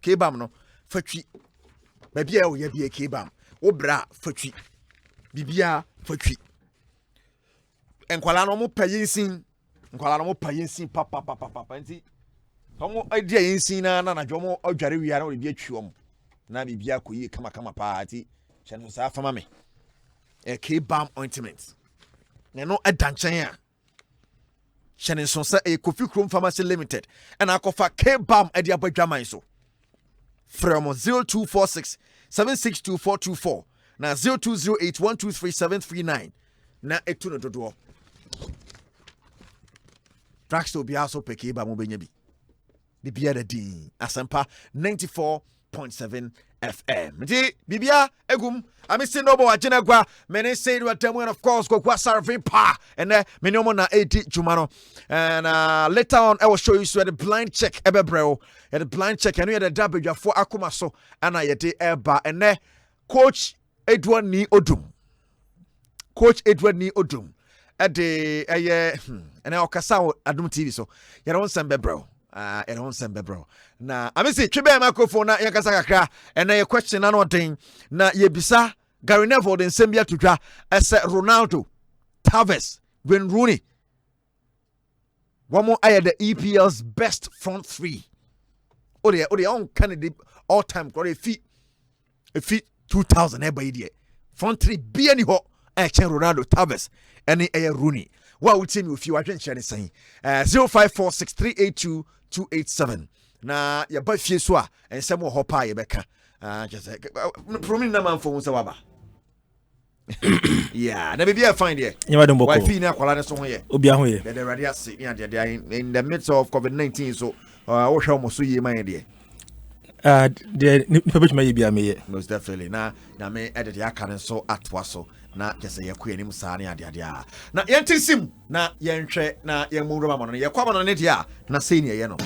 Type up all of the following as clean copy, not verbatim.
K-bam no fatwi babia wo ye bia K-bam wo bra fatwi bibia fatwi enkwala no mo payensin papa nti tomo idea yensin na dwomo odware wi ara wo bia twi om na bibia koyi kama paati cheno sa fama me K-bam ointment no edanchan a chene so sa Kofi Chrome Pharmacy Limited and akofa K-bam e dia badwaman so from 0246 762424 na 0208123739 na etu no dodo Traxto bi aso pe K-bam obenya bi bibia da din Asempa 94.7 FM. Bibia egum amisi nobo agena gwa mene say do atamu and of course go sarvin pa and me no na 80 jumano and later on I will show you so the blind check ebebreo and the blind check and we the w for akoma so and I yete eba and coach Edward ni odum at the and I okasa adum TV so you don't send bebreo and on sembe bro na amisi twebe microphone na yakasa kakra and na your question na no den na yebisa Gary Neville den sembia tudwa ese Ronaldo Tavares Wayne Rooney one more aye the EPL's best front three ode on candidate all time got a feet 2000 everybody front three be any ho Ronaldo Tavares and Rooney what would team if you are saying 0546382287 na ya ba fie so a ensem ho pa ye beka just promi na man for so waba yeah na be find here you madam boko why fee na kwala ne so ho ye obi a ho ye the radio say in the midst of COVID-19 so wo hwe mo so ye man de the people may be a me most definitely na me edit ya kan so atwa so na kese ye ko anim saa ne ade na yentim na yenhwe na yemuru ma no ye kwa no ne dia na sei ne ye no.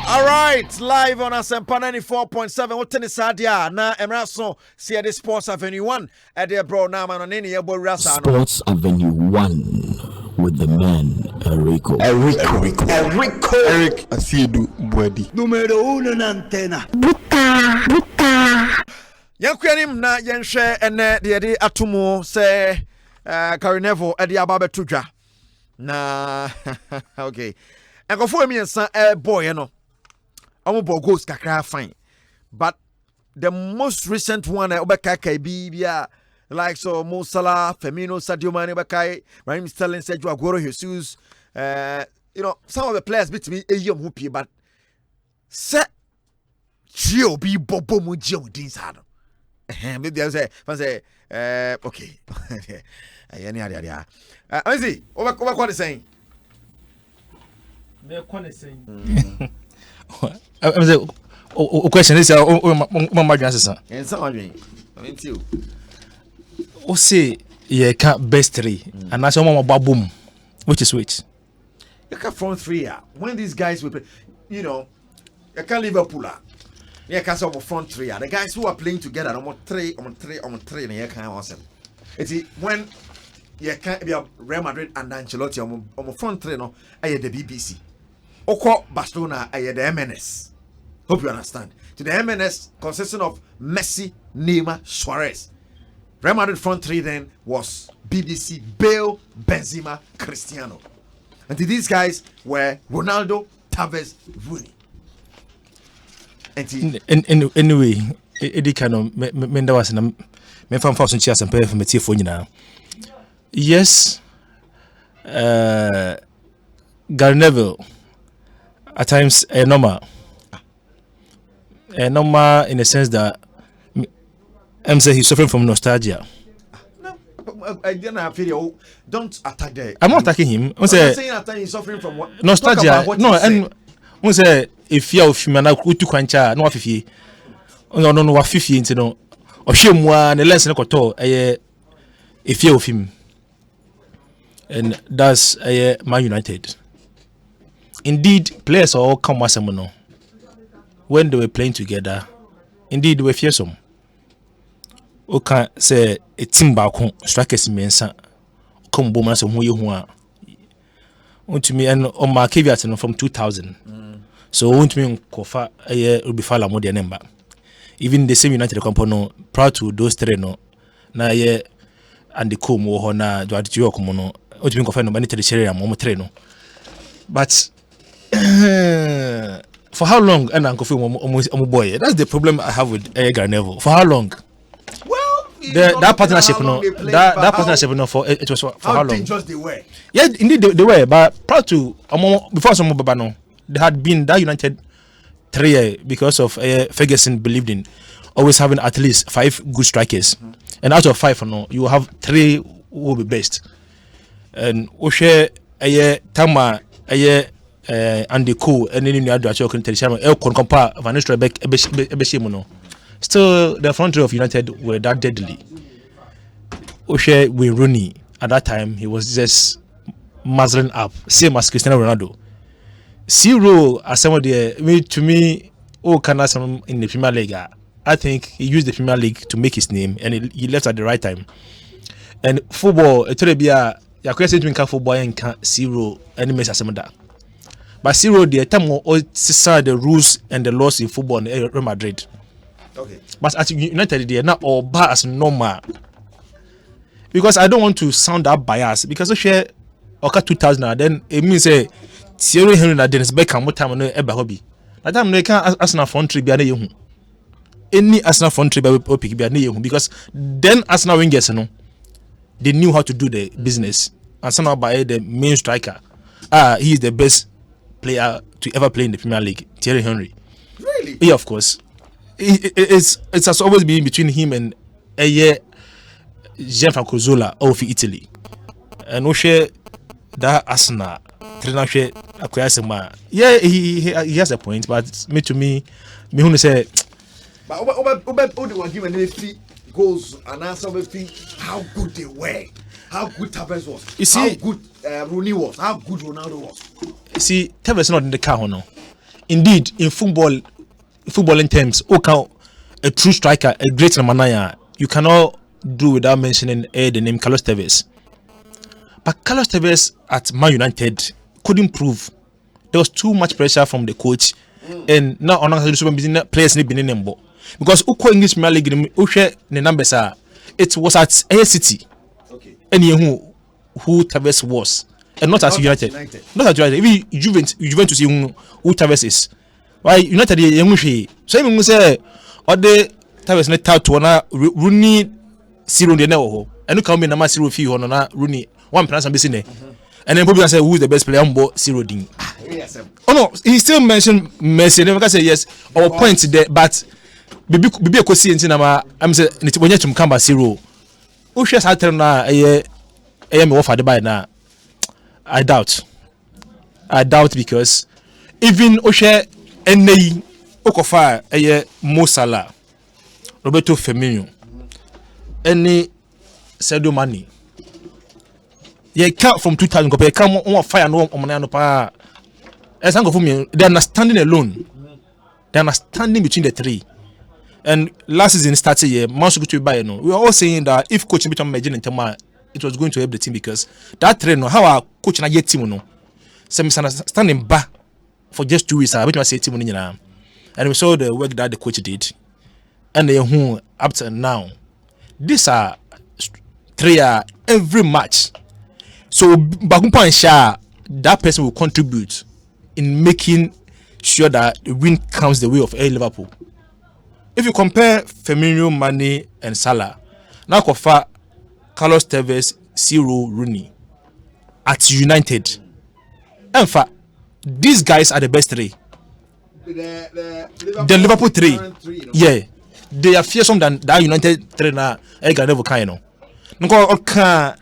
Alright, live on Asempa 94.7. What ten is Sadia? Na Emraso, see the Sports Avenue 1. At the bro, na man on any Rasa. Sports Avenue 1 with the man Eric Asiedu Boadi. Numero 1 na antena. Yankwanim na yenhwe ene de atomo se Gary Neville e de ababe tudwa. Na okay. Enkofo emiensa boy no. I'm goes kakra fine, but the most recent one obeka bibia like so Mo Salah, Firmino, Sadio Mane bekai, Raheem Sterling, Sergio Aguero, Jesus. You know some of the players beat me a young hoopy, but set Gio be bobo mu Gio dinsado. Maybe I say okay. Any idea? I see. Over what is saying. I'm saying, question is, my answer. And some of me, I mean, too. O say, ye can't best three, and that's one more boom, which is which. You can't front three. When these guys will play, you know, you can't Liverpool. You can't say front three. The guys who are playing together, on three, and you can't answer. It's when you can't be Real Madrid and Ancelotti on front three, no, I had the BBC. Oko Barcelona are the MNS. Hope you understand. To the MNS consisting of Messi, Neymar, Suarez. Real Madrid front three then was BBC, Bale, Benzema, Cristiano. And these guys were Ronaldo, Tavares, Rooney. And anyway, it kind of men that was in me from Fox and Chess and pay for me for you now. Yes, Gary Neville. At times, a normal in the sense that I'm saying he's suffering from nostalgia. No, don't attack there. I'm not attacking him. I'm saying that he's suffering from what? Nostalgia. No, and we say if you of man to kwancha no afifie. No afifie nti no. Ohwemwa ne lens ne koto if you of him. And that's Man United. Indeed, players all come no. When they were playing together, indeed they were fearsome. Okay, say a team back strikers mensa come boom so who you want to me and on my caveat from 2000. So won't mean kofa will be fala more than number. Even the same United company proud to those three no na and the co mo na do ati yo komo no won't mean kofa no many share am mo three no. But for how long and Uncle Phil boy? That's the problem I have with Garnevo. For how long? Well, that partnership, no, that partnership, no, for it was for how long? Dangerous they were. Yeah, indeed they were. But prior to before some Babano, they had been that United 3 years because of Ferguson believed in always having at least 5 good strikers, and out of 5, no, you have 3 who will be best. And Oshe Tama and the co and then you had to actually tell you compare Van Nistelrooy still the front row of United were that deadly. Oshe with Rooney at that time he was just muzzling up, same as Cristiano Ronaldo. Zero as some of the to me Canada in the Premier League. I think he used the Premier League to make his name and he left at the right time. And football it will be a football and zero enemies as some that. But zero the time all the rules and the laws in football in Real Madrid. Okay. But at United they are not all bad as normal. Because I don't want to sound that biased because I share 2000 then it means Thierry Henry and Dennis Beckham what time no ever hobby. That time they can Arsenal front tree be any Arsenal front tree be pick be because then Arsenal wingers no they knew how to do the business. Arsenal by the main striker. He is the best player to ever play in the Premier League, Thierry Henry. Really? Yeah, of course. It has always been between him and Gianfranco Zola of Italy. And Oshe that Arsenal trainer Akwasema. Yeah, he has a point, but me who say but Oba given any goals and answer how good they were. How good Tevez was. You see, how good Rooney was. How good Ronaldo was. You see, Tevez not in the car, no. Indeed, in footballing terms, a true striker, a great manaya, you cannot do without mentioning the name Carlos Tevez. But Carlos Tevez at Man United couldn't prove. There was too much pressure from the coach, and now on players need been because English Premier League, the numbers are. It was at A City. Any who Tevez was, and not as United. Not as United. Even Juventus who Tevez is. Why United so even say or the Tevez net out to na Rooney zero the never and you come in na zero fee on na Rooney one person be seen and then people say who is the best player on board zero ding. Oh no, he still mentioned Messi. Never can say yes or point there, but bibi ko see ntina I'm say nitibonye tum kamba zero. Ushe sa tell na me offer the buy na I doubt because even Ushe NA Okofa Mo Salah Roberto Firmino any Sadio Mane ye count from 2000 go come on fire no on pa as go for me they are standing alone, they are standing between the three. And last season started here, we were all saying that if coaching become Majin and Tama, it was going to help the team because that trainer, how our coach na yet team no, some standing back for just 2 weeks. I bet you say team and we saw the work that the coach did, and they who up to now, these are 3 every match. So Bagumpa and Shah, that person will contribute in making sure that the win comes the way of Liverpool. If you compare Firmino, Mane, and Salah, now Kofa, Carlos Tevez, Zero, Rooney at United. In fact, these guys are the best 3. The Liverpool 3. Yeah. They are fearsome than that United 3 now. Nko oka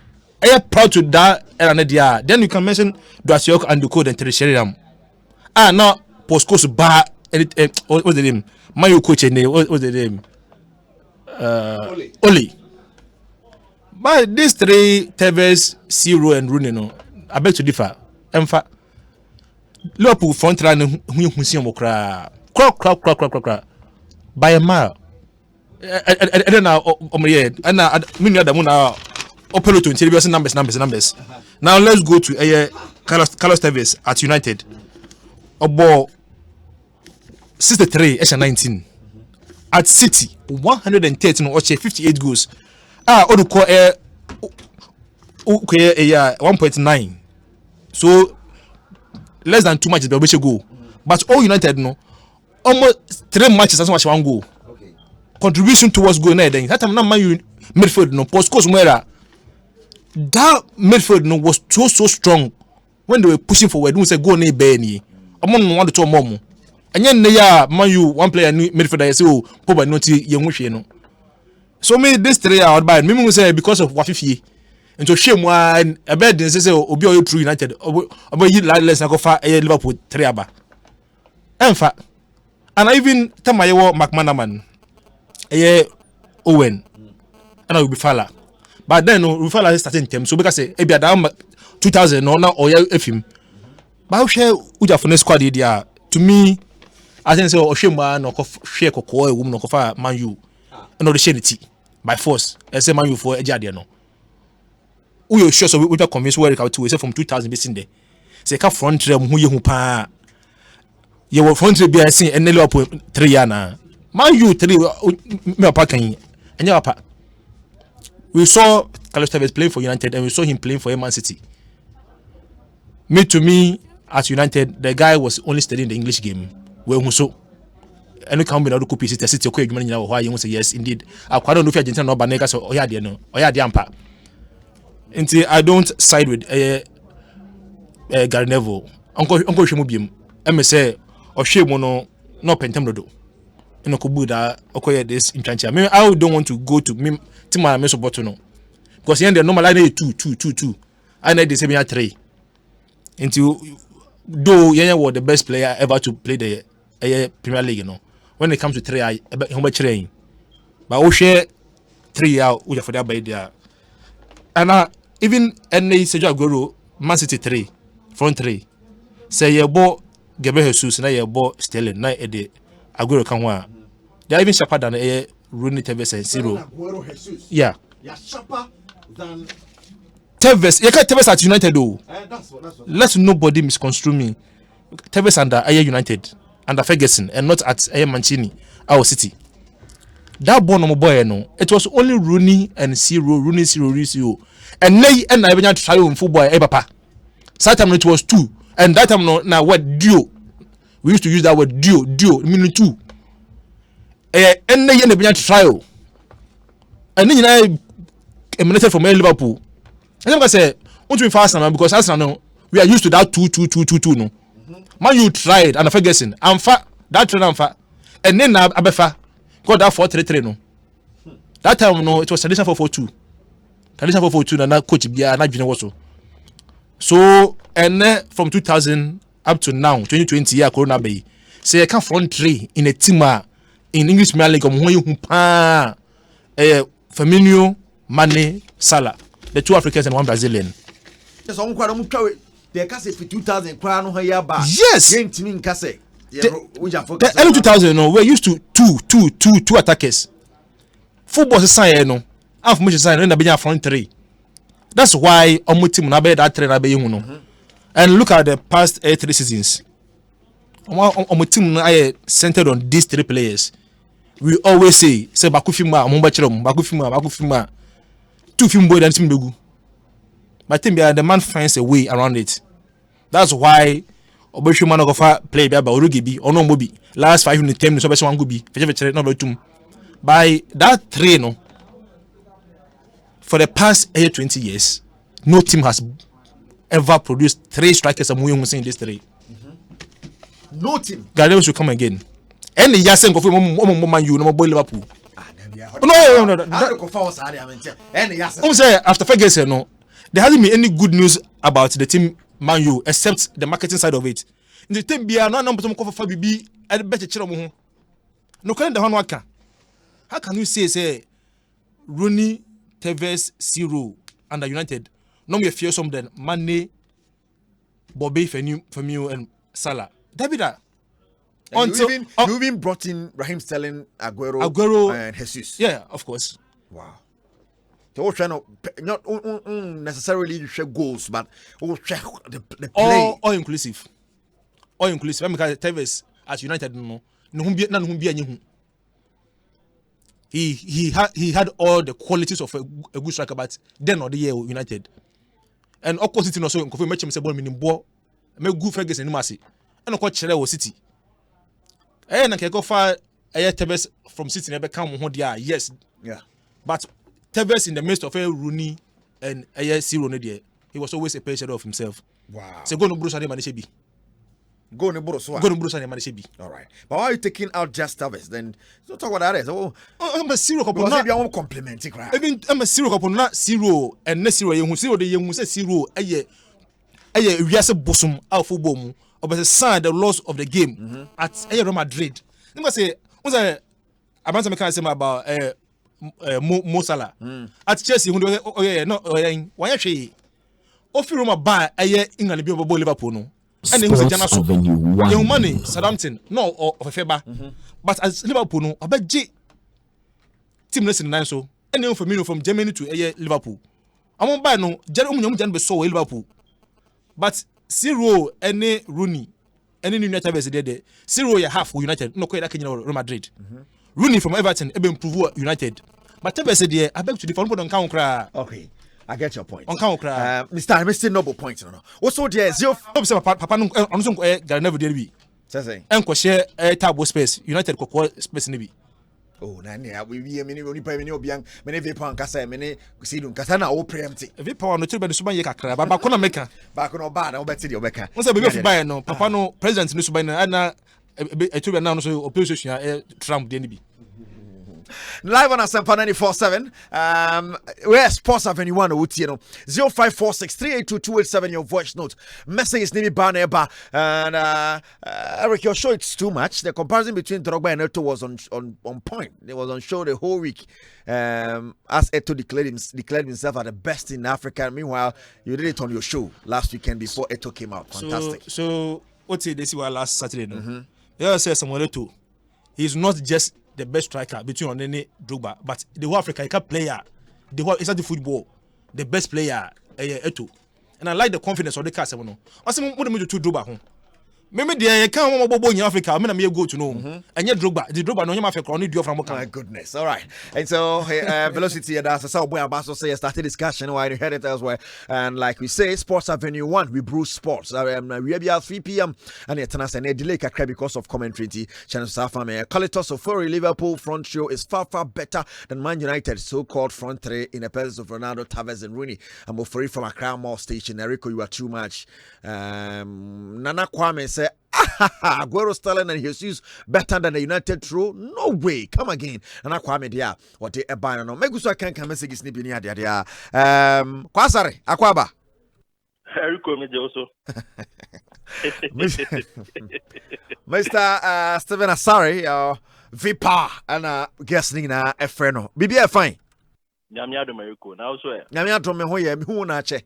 proud to that era dia. Then you can mention Dwasiok and the code and Teresheriam. Now postcoast bar what's the name? My coach name what's the name? Oli. But these three Tevez, Zero and Rooney no. I beg to differ. In fact, Liverpool front line who see him cry. By a mile. I don't know. And now, many other moon are open to interior numbers. Now let's go to Carlos Tevez at United. About 63 19 at City 113 or 58 goals. Odu call 1.9. So less than 2 matches they will go. But all United no almost 3 matches that's much one goal. Okay. Contribution towards goal na then. That time na Man midfield no post course that midfield no was so strong when they were pushing forward. We say go na be ni. Among one to more. And then Man U one player midfielder say oh Pogba no ti ye hwe no. So me this 3 out by me say because of Wafifi. Into shame one a bed say obi o true United obo yi less na go fa Liverpool 3 aba. In fact, and I even tell my McManaman Owen and I will be Fala. But then we Fala starting term so because say ebi down 2000 no now or FM. But how share uja for next squad idea to me I think say o shame one no share kokko e no fa Man U no the share by force say Man U for eja there no. We sure so we convince where it to say from 2000 be seen there. Say ka front rem hu ye hu pa. You were front be seen and Liverpool 3 years na. Man U 3 me pa kan. Enya pa. We saw Carlos Tevez playing for United and we saw him playing for Man City. To me at United the guy was only studying the English game. We so and come be na copy City okay you know why you say yes indeed. I don't know if Argentina no banega so oya there no. Oya there ampa. Until I don't side with Gary Neville. Uncle Shemu biem. I say or shame no pentem do. You know kubuda okoye this in Chancha. Me I don't want to go to me Tima me support no. Because here the normal line 2. I need the same 3. Until though Yenya was the best player ever to play the Premier League, you know. When it comes to 3 I how much train. But we share 3 out we for that by there. And even any Sergio Aguero Man City 3 front 3 say you bought Gabriel Jesus na you bought Sterling na the Aguero can wa they are even sharper than Rooney Tevez and Zero. Aguero Jesus yeah sharper than Tevez. You can't Tevez at United though. That's what. Let nobody misconstrue me. Tevez under United under Ferguson and not at Mancini our City. That born no boy no. It was only Rooney and Zero. And nay and I even try in football papa. That time it was 2. And that time no now what duo. We used to use that word duo meaning 2. And nay and even trial. And then I emanated from Liverpool. And then I say, want to be fast now because Arsenal we are used to that 2 no. Man you tried and Ferguson. I'm fat that train I'm fat. And then Abefa got that 4-3-3 no. That time no it was tradition 4-4-2. Tradition 4-4-2 na coach bia na dwene woso. So and from 2000 up to now 2020 year corona bay. Say I can front 3 in a team in English Premier League hu pa Firmino, Mane, Salah. The 2 Africans and 1 Brazilian. Yes, on kwa mu twawe. They can say for 2000 kwa no ya ba. Yes. Game nka say. The early 2000 no we used to two attackers. Football sign no. Information sign na be front 3. That's why omo team na be that 3 na be hu no. And look at the past 3 seasons. Omo team na centered on these 3 players. We always say bakufima omo ba chirem bakufima 2 film boy than team begu. But the man finds a way around it. That's why Obeshu man go fa play by Orugibi or no mobi. Last 5 minutes 10 minutes so one go be. By that 3 no. For the past 20 years, no team has ever produced 3 strikers and we in this 3. No team. Galileo should come again. Any Yasen go for Man U no boy Liverpool. Say after Ferguson, no, there hasn't been any good news about the team Man U except the marketing side of it. In the team, be no number to cover for BB and better channel. No, can the one. How can you say Rooney, Tevez, Ciro under United? No me fear some then Mane, Bobby, Firmino, and Salah. David, you even brought in Raheem Sterling, Aguero, and Jesus. Yeah, of course. Wow. So we're trying to not necessarily share goals, but we'll check the play. All inclusive. All inclusive. I'm because Tevez at United no be he had all the qualities of a good striker, but then or the year United. And opposite also confirm match him say ball meaning ball. Me good Ferguson ni masi. And ko chere wo City. Na ke go far Tevez from City never come ho dia. Yes. Yeah. But Tevez in the midst of a Rooney and Ciro there, he was always a patient of himself. Wow. So go no Bruce Ademan Go no Bruce Ademan. All right. But why are you taking out just Tevez? Then don't talk about that. Oh, I'm a Ciro couple. Maybe I won't compliment it. Even I'm a Ciro couple, not Ciro and not Ciro. You Ciro the young say Ciro. We are bosom out football. About the sign the loss of the game at Real Madrid. You must say, what's a about some kind of about Mo Salah at Chelsea. Why actually? Ofi Roma buy England be about Liverpool no. And he was a general young money Southampton no of a favor. But as Liverpool no about J team listen nine so and then from Germany to Liverpool. I won't buy no Jan be so Liverpool. But Ciro any Rooney any United versus there Ciro ya half United no quite that Real Madrid. Rooney from Everton ebe improve United. But Tevez said there I beg to different on count cry. Okay. I get your point. On count cry. Mr. Noble point no. Also there zero papa no on so never there be. Say. Enko share table space United ko space ni bi. Oh, na we many only pay many obiang many vapor nkasa many kusidun nkasa na wo preempt. Vapor no tiri be so ban ye kakra ba ko na meka. Ba ko no ba na wo beti de obeka. Won say be fi buy no papa no president ni so ban na etiri na no so opposition Trump de ni bi. Live on Asempa 94.7. Where Sports Avenue 1 Utieno 0546382287 your voice note. Message is Nini Baneba and Eric, your show it's too much. The comparison between Drogba and Eto was on point. It was on show the whole week. As Eto declared himself as the best in Africa. Meanwhile, you did it on your show last weekend before Eto came out. Fantastic. So what's it? This was last Saturday. No? Yeah, says someone Eto. He's not just the best striker between Onene Drogba, but the whole Africa player, the whole inside the football, the best player, Eto. And I like the confidence of the cast. I say, what do you do Drogba home? Maybe they can't want in Africa. I mean, I go to know. And yet Drogba, the Drogba, no, you might only do from my goodness. All right. And so, Velocity, that's a South Boy Ambassador say started discussion why you heard it elsewhere. And like we say, Sports Avenue 1, we brew sports. We have 3 p.m. and it's a delay because of commentary. Channel South Colitos of Fury Liverpool front show is far better than Man United so-called front three in the presence of Ronaldo, Tevez, and Rooney. I'm afraid from Accra Mall Station. Erico, you are too much. Nana Kwame said, Aguero, Sterling, and Jesus better than the United through? No way. Come again. And I kwame dia. What they buy no. Make so can message is nibi ni dia dia. Kwasare, akwaba. Erico me also. Mr. Stephen Asari, Vipa and guest na efreno. Bibi e fine. Nyamia do Erico. Na also e. Nyamia do me ho ye me hu na che.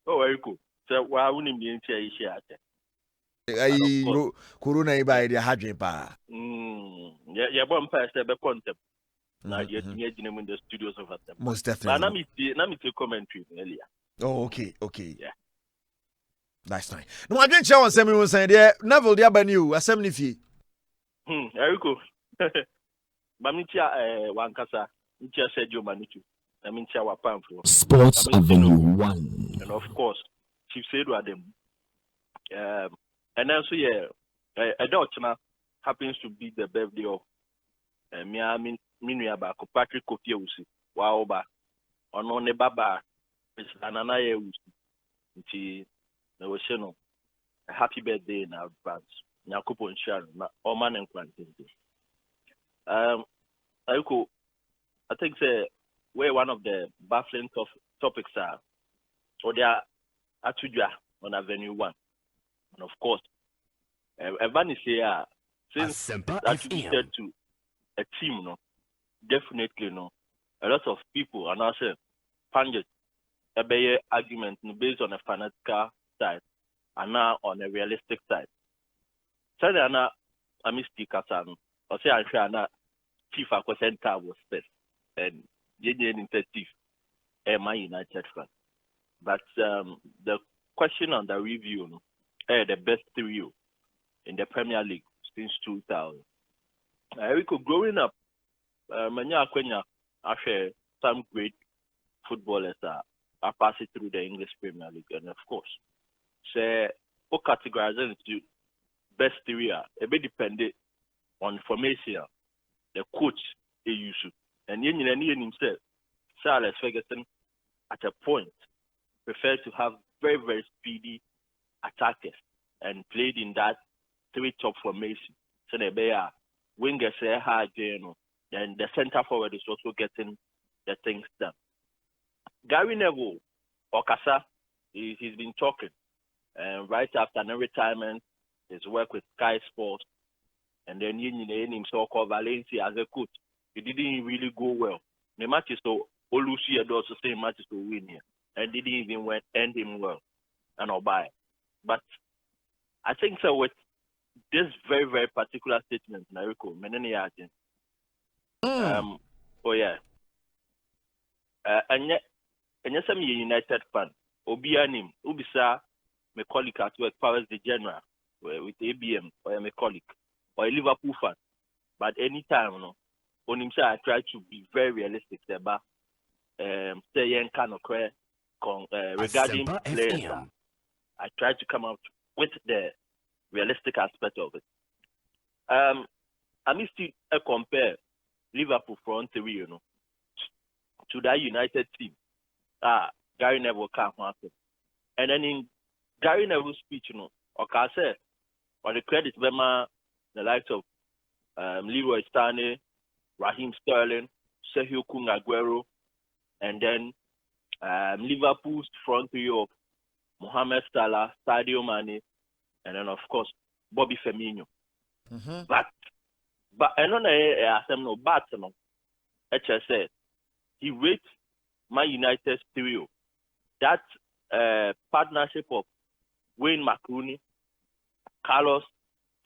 Oh Erico. So wa hu ni bi ntia ishi ate. Ayi corona iba dia hadwen pa. Yeah, bomb pass be concept. Na ye timi agina in the studios of Asempa. Most definitely. Na me take commentary earlier. Oh, okay. Yeah. That's nice. No, I didn't show on Sammy was saying there. Neville, there by you. Assembly fee. Erico. Mamitia wankasa. Mitia Sergio Manichu. I mean, Chawa Pamphlet. Sports Avenue 1. And of course, Chief Asiedu Adam. And also, a daughter happens to be the birthday of Minia Bako, Patrick Kofiusi, Waoba, on the Baba, Miss Ananaya Usi, the Oceano. A happy birthday in advance. Nyakupo and Sharon, Oman and Quantin. Aiko, I think where one of the baffling topics are, so they are Atuja on Avenue 1. And of course, Evan is here since Asempa attributed to a team, no, definitely no. A lot of people are now saying, Panjit, a better argument based on a fanatical side and now on a realistic side. So they are now a mistake as or say I'm sure now chief center was best and genuine chief Man United fan. But the question on the review, no, the best trio in the Premier League since 2000. Erico, growing up, Manya Akwenya, after some great footballers are passing through the English Premier League, and of course, say, who categorize into best trio, a bit dependent on formation, the coach they use, and himself, Sir Alex Ferguson, at a point, preferred to have very, very speedy attackers and played in that three top formation. So they are wingers hard, then the center forward is also getting the things done. Gary Neville, Okasa, he's been talking. Right after an retirement, his work with Sky Sports, and then himself called Valencia as a coach. It didn't really go well. The matches to Olusi had also same matches to win here, and didn't even end him well, and all by. But I think so with this very, very particular statement, Nariko, oh yeah. And yet some United fan, Obianim, Ubisa, my colleague at work, Powers the General, with ABM, or my colleague, or a Liverpool fan. But anytime, no, on himself, I try to be very realistic about saying kind of regarding players. I try to come out with the realistic aspect of it. I must compare Liverpool front three, to that United team. Gary Neville can't happen. And then in Gary Neville's speech, I say, or the credit the likes of Leroy Stanley, Raheem Sterling, Sergio Kun Aguero, and then Liverpool's front three of Mohamed Salah, Sadio Mane, and then of course Bobby Firmino. But I don't know but HSS he rates Man United's trio. That partnership of Wayne McRooney, Carlos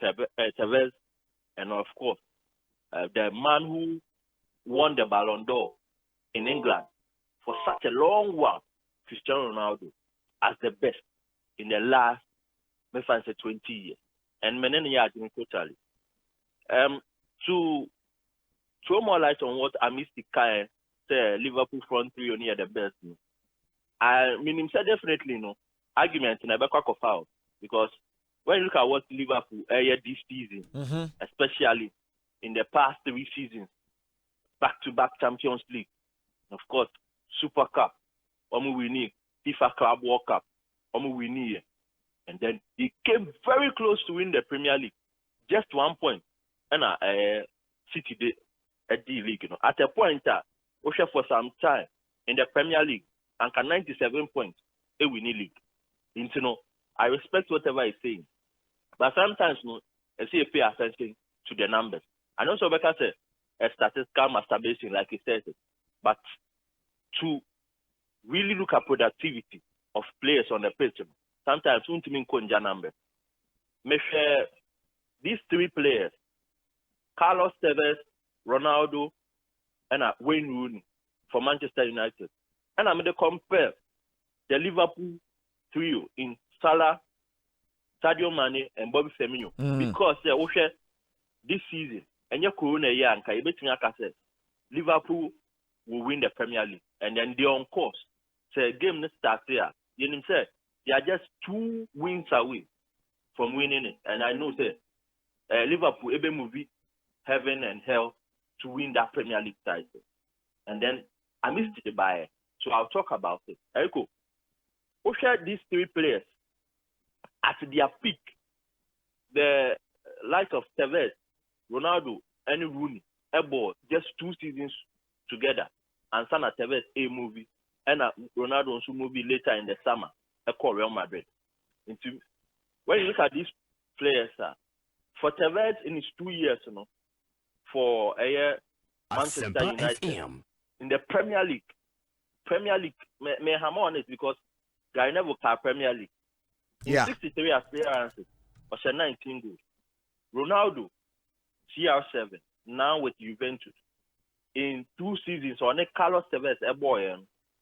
Tevez, and of course the man who won the Ballon d'Or in England for such a long while, Cristiano Ronaldo, as the best in the last, maybe 20 years. And many years totally. To throw more light on what Amisti Kai say Liverpool front three only are the best. I mean, him said definitely no argument in a back of out because when you look at what Liverpool this season, especially in the past 3 seasons, back-to-back Champions League, of course, Super Cup, we need FIFA Club World Cup, we need, and then they came very close to win the Premier League, just 1 point, and City at the league. At a point, for some time in the Premier League, and 97 points, a winning league. I respect whatever he's saying, but sometimes I see pay attention to the numbers. I know so because a statistical masturbation, like he says, but to really look at productivity of players on the pitch, sometimes we mean konja numbers. These 3 players, Carlos Tevez, Ronaldo, and Wayne Rooney for Manchester United. And I'm going to compare the Liverpool trio in Salah, Sadio Mane, and Bobby Firmino because this season, and your Corona year, and Liverpool will win the Premier League, and then they're on course. So game starts here. You know, they are just 2 wins away from winning it, and I know Liverpool able movie heaven and hell to win that Premier League title. And then I missed the buyer, so I'll talk about it. Eriko, who share these 3 players at their peak? The likes of Tevez, Ronaldo, and Rooney, just 2 seasons together. And Sana Tevez a movie and Ronaldo also movie later in the summer. I call Real Madrid. Into when you look at these players, for Tevez in his 2 years, for a year Manchester Asempa United FM. in the Premier League, may hammer on it because Gary Neville Premier League. In 63 appearances, was 19 goals. Ronaldo, CR7, now with Juventus. In 2 seasons, on Carlos Tevez, a boy,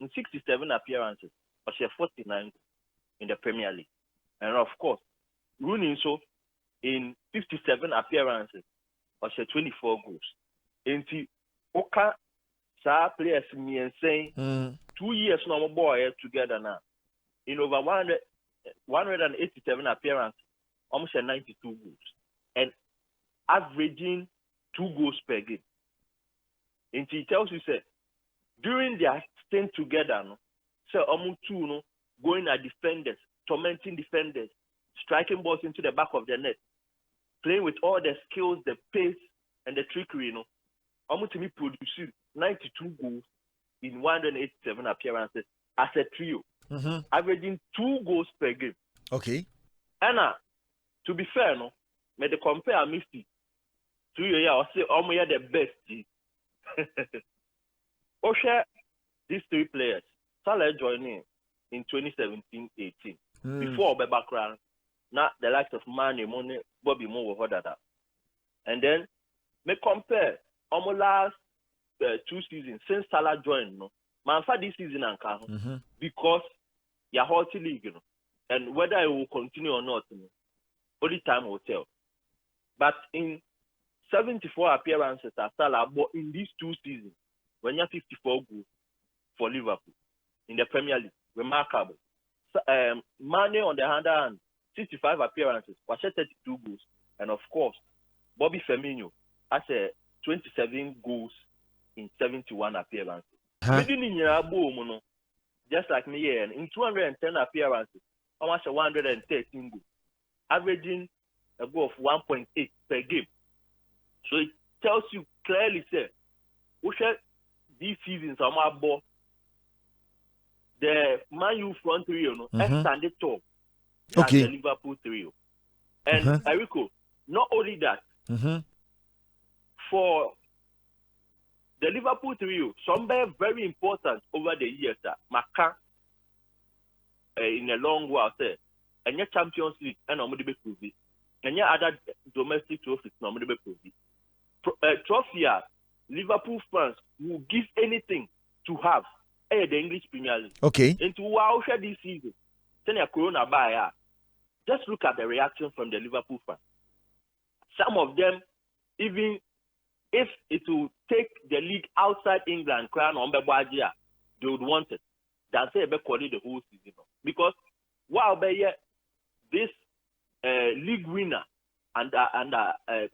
in 67 appearances, was 49 goals in the Premier League. And of course, Rooney so in 57 appearances, was 24 goals. In the Oka, players me and saying 2 years no boy together now. In over 187 appearances, almost 92 goals. And averaging 2 goals per game. And he tells you, say, during their stint together, so almost 2, going at defenders, tormenting defenders, striking balls into the back of the net, playing with all the skills, the pace, and the trickery, almost to me producing 92 goals in 187 appearances as a trio, averaging 2 goals per game. Okay. And to be fair, may they compare Misty to you, I'll say, the best. Osha, these 3 players, Salah joining in 2017-18. Before the background, not the likes of Mane, Money, Bobby Moore, that. And then, may compare almost last 2 seasons since Salah joined, man, for this season and because you're halting league, and whether it will continue or not, only time will tell. But in 74 appearances at Salah, but in these 2 seasons, when you have 54 goals for Liverpool in the Premier League, remarkable. Mane on the other hand, 65 appearances, was 32 goals, and of course, Bobby Firmino has 27 goals in 71 appearances. Just like me, in 210 appearances, almost 113 goals, averaging a goal of 1.8 per game. So it tells you clearly, say, these seasons are my ball. The Man U front trio, extended top, okay, the Liverpool trio, and Erico. Not only that, for the Liverpool trio, somebody very important over the years, Maka, in a long while, say, and your Champions League, and I'm going to be proved, and your other domestic trophies, I'm going to be proved. Trophy, Liverpool fans will give anything to have the English Premier League. Okay. Into wow, this season, send a Corona by. Just look at the reaction from the Liverpool fans. Some of them, even if it will take the league outside England, crown on Boadi, they would want it. Than say the whole season. Because wow, this league winner and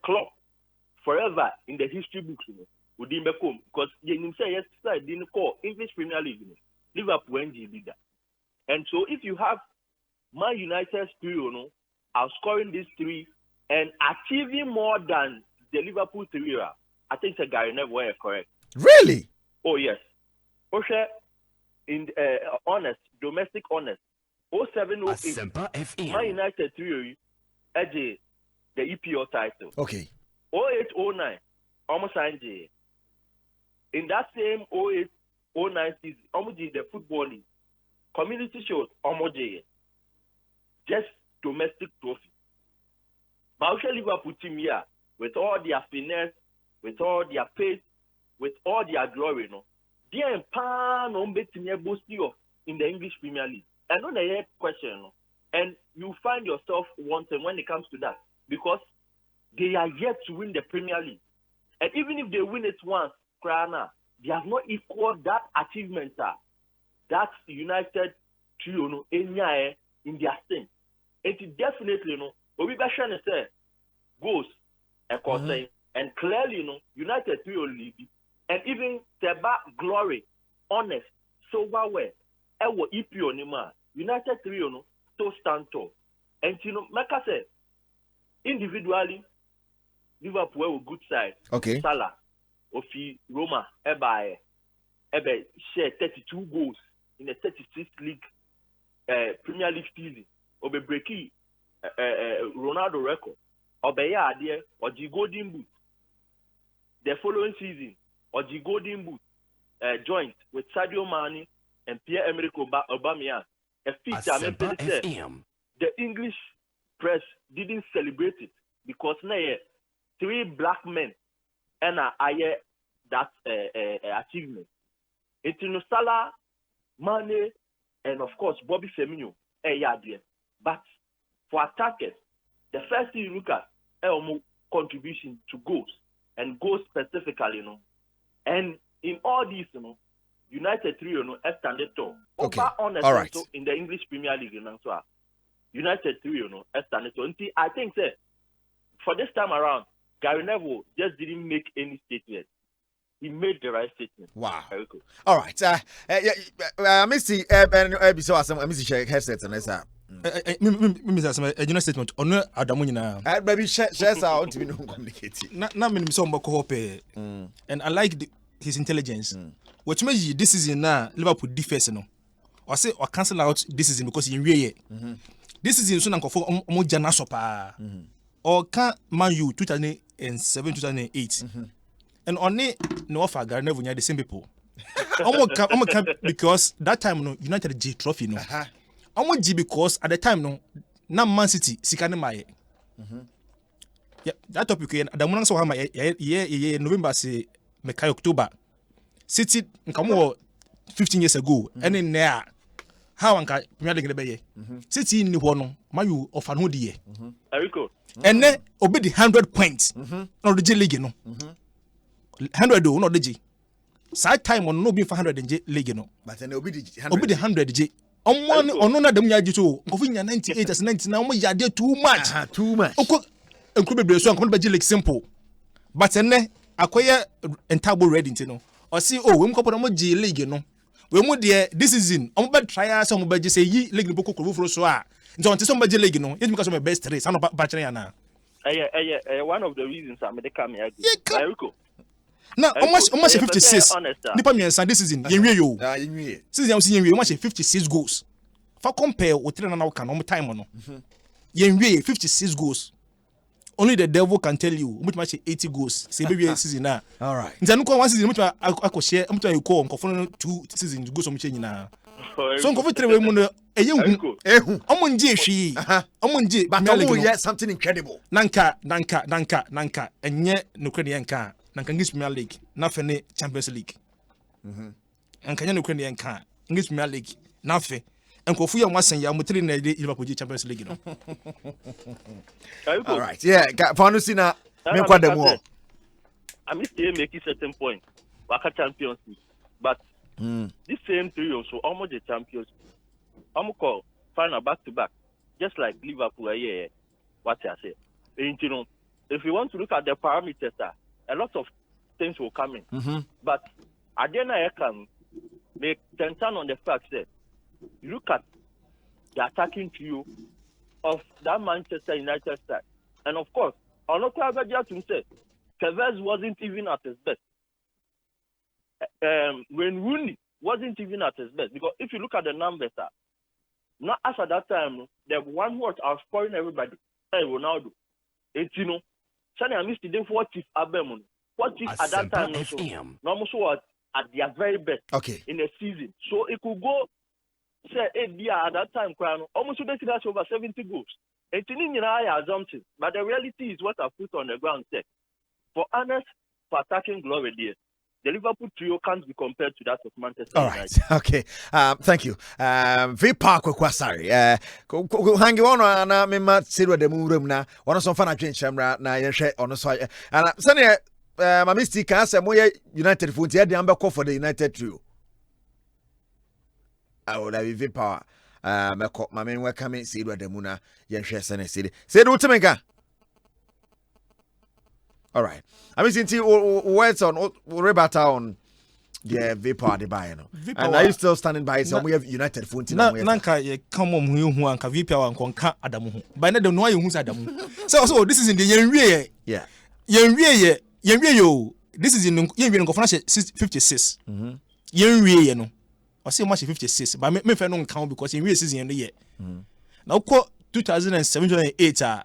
club forever in the history books, would be home because you say yesterday didn't call English Premier League, Liverpool NG leader. And so if you have Man United trio, outscoring these 3 and achieving more than the Liverpool trio, I think the Gary Neville were correct. Really? Oh yes. Osha, in honest, domestic honest, 0708, Asempa FM. Man United trio, the EPL title. Okay. 0809, almost NJ. In that same 0809 season, almost the football league, community shows, almost just domestic trophy. But Liverpool team here, with all their finesse, with all their pace, with all their glory, they are pan on betting in the English Premier League. I know the question, and you find yourself wanting when it comes to that because they are yet to win the Premier League. And even if they win it once, they have not equaled that achievement that United trio in their stint. It definitely but we better say goals and clearly United trio lead and even Seba glory, honest, silverware, EPO United trio still stand tall. And like I said, individually, Liverpool were good side. Okay. Salah, Ofi Roma ebe share 32 goals in the 36th league Premier League season. Obe breaki Ronaldo record. Obe ya adie oji golden boot. The following season, oji golden boot joint with Sadio Mane and Pierre-Emerick Aubameyang. A feature Asempa FM. the English press didn't celebrate it because now 3 black men and that achievement. It's Salah, Mane, and of course Bobby Firmino. But for attackers, the first thing you look at contribution to goals and goals specifically, And in all these, United 3, extended to. Okay. All right. In the English Premier League, United 3, extended to. I think that for this time around, Gary Neville just didn't make any statement. He made the right statement. Wow. Very good. All right. Missy, so I miss share headset and that. United statement ono adamu nyina. Baby shares out to be no communicate. Na me so mbako hope. And I like his intelligence. Which means this season na Liverpool defense no. Or say or cancel out this season because in wie. This season so na nkofo omo jana so pa. Or can Man U 2007 2008. And only no offer Gary Neville the same people. Omo come because that time no United G trophy no. Omo G because at the time no na Man City sikane maye. Yeah, that topic Adamu nang so ha ma ye November say mekai October. City nkamo 15 years ago and in there how anka Premier League be ye. City ni ho no Man U offer no de ye. Eriko. And then obi the 100 points. No the league no. 100 do no the G. Side time on no be 500 in league no. But then obi the 100 G. On na dem nyaji to nkofu nya 98 as 99 omo yade too much. Too much. Oko enko bebre so nkomo be league simple. But enne akoye entable ready ntino. O si we mkopo no gi league no. We mu de this season omo be try so omo be say yi league no boko koro so a. Nti on ti so omo be league no. Yet because my best race ano ba chere yana. One of the reasons I'm the come here. Eriko. Na almost 56. Nipa mi ensan this season yenwie yo. Yenwie. Season we yenwie almost 56 goals. For compare with three na kan no time no. Yenwie 56 goals. Only the devil can tell you much match 80 goals. Say baby season na. All right. Nti no one season much akoshare much you call nkofo 2 seasons goals omo change na. So nkofo three we mu no ehu. Omo nje hwi. Omo nje but omo yeah something incredible. Nanka enye nokre ne nka. Nanka English Premier League na fe ne Champions League. Anka nya nokre ne nka English Premier League na fe enkofu ya mwasen ya mutiri na Liverpool Champions League no. All right. Yeah, for see na me kwa dem wo. I mean still make certain point. Waka Champions League. But this same trio so almost the champions. Call final back to back. Just like Liverpool what I say. And you know, if you want to look at the parameters a lot of things will come in. But again I can make 10 on the fact that look at the attacking trio of that Manchester United side. And of course, I'm not quite to say Tevez wasn't even at his best. When Rooney wasn't even at his best. Because if you look at the numbers, not as at that time, the one who was outscoring everybody, Ronaldo. It's, you know, I missed the day 40th Abemon. 40th at that time, no was at their very best in a season. So it could go, say, at that time, almost over 70 goals. It's in assumption. But the reality is what I put on the ground. For honest, for attacking glory, dear. The Liverpool trio can't be compared to that of Manchester United. All right. Okay. Thank you. Vipa kwa sorry. Hangi wono na mema sirwa de murum na wono so fa na twenchemra na yehwe ono so ana sane ma mistake kan say moye United fo ntia de ambekọ for the United trio. Awola Vipa meko ma menwe kame sirwa de mu na yehwe sane sire. Sire utemenka. All right. I mean, since words on rebata on the Vapor the buy, and are you still standing by? So we have United phone. Nanka ye come on who anka Vapor and conca Adamu. By now, don't know who's Adamu. So this is in the Yenwie. Yeah. Yenwie yo. this is in yen we go for 56 yen wie ye no I say much 56 but me fe no count because yen wie season no ye now ko 2007-2008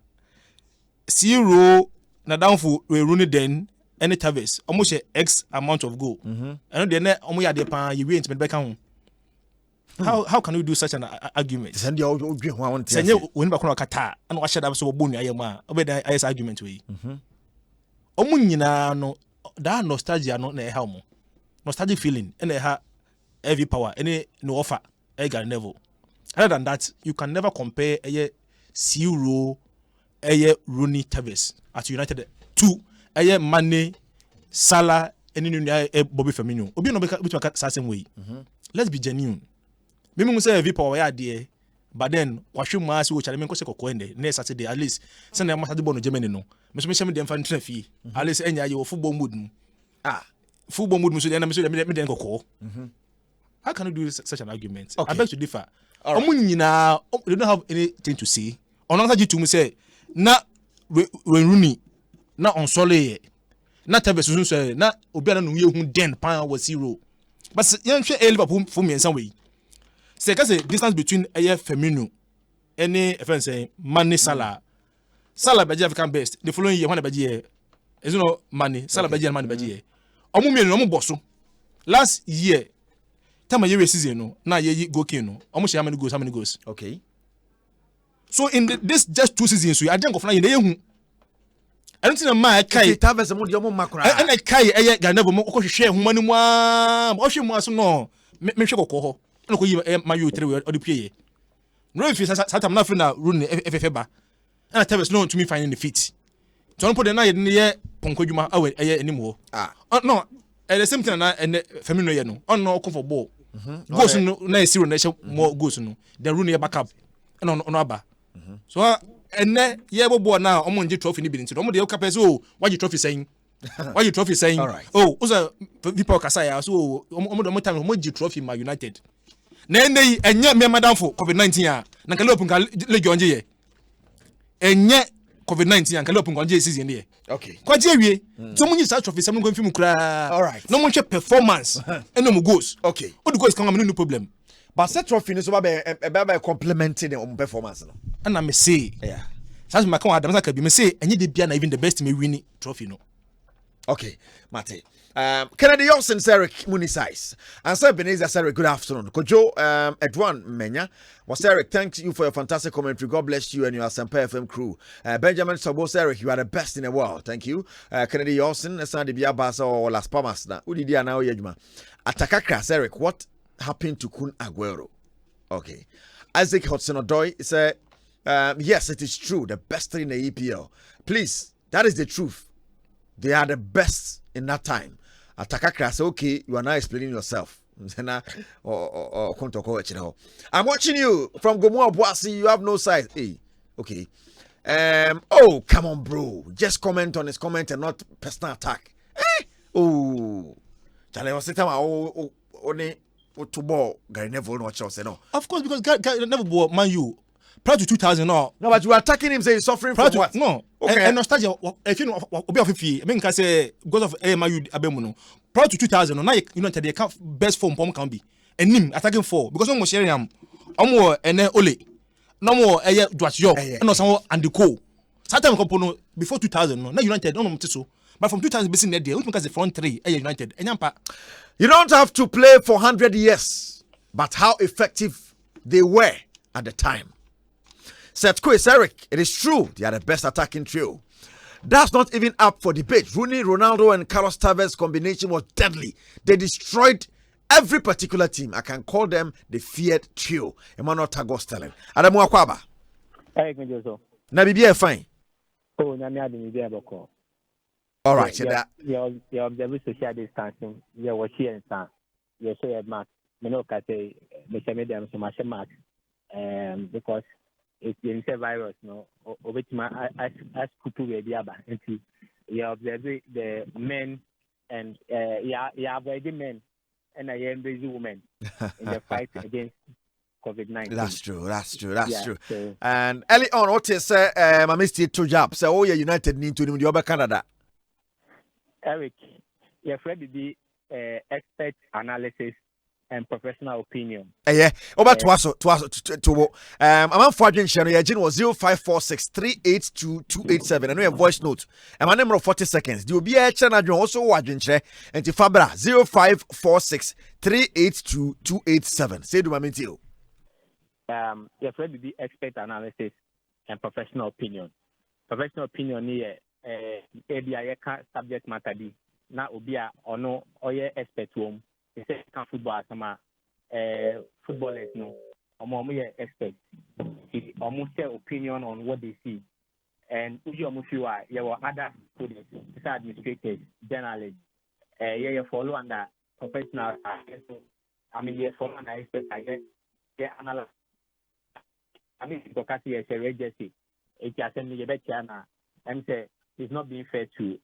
zero na down for we run then any Tavis almost X amount of goal and then omo ya de pan you we intimate back home. How can we do such an argument? Send you want send you when back on kata and wa shada so bonu ayema obeda ayes argument we omo nyina no that nostalgia no na e ha mo nostalgic feeling and e ha heavy power any no offer e got level. Other than that you can never compare a zero a Rooney Tavis at United to a Mane Salah and Bobby Firmino obi no be same way. Let's be genuine. Me say heavy power ya there but then wahwe mu ase wo chale me ko se kokoende next Saturday at least send am Saturday no Germany no me so me shame dem fan trafi at least enya ye football mood mu football mood mu so dem me dem kokko. How can you do such an argument? Okay. I beg to differ. Omo nyina they don't have anything to say. Onansa jitu mu say na when Rooney na on sole na Tavis so na obi na no ye hu den pan was zero. But yen hwe Liverpool for me some way. Say cause the distance between Firmino any friend say Mane Salah beji African best the following year when beji is no Mane Salah beji and Mane beji omo me no omo boso last year time a year season no na ye go king no omo share how many goals okay so in this just 2 seasons we adenko fna ye na yehu anything ma kai Tavis mo de omo makura and I kai Ghana bo mo ko hwehwe hu manu mu a o hwe mu aso no me hwe kokko ho no ko yi ma you 3 we odi pie no if satam na fe na Rooney FFF ba and Tavis no to me finding the fit so no put na ye ponkodwuma awe animo no at the same time na Firmino ye no on no come for ball goals no na zero na more goals no the Rooney backup and on aba so enne ye bobo na omo nje trophy ni bi nti omo de capes oh why you trophy saying oh uza people kasa ya so omo de time omo nje trophy ma United na enne enye me madam for COVID-19 a na kale open ka league onje ye enye COVID-19 a kale open ka onje season ye okay kwaje wie so munyi sa trophy sam go film kura no mo hwe performance eno mo goals okay what the goals can am no problem but set trophy ni so ba complementing on performance no and I say yeah that's my come Adam Saka be me say enye de bia na even the best me win trophy no okay Mate Kennedy Yosin Eric Munisais and Sir Beneza Eric good afternoon Kojo Edwan Menya was Eric thank you for your fantastic commentary God bless you and your Asempa FM crew Benjamin Sobos Eric you are the best in the world thank you Kennedy Yosin Sandi Biabasa or Las Palmas na udidi ana oyejuma Atakakra Eric what happened to Kun Aguero okay Isaac Hudson Odoi said yes it is true the best in the EPL please that is the truth they are the best in that time Atakakra say okay you are now explaining yourself I'm watching you from Gomoa Boasi you have no size hey okay oh come on bro just comment on his comment and not personal attack oh Charlie was saying only to ball Gary Neville no chance no of course because Gary Neville Man U prior to 2000 no but you are attacking him say he's suffering from what no okay and nostalgia if you know obi of fie me can say because of Man U abemu no prior to 2000 no na United they can best form pom can be enim attacking for because no sharing am omo ene ole no mo Dwight York and no Andy Cole Satam Kompono before 2000 no na United no mo so but from 2000 be seen there we can say front three United enyampa you don't have to play for 100 years but how effective they were at the time. Seth Quiz, Eric, it is true they are the best attacking trio. That's not even up for debate. Rooney, Ronaldo, and Carlos Tevez combination was deadly. They destroyed every particular team. I can call them the feared trio. Emmanuel Tagos telling. Adamu Akwaba. Eric Mejoso. Na bibi fine. Oh, na mi adi bibi aboko. All right. You observe social distancing. You watch here and stand. You show your mark. Me no kate. Me shame them so much mark. Because it's a virus, no. Obetima as kupu we biaba. Enti you observe the men and avoid the men and I am busy women in the fight against COVID-19. That's true. So, and early on, what is my mistake to job? So, oh, yeah, United need to do the other Canada. Eric, You're afraid to be expert analysis and professional opinion. Yeah. Over to us to amanfo adwenhyɛ no yɛgye no wɔ 0546 382 287 ɛno yɛ voice note ɛma ne mmorɔ 40 seconds deɛ obiara kyerɛ no adwene wɔ so wɔ adwenkyerɛ nti fa bra 0546 382 287 sɛ du ma menti o. You're afraid to be expert analysis and professional opinion. Professional opinion is a subject matter. Now, obia or no, or expert home. They say football some footballers no, or more expert. He almost their opinion on what they see. And you almost you are other students, administrators, journalists. You follow under professional. I mean, you follow under expert. I guess analyze. I mean, because he is a regency. It has sent me a better and say it's not being fair to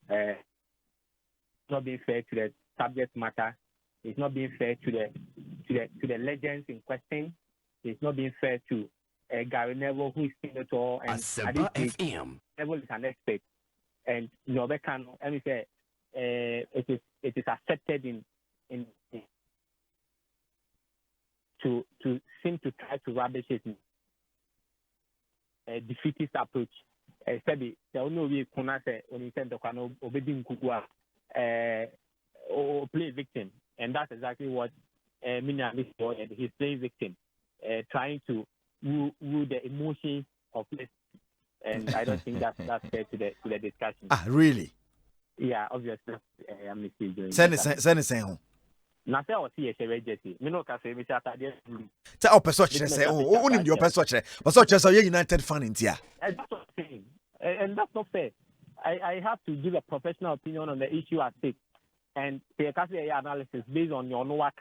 the subject matter. It's not being fair to the legends in question. It's not being fair to Gary Neville, who is senator and Asempa FM. Neville is an expert, and can and say it is accepted in to seem to try to rubbish it. Defeatist approach. Sabi the only way kuna say when you send the kano obedi nkukua or play victim, and that's exactly what Minya is doing. He's playing victim, trying to woo the emotions of this, and I don't think that's fair to the discussion. Ah, really? Yeah, obviously, I'm mistaken. Send it. Na say o see a regency. Me no ka say me say atade. Say o person kyerɛ sɛ o nim the person kyerɛ. Person kyerɛ sɛ you United fan ntia. That's what I'm saying. And that's not fair. I have to give a professional opinion on the issue at stake, and the analysis based on your no work,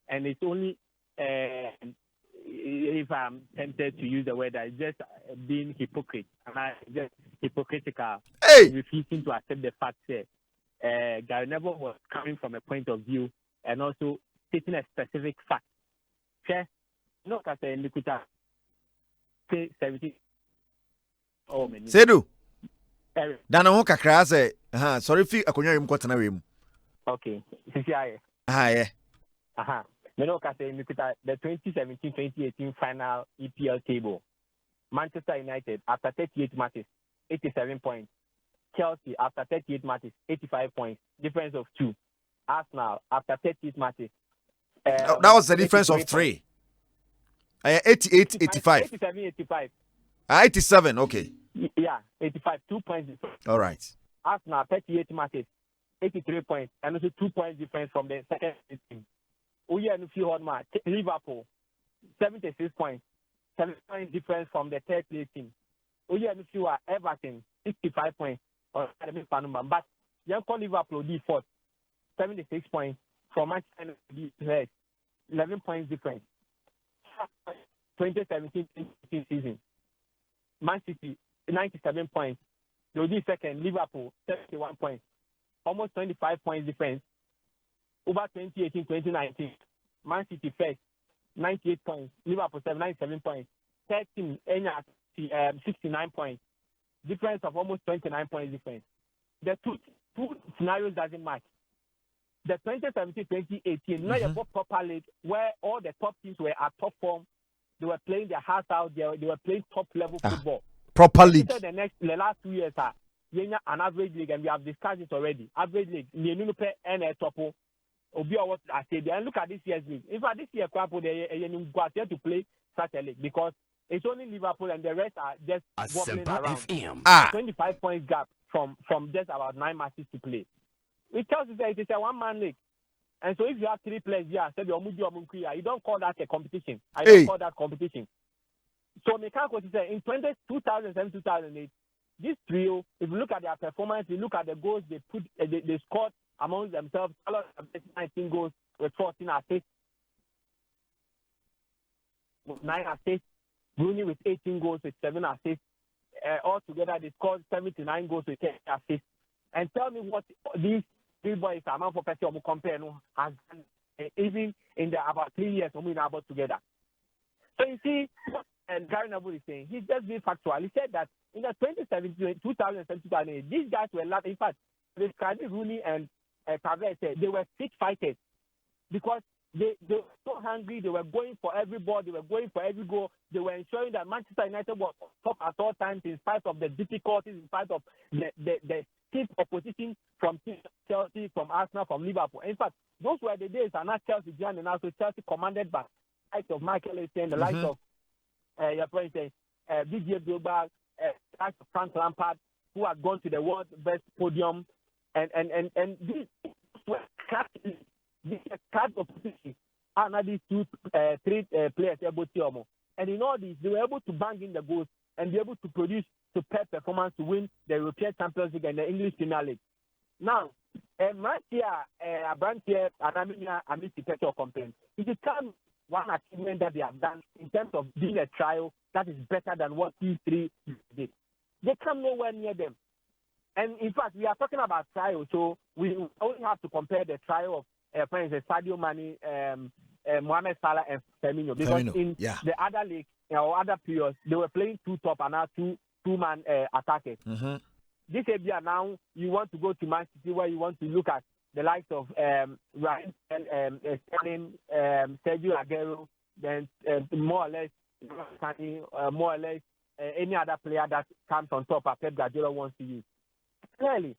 and it's only if I'm tempted to use the word, that it's just being hypocrite, and I just hypocritical, refusing to accept the fact that Gary Neville was coming from a point of view and also stating a specific fact. Okay, no, because Nikuta say 70. Oh, man. Sedu. Dana ho kakra say, sorry fi akonya yim kwatena we mu. Okay. Sisi aye. Yeah. Me no ka say Nikuta the 2017-2018 final EPL table. Manchester United after 38 matches, 87 points. Chelsea after 38 matches, 85 points. Difference of 2. Arsenal after 38 matches. That was the difference of 3. 88, 85. 87, 85. 87, okay. Yeah, 85, 2 points difference. All right. Arsenal 38 matches, 83 points, and also 2 points difference from the second team. Uye and few hard match. Liverpool 76 points, 7 points difference from the third place team. Uye and few are Everton 65 points. But young Liverpool D4 76 points from Manchester United, 11 points difference. 2017 season. Man City 97 points. They'll be second. Liverpool 71 points. Almost 25 points difference. Over 2018-2019. Man City first 98 points. Liverpool 97 points. Third team 69 points. Difference of almost 29 points difference. The two scenarios doesn't match. The 2017-2018, not a proper league where all the top teams were at top form. They were playing their hearts out. They were playing top level football. Proper league. The last 2 years are an average league, and we have discussed it already. Average league, and a topo. What I said, and look at this year's league. In fact, this year, they to play such a league because it's only Liverpool and the rest are just wobbling around. 25 points gap from just about 9 matches to play. It tells you that it is a one-man league. And so if you have 3 players here, you don't call that a competition. I don't call that competition. So Mikako said in 2007-2008, this trio, if you look at their performance, you look at the goals they scored among themselves, 19 goals with 14 assists, with 9 assists, Rooney with 18 goals with 7 assists. Altogether, they scored 79 goals with 10 assists. And tell me what these 3 boys are for Pesce compare has done even in the about 3 years when we are about together. So you see, and Gary Neville is saying, he's just being factual. He said that in the 2007-2008, these guys were laughing. In fact, they described Rooney and Travel said, they were street fighters because they were so hungry. They were going for every ball. They were going for every goal. They were ensuring that Manchester United was top at all times in spite of the difficulties, in spite of the stiff opposition from Chelsea, from Arsenal, from Liverpool. In fact, those were the days, and not Chelsea joined, and also Chelsea commanded by the likes of Michael Essien, the likes of your president, Didier Drogba, likes of Frank Lampard, who had gone to the world's best podium, and these were this card opposition and these three players able to and in all this they were able to bang in the goals and be able to produce superb performance to win the European Champions League and the English Premier League. Now, right here, a branch here, I missed the special complaint. It is one achievement that they have done in terms of being a trial that is better than what these three did. They come nowhere near them. And in fact, we are talking about trial, so we only have to compare the trial of for instance, Sadio Mane, Mohamed Salah, and Firmino. Because in the other league or other periods, they were playing two top and now two-man attackers. This year now, you want to go to Man City where you want to look at the likes of Ryan Sterling, Sergio Aguero, then more or less, more or less any other player that comes on top of Pep Guardiola wants to use. Clearly,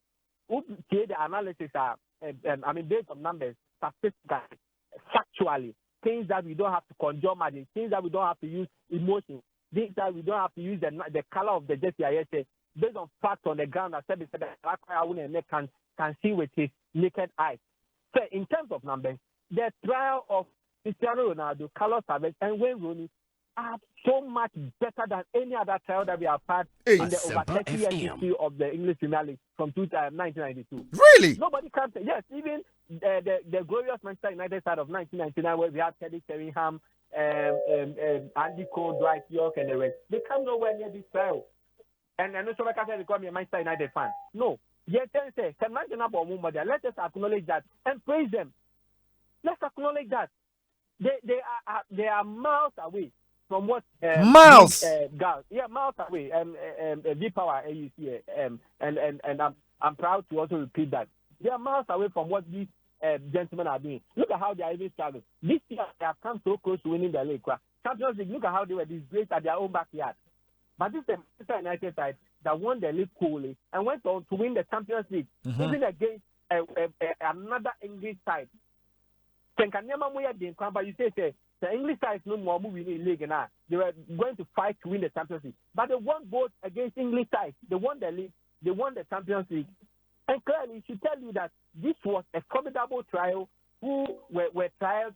the analysis are, based on numbers, statistically, factually, things that we don't have to conjure magic, things that we don't have to use emotion, things that we don't have to use the color of the jersey. I say, based on facts on the ground, I said that can see with his naked eyes. So, in terms of numbers, the trial of Cristiano Ronaldo, Carlos Tevez, and Wayne Rooney are so much better than any other trial that we have had in the over 30 years history of the English Premier League from 1992. Really? Nobody can say, yes, even the glorious Manchester United side of 1999 where we had Teddy Sheringham, Andy Cole, Dwight York, and the rest. They come nowhere near this trial. And I know somebody can say they call me a Manchester United fan. No. Yes, let us acknowledge that and praise them. Let's acknowledge that. They are miles away from what miles miles away. V Power AUC, and I'm proud to also repeat that they are miles away from what these gentlemen are doing. Look at how they are even struggling. This year they have come so close to winning the league. Champions League. Look at how they were disgraced at their own backyard. But this is the Manchester United side that won the league coolly and went on to win the Champions League, even against another English side. But you say the English side is no more moving in the league now. They were going to fight to win the Champions League. But they won both against English sides. They won the league, they won the Champions League. And clearly, it should tell you that this was a formidable trial who were tried,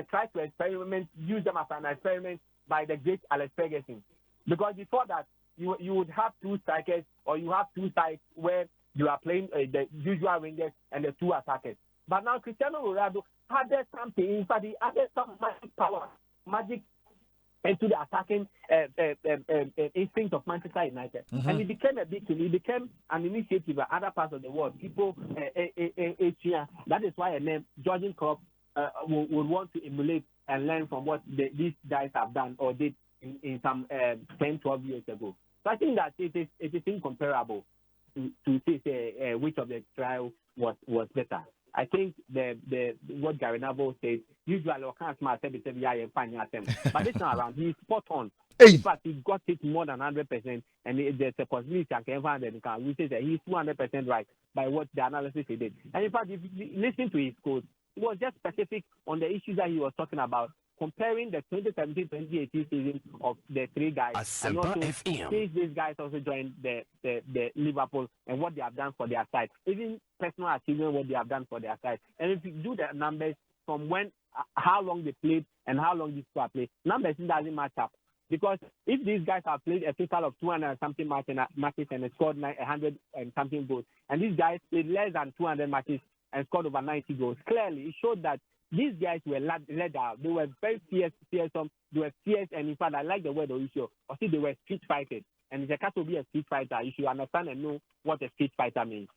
tried to experiment, use them as an experiment by the great Alex Ferguson. Because before that, you would have two strikers or you have two sides where you are playing the usual wingers and the two attackers. But now Cristiano Ronaldo added something. In fact, he added some magic into the attacking instinct of Manchester United. And it became a big thing. It became an initiative in other parts of the world. People, Asia, that is why a name, Jurgen Klopp, would want to emulate and learn from what these guys have done or did in some 10, 12 years ago. So I think that it is incomparable to say which of the trial was better. I think what Gary Neville said, usually I can't smart but this time around he's spot on. In fact, he got it more than 100%, and there's a possibility I can find that we say that he's 200% right by what the analysis he did. And in fact, if you listen to his quote, it was just specific on the issues that he was talking about, comparing the 2017-2018 season of the three guys, Asempa and also since these guys also joined the Liverpool and what they have done for their side, even personal achievement, what they have done for their side. And if you do the numbers from how long they played and how long these people played, numbers doesn't match up. Because if these guys have played a total of 200 and something matches and scored 100 and something goals, and these guys played less than 200 matches and scored over 90 goals, clearly it showed that these guys were led out. They were very fearsome. They were fierce, and in fact, I like the word Oisho. I see they were street fighters. And if a cat will be a street fighter, you should understand and know what a street fighter means.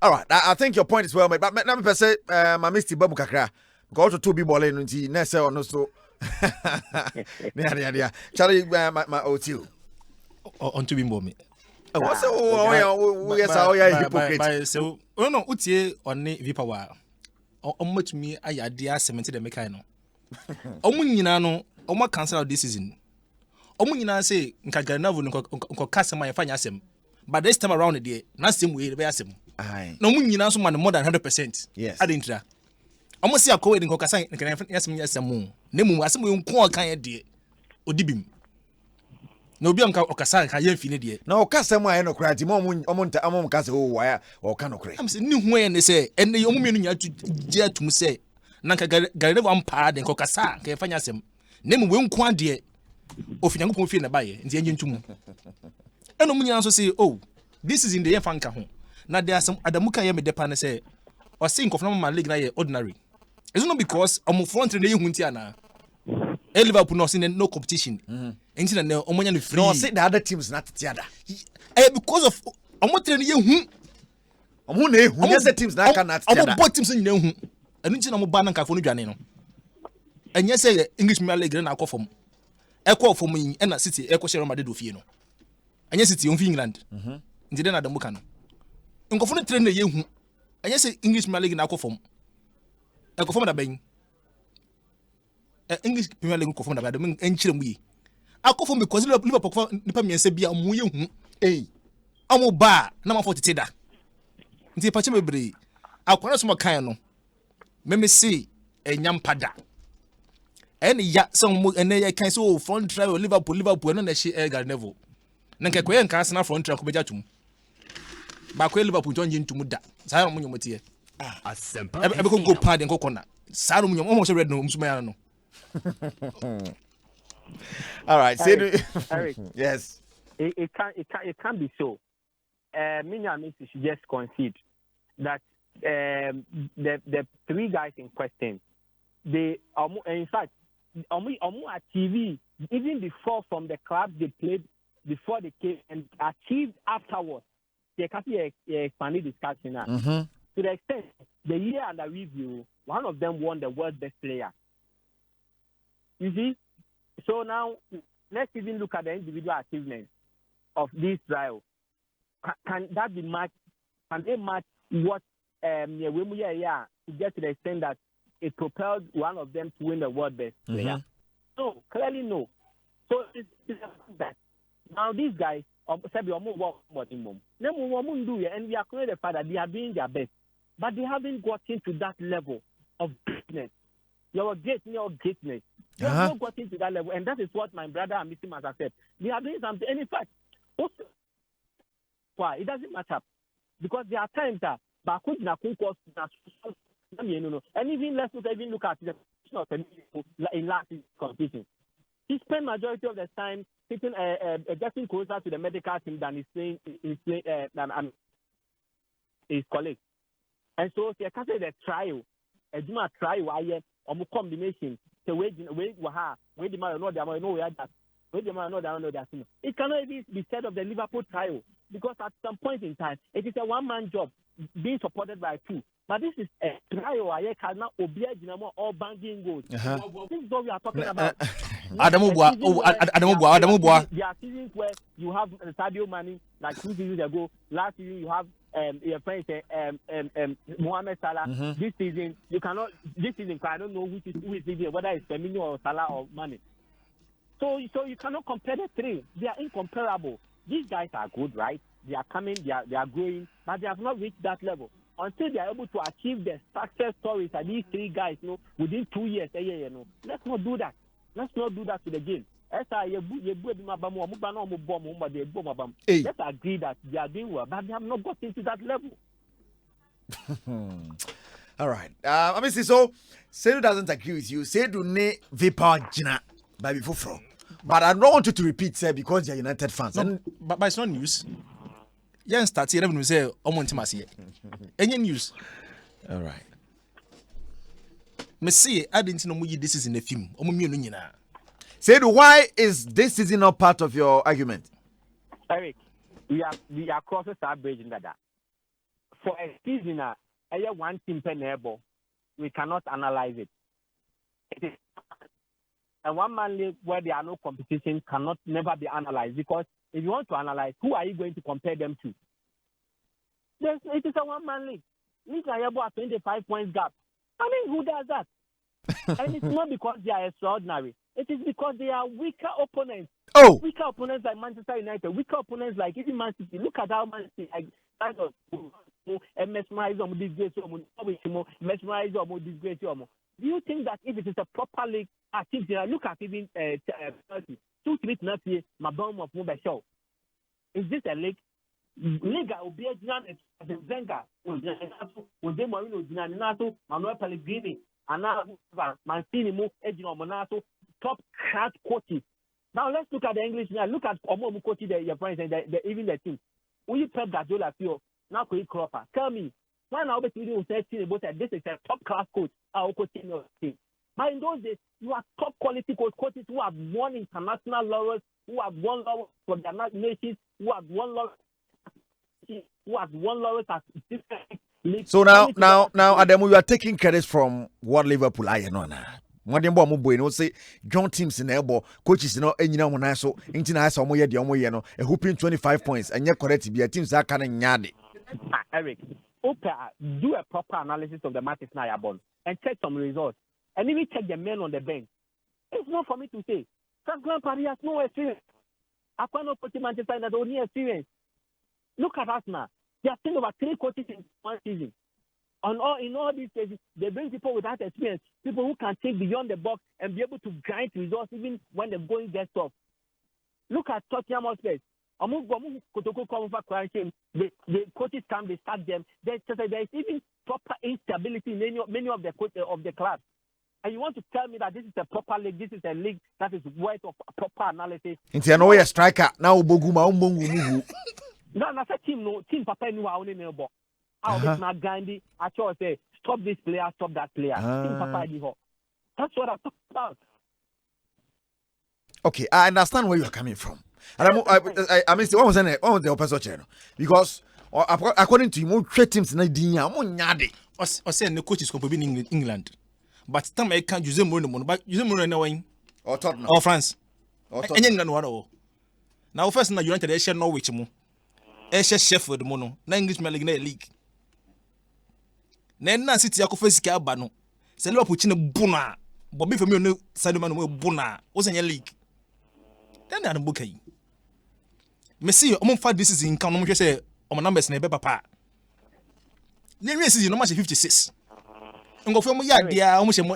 All right, I think your point is well made. But let me say, my Mr. Babu Kakra, go to 2 people in the next or no so. Yeah. Charlie, my OTU. On to be more. What's oh yes, how you hypocrite. So, oh no, utie on the Vipawa. Much me, I idea cemented the mechano. Nyina no, Oma cancel out this season. Nyina say, Nkaganavu nko customer and asem. But this time around the day, not same way the asem. Aye. No nyina so man more than 100%. Yes. I didn't. Almost see a code in Kokasa and can asem. Nemu asem we nko kan de. Odibim. No be am okasa kan ye fini de. Na okasa mu aye no kra ti mo kasa o waya o ka no kra. Am say ni hu ye ne say enne yo mu nya tu je atum say na nka gare ne am pa de kokasa kan fanya asem. Nemu we nko ade. Ofinyankopon fie na baye nti enye ntum. Eno mu nya so say oh this is in the year fanka ho. Na there are some adamuka ye me depa ne say o say nkofna ma league na ye ordinary. It's not because am front na ye hu nti ana. Liverpool no sin no competition. Nti na omonya no free. No say the other teams not tiada. Because of omo train ye hu. Omo na ehu yes the teams na can not tiada. Omo both teams nyina hu. Enu nti na mo ba na nkafo no dwane no. Enye say English Premier League na akofom. Ekọ fom yin na City ekọ share Madrid ofie no. Enye City on fi England. Nti na adamuka no. Nkofo no train na ye hu. Enye say English Premier League na akofom. Ekofom da ben. English Premier League nkofo na ba dem enchire mu yi. Akofo because Liverpool nipa miense bia mu ye hu. Amu ba na ma 40 da. Nti pa che mebre. Akwana so makan no. Meme see enyam pada. Eni ya some ene ya kan so front try Liverpool no na she Edgar Neville. Na nke koye nka Arsenal front try ko beja tum. Ba ko Liverpool jonje ntum da. Sa mo nyomotie. Asempa. Ebe ko go pad nko kona. Sa no nyom mo so red no msuma ya no. All right, Eric. Yes. It can't be so. Minya Messi should just concede that the three guys in question, they in fact at TV even before from the clubs they played before they came and achieved afterwards. They can't expanded discussion now. To the extent the year under review, one of them won the world best player. You see, so now let's even look at the individual achievements of this trial. Can that be matched? Can they match what to get to the extent that it propelled one of them to win the world best player? No, clearly no. So it's that now these guys and we are clear the fact that they are doing their best, but they haven't gotten to that level of greatness. Your greatness. They have not gotten to that level, and that is what my brother and Mr. Masa said. They are doing something, and in fact, why it doesn't matter because there are times that and even let's not even look at the in last competition. He spent majority of the time sitting getting closer to the medical team than his colleagues, and so he can say the trial, a trial, combination. So it cannot even be said of the Liverpool trial because at some point in time it is a one-man job being supported by two. But this is a trial I cannot obey all banking goals. This is what we are talking about. Adamu Boa. There are seasons where you have Sadio Mane like 2 seasons ago. Last season you have your friend Mohamed Salah. This season you cannot. This season I don't know who is leading, whether it's Firmino or Salah or Mane. So you cannot compare the three. They are incomparable. These guys are good, right? They are coming. They are growing, but they have not reached that level until they are able to achieve the success stories that these three guys, within 2 years, a year, Let's not do that. Let's not do that to the game. Let's agree that they are doing well, but they have not got into that level. All right. I mean, so Sedu doesn't agree with you. Sedu ne Vipa Jina by before. But I don't want you to repeat, sir, because you're United fans. No, but it's not news. Yeah, start here. Everyone say, any news? All right. Me say, I didn't know this is in the film. Sedu, why is this season not part of your argument? Eric, we are crossing that bridge in that. For a season, one team per neighbor, we cannot analyze it. It is a one-man league where there are no competition cannot never be analyzed, because if you want to analyze, who are you going to compare them to? It is a one-man league. League are able at 25 points gap. I mean, who does that? And it's not because they are extraordinary. It is because they are weaker opponents. Oh, Weaker opponents like Manchester United, weaker opponents like even Man City. Look at how Man City kind of mesmerize them, disgrace them, mesmerize them, disgrace them. Do you think that if it is a proper league, I think look at even 2-3 next year, my bomb of mobile show. Is this a league? Liga will be a giant Zenga, Jose Mourinho, Ginanato, Manuel Pellegrini, and now Mancini, Edino Monato, top class coaches. Now let's look at the English. Now look at Omo coaches, your friends, and even the team. When you Pep Guardiola, now Craig Cropper, tell me, why now you say this is a top class coach, our coaching your team. But in those days, you are top quality coaches who have won international laurels, who have won laurels from their nations, who have won laurels at different leagues. so now, Adamu, you are taking credit from what Liverpool are, When they say John teams in elbow, coaches in any so international a whooping 25 points, and yet correct to be a teams that can yard. Eric, do a proper analysis of the matches now and check some results. And even check the men on the bench. It's not for me to say. Franklin Paris has no experience. I cannot put Manchester United only experience. Look at us now. They are still over 3 coaches in one season. In all these cases, they bring people without experience, people who can think beyond the box and be able to grind results even when the going gets tough. Look at Tottenham Hotspur. The coaches come, they start them. There is even proper instability in many of the coaches of the clubs. And you want to tell me that this is a proper league, this is a league that is worth of proper analysis. Into an a striker now, Boguma. No, that's a team Papa knew our only neighbor. How this not Gandhi, I told say, stop this player, stop that player. Team Papa Diho. That's what I'm talking about. Okay, I understand where you are coming from. And I mean, what was the opposite channel? Because according to you, trade teams in Nigeria, I said the coaches come in England. But time I can't use Mourinho, but use Mourinho or Tottenham or France. Or England, what? Now, first, in the United, they share Norwich. Sheffield mono na English Premier League na City akofo sika abano se Liverpool chine buna bobi fami no Sadio Mane buna o senya league then na book yi Messi o mo fa this season kan no mo hwe se o numbers na be papa na wi season no match 56 ngofo mo ya dia o mo she mo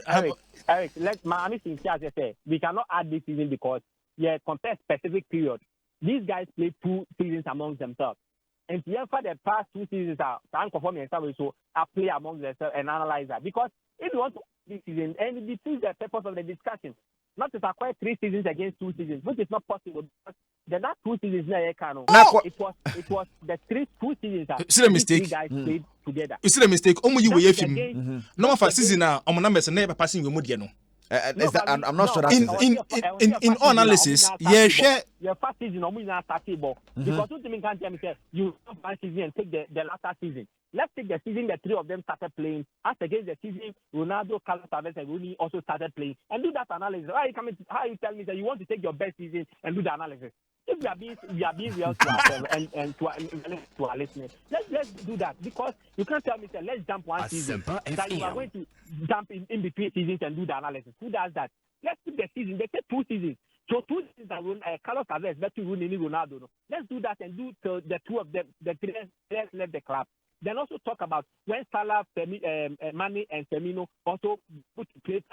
Eric, let my say we cannot add this season because compare specific period. These guys play 2 seasons amongst themselves. And for the past 2 seasons, time conform yourself so I play among themselves and analyze that. Because if you want to this season, and it defeats the purpose of the discussion, not to acquire 3 seasons against 2 seasons, which is not possible. The last 2 seasons, it was the 2 seasons that three guys played together. You see the mistake? You were film. No for season now. Numbers never passing your mood, I'm not sure that in all analysis, share your first season because you can't tell me you one season and take the last season. Let's take the season the 3 of them started playing. As against the season, Ronaldo, Carlos Tevez, and Rooney also started playing. And do that analysis. How you tell me that you want to take your best season and do the analysis? If we are being real to ourselves and to our listeners, let's do that because you can't tell me that let's jump one season that you are going to jump in between seasons and do the analysis. Who does that? Let's do the season. They say 2 seasons. So 2 seasons that Carlos Tevez, better Rooney, Ronaldo. Let's do that and do the 2 of them. The 3 left the club. Then also talk about when Salah, Mane, and Firmino also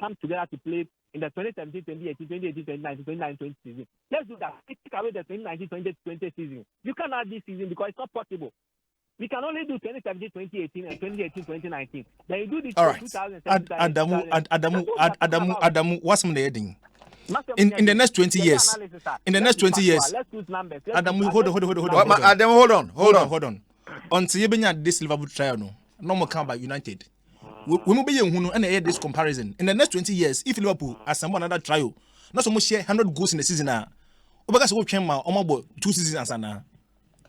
come together to play in the 2017, 2018, 2018, 2019, 2019, 2020 season. Let's do that. Take away the 2019, 2020 season. You can't add this season because it's not possible. We can only do 2017, 2018, and 2018, 2019. Then you do this all right. 2017. Adamu, what's the heading? In the next 20 years. In the next 20 years. Let's use numbers. Adamu, hold on. Hold on. Until you bring this Liverpool trial, no more come by United. We will be and this comparison. In the next 20 years, if Liverpool assemble another trial, not so much share 100 goals in the season now. Because we can 2 seasons now.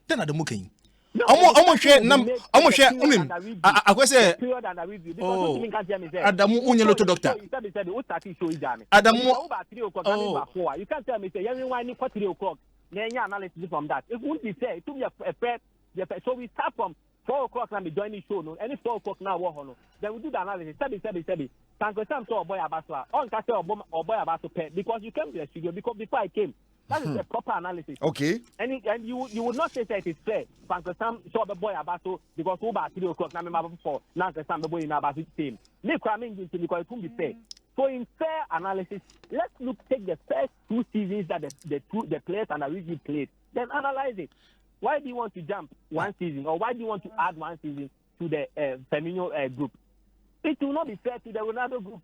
Then at the mooking. Omo share nam omo share unim akwese period under review because oh you can't hear me say Adamu unye loto doctor you said what start show you jam Adamu about 3 o'clock and 4 you can't tell me say everyone need 3 o'clock then analysis from that it won't be fair it will be a fair so we start from 4 o'clock and be joining show no any 4 o'clock now no then we do the analysis sabi thank you Sam so boy abaswa on ka say or boy abaso pay because you came to the studio because before I came that is a proper analysis. Okay. And you would not say that it is fair. Thank Sam saw the boy abaso because over 3 o'clock now remember before now Sam the boy in abaso team. Me cramming into because it won't be fair. So in fair analysis, let's take the first 2 seasons that the players and the review played, then analyze it. Why do you want to jump 1 season or why do you want to add 1 season to the Firmino group? It will not be fair to the Ronaldo group.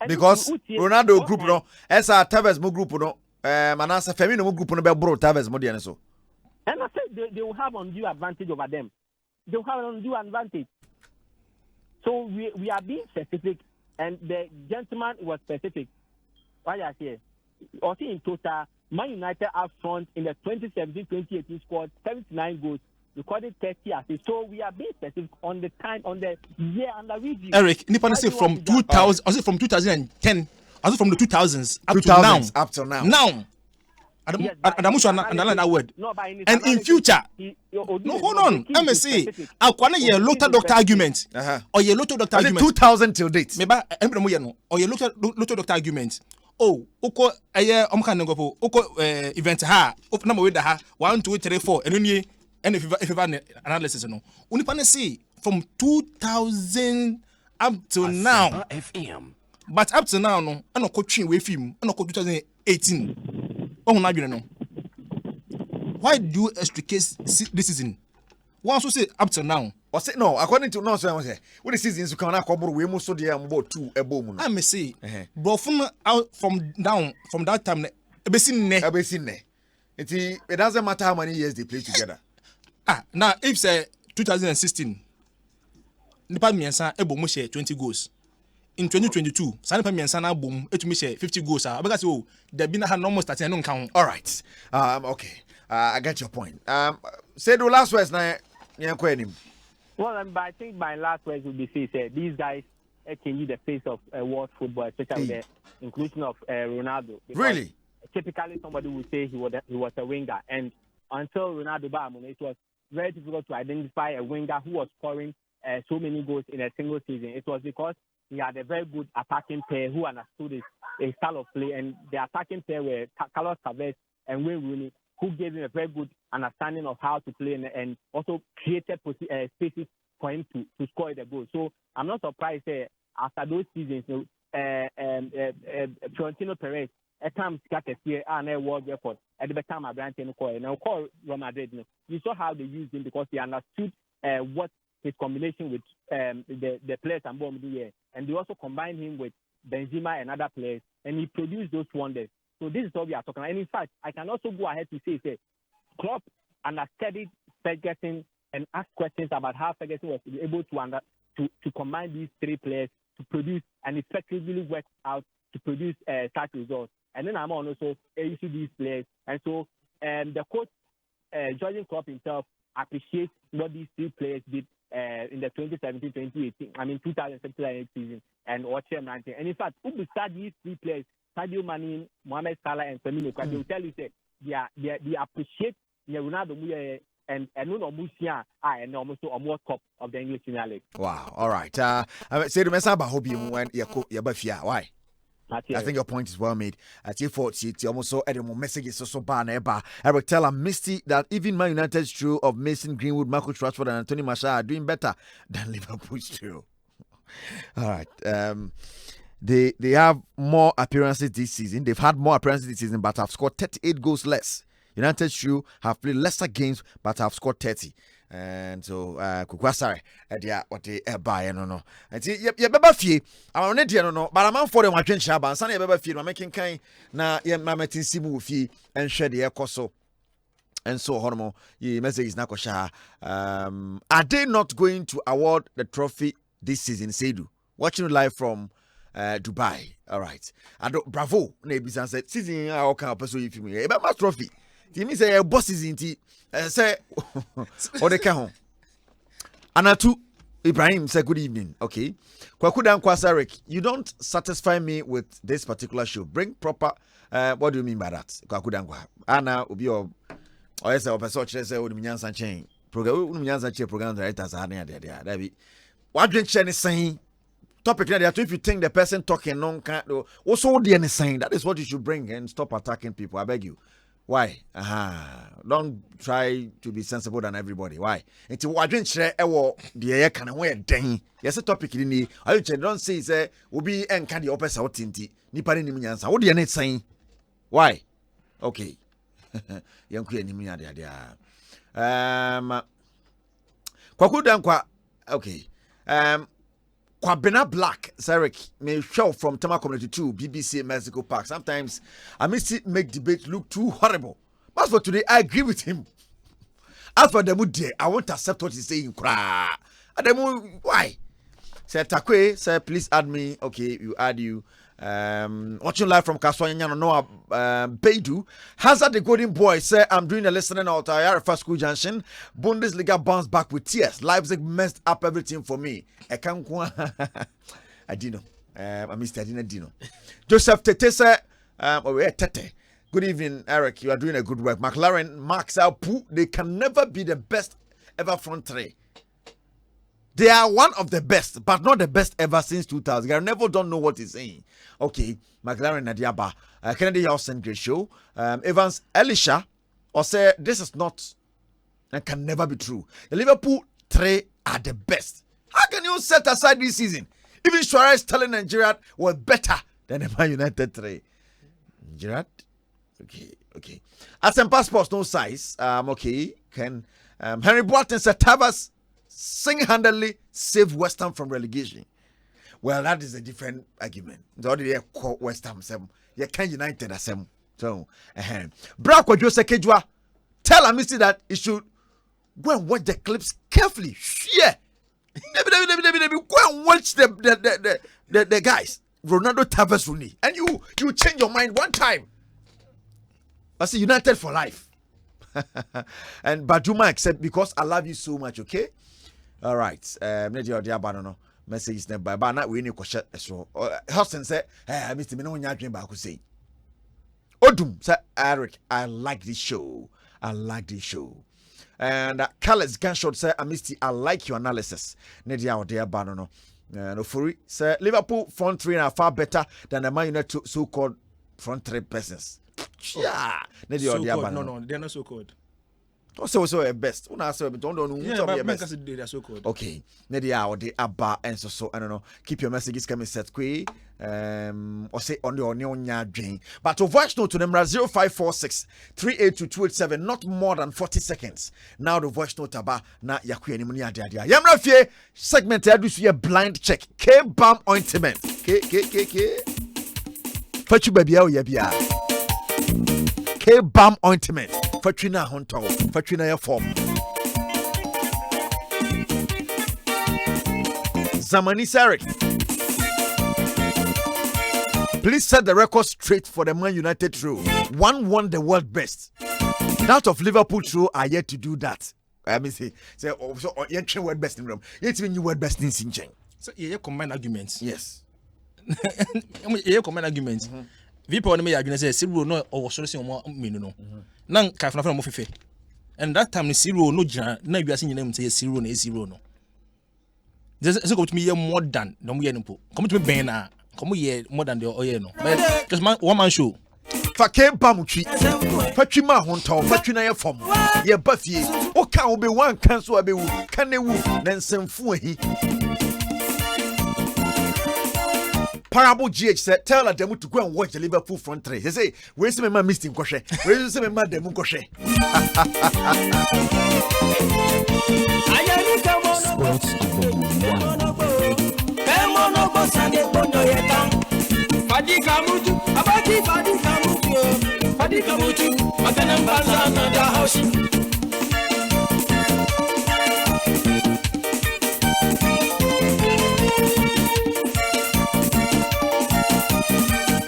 And because Ronaldo group no, as a Tevez mo group no, manasa Firmino mo group no be bro Tevez mo diane so. And I said they will have undue advantage over them. They will have an undue advantage. So we are being specific, and the gentleman was specific. Why I say, also in total, Man United up front in the 2017-2018 squad 79 goals, recorded 30 assists. So we are being specific on the time, on the year under review. Eric, Nippon say from 2000, also from 2010, also from the 2000s up to now. Now. Adamu should underline that word. No, and in future, no, hold on. MSC, Akwana ye local doctor argument. Or ye local doctor argument. 2000 till date. Meba, or ye local doctor argument. Oh, oko aye omka ngopo oko event ha open number with ha 1 2 3 4 and if analysis no unipa na see from 2000 up to now FM. But up to now no ana ko twin we film ana ko 2018 oh na dwene no why do you extricate this season one so say up to now or say no according to no so say when the season is come na akoboro we mu so dey am about 2 ebo mu no I may say but from that time ebesin ne it doesn't matter how many years they play together now if say 2016 nipa miensa ebo mu share 20 goals in 2022 sa nipa miensa na bom etumi share 50 goals abeka say oh there be na ha almost 30 no nka ho all right okay I get your point say the last words na well, but I think my last words would be say these guys can be the face of world football, especially the inclusion of Ronaldo. Really? Typically, somebody would say he was a winger, and until Ronaldo came, it was very difficult to identify a winger who was scoring so many goals in a single season. It was because he had a very good attacking player who understood his style of play, and the attacking player were Carlos Tevez and Wayne Rooney, who gave him a very good understanding of how to play and also created spaces for him to score the goal. So I'm not surprised after those seasons, Florentino Perez, at times got a year and a world record at the time of Brandon Coy. Now, call Real Madrid. You saw how they used him because they understood what his combination with the players and bomb do, and they also combined him with Benzema and other players, and he produced those wonders. So this is what we are talking about. And in fact, I can also go ahead to say Klopp understudied Ferguson and asked questions about how Ferguson was able to combine these 3 players to produce and effectively work out to produce such results. And then I'm also issue these players. And so the coach, Jurgen Klopp himself, appreciates what these 3 players did in the 2017-2018, 2017-2018 season and Watcher 19. And in fact, who beside these 3 players, Sadio Mane, Mohamed Salah, and Firmino, they will tell you that they appreciate Ronaldo and no Musia and almost a more top of the English Premier League. Wow, all right. Say the message about hobby when Yabafia. Why? I think your point is well made. At your 40, almost so edible messages so bad. I will tell Misty that even Man United's trio of Mason Greenwood, Marcus Rashford, and Anthony Martial are doing better than Liverpool's trio. All right. They have more appearances this season. They've had more appearances this season, but have scored 38 goals less. United Shoe have played lesser games, but have scored 30. And so, Kukwasare, what they buy, no. And see, you better fee. I don't need no, but I'm for them. I can't share, and Sunday, better fee. I'm making kind na Mametin Simu fee and share the air coso. And so, Hormo, ye message is not share. Are they not going to award the trophy this season? Asiedu, watching live from Dubai. All right. Bravo. Nebis said, season, I can't pursue you. A trophy. It means say bosses in tea. Say or the can. Anatu Ibrahim say good evening. Okay. Kwakudan Kwasarek, you don't satisfy me with this particular show. Bring proper what do you mean by that? Kwakudan Kwa. Anna will be your or yes, or person say Unyansan chain. Program directors are there. That be what drink Chinese saying topic that if you think the person talking non can't also the saying that is what you should bring and stop attacking people. I beg you. Why? Don't try to be sensible than everybody. Why? It's what drink share the air can wear dang. Yes, a topic in the I don't say say will be and can the opposite out tinti. Nipani Nimians. What do you need saying? Why? Okay. Young Queen Nimia Kwakudankwa okay. Kwabena Black, Sarek, may show from Tama Community 2, BBC Mexico Park. Sometimes I miss it make debate look too horrible. But for today, I agree with him. As for the mood, I won't accept what he's saying. Why? Say Takwe, say please add me. Okay, you add you. Watching live from Kaswanya Noah Beidu. Hazard the Golden Boy say I'm doing a listening out at First School Junction. Bundesliga bounced back with tears. Leipzig messed up everything for me. I can't go. I didn't know. I missed I didn't know. Joseph Tete say Tete. Good evening, Eric. You are doing a good work. McLaren marks out Pooh. They can never be the best ever front three. They are one of the best, but not the best ever since 2000. I never don't know what he's saying. Okay, McLaren Nadiaba, Kennedy House and Great Show, Evans Elisha, or say this is not and can never be true. The Liverpool three are the best. How can you set aside this season? Even Suarez telling Nigeria was better than the Man United three. Gerard, okay. Asempa Sports no size. Okay, can Henry Boateng said Tavas single-handedly saved West Ham from relegation. Well, that is a different argument. The other call West Ham some. You can United as some. So, Brako Jose Kejua tell Amisi that he should go and watch the clips carefully. Yeah. Go and watch the guys. Ronaldo Tavares Rooney. And you change your mind one time. I say United for life. And Bajuma except because I love you so much, okay? All right. Messages never but not we need question so Hudson said hey Mr. Me no nya dream ba ko say Odum say Eric I like this show and Carlos Gunshot said Misty I like your analysis Nedia Odia ba no no for say Liverpool front three are far better than the Man United so called front three persons yeah Nedia Odia ba no they're not so called. So best. Una say don't know who best. They are so called. Okay. Nedia or the Abba and so I don't know. Keep your messages coming set quick. Or say on the onion drain. But to voice note to them 0546 382 not more than 40 seconds. Now the voice note about na yakwe ni munia dia. Yamra fie segment I do see a blind check. K balm ointment. K. Fachu baby o yebia. K balm ointment. Fatrina Honto, Fatrina your form. Zamani Sarek. Please set the record straight for the Man United throw. One won the world best. That of Liverpool throw are yet to do that. I mean, say, so you word best in Rome. Yet when you word best in Sincheng. So you combine arguments. Yes. You combine arguments. People on me are going to say, Cyril no or solution more no. Nang Kafna from Mofife. And that time, Cyril no jan, now you are seeing them say Cyril no. There's go to me more than we are. Come to me, Bena. Come here more than the oil no. Because one man show. Fake Bamuchi, Fatima Honto, Fatina your form. Ye Buffy. O can be one cancel be can they woo, then send for he. Parable GH said, tell them to go and watch the Liverpool front three. They say, where's my man missing Koshe? Where's my man Demu Koshe?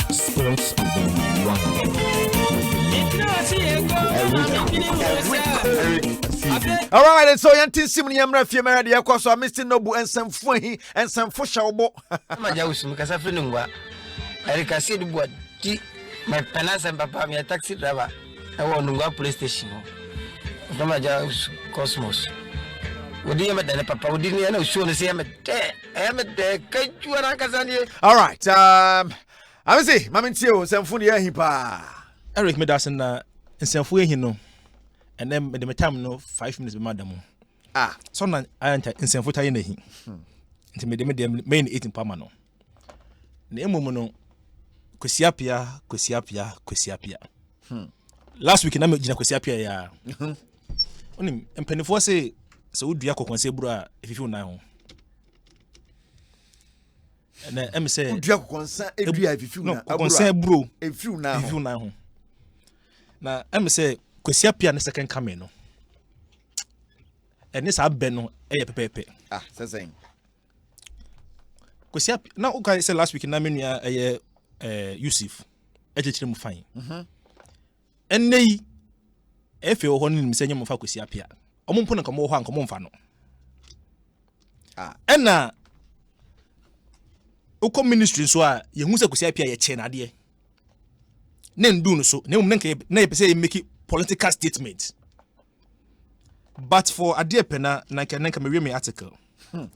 Sports All right, and so Yantin Simon Yamra Femera, the Aquas are Mr. Nobu and some Fuhi and some Fushabo. My house, because Erika said, what my penas and papa, me a taxi driver. I want to go police station. From my house, Cosmos. Would you ever papa? Would you know? Sure, say I'm a there. I am a there. Can't you and all right, I will say, Mamintio, some Funia Hipa. Eric Medason, and some Fuhi no. And then the time no 5 minutes, madam. Ah, so I enter in some foot in the him. To me, the main eating pamano. Nemono, Quisiapia. Last week, I'm a Quisiapia. Only and Pennyfor say, so would Diaco Consebra if you feel now. And then M say, Diaco if you feel now, bro, if you now. Now, M say, Quisiapia and the second coming. And this have been pepe. Ah, saying. Quisiap now, okay, say last week in Namenia, Yusuf, edited fine. And they, if you're holding me saying you for Quisiapia, I'm going to come over and come on fano. Ah, and now, Oko ministry so you must Quisiapia a chain idea. Nen do so, ne say make it political statement. But for a dear penna, I can read my article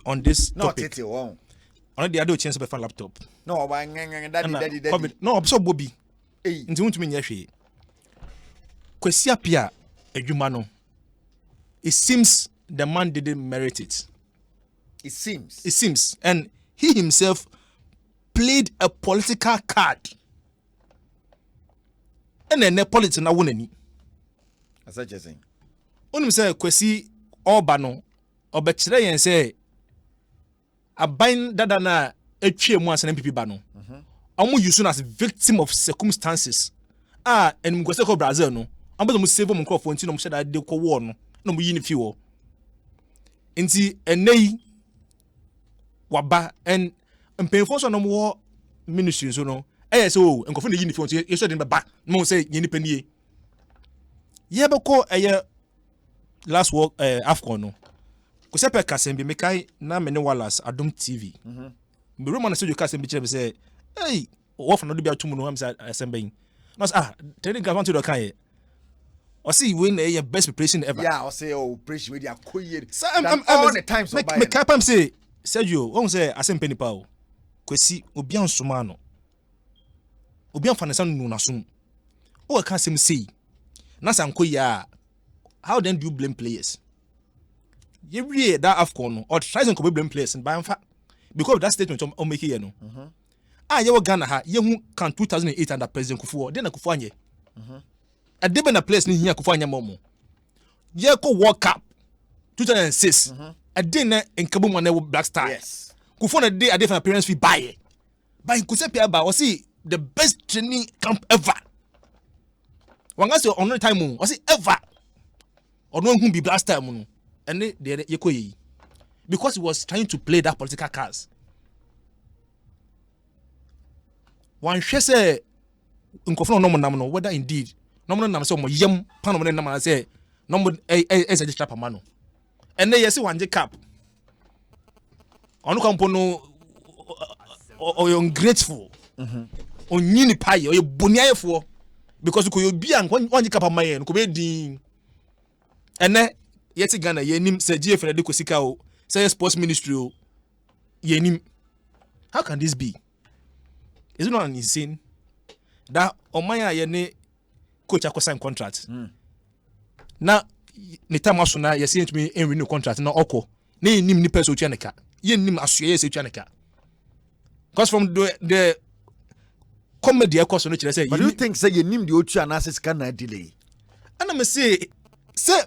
on this topic. On the other chance of a laptop. No, daddy. No, absorb Bobby. Into to me, Yashi. Quisiapia, a humano. It seems the man didn't merit it. It seems. And he himself played a political card. And then the politics na won. As I just saying. Only say Kwesi Obano obetire yen say aban dada na etwe mu asan MPP ba no. Omo use as victim of circumstances. And mgwese ko Brazil no. Ambezo mu save mu crop nti no mo sheda de ko war no. No mo yi ni fi wo. Nti enei waba and mpemfo so no mo ministry so no. So nkofo na yi ni fi nti yeso de ba mo say ye ni panie. Ye be ko last work AFCON no. Kusepe Kasembi mekai na mene Wallace Adom TV. Me Roman studio Kasembi chebe say, "Hey, what for no be atumu no am say Asemba." No telling government to the kai. O see win a best preparation ever. Yeah, I say operation with your koye. I'm all the time so by. Me kai say Sergio, won say Asempa nipa o. Kwesi obi ansoma no. Obi anfanesa no na so. O ka sem say. Na san koya. How then do you blame players? You read that AFCON or tries to blame players and by fact because of that statement on make here no. You were Ghana ha you can 2008 under President Kufuor then Kufuor anye. A debe na place ni here Kufuor anye momo. Ye ko World Cup 2006. A day na enkabu mo na Black Star. Yes. Kufuor na day a day for appearance fee buy. By Kusepe aba o see the best training camp ever. Wanga say on time o see ever. Or no who be Black Star mo no. And they because he was trying to play that political cards. One she say nkofo no nam no whether indeed no nam say mo yam pan no nam say no mo as a trap man. And they say one cap. Onu kampo no or you ungrateful. On nyini pai or you boniafo because you could be an one cap man ko be din. And then yet Ghana yenim say GF na de kosika o say sports ministry o yenim. How can this be? Is it not insane that Omaya yene coach sign contract? Na ni time aso na yesi ntumi en renew contract na oko na yenim ni person otuaneka yenim asoye yesi otuaneka because from the comedy course no kire say. But you think say yenim the otu analysis can delay? And I say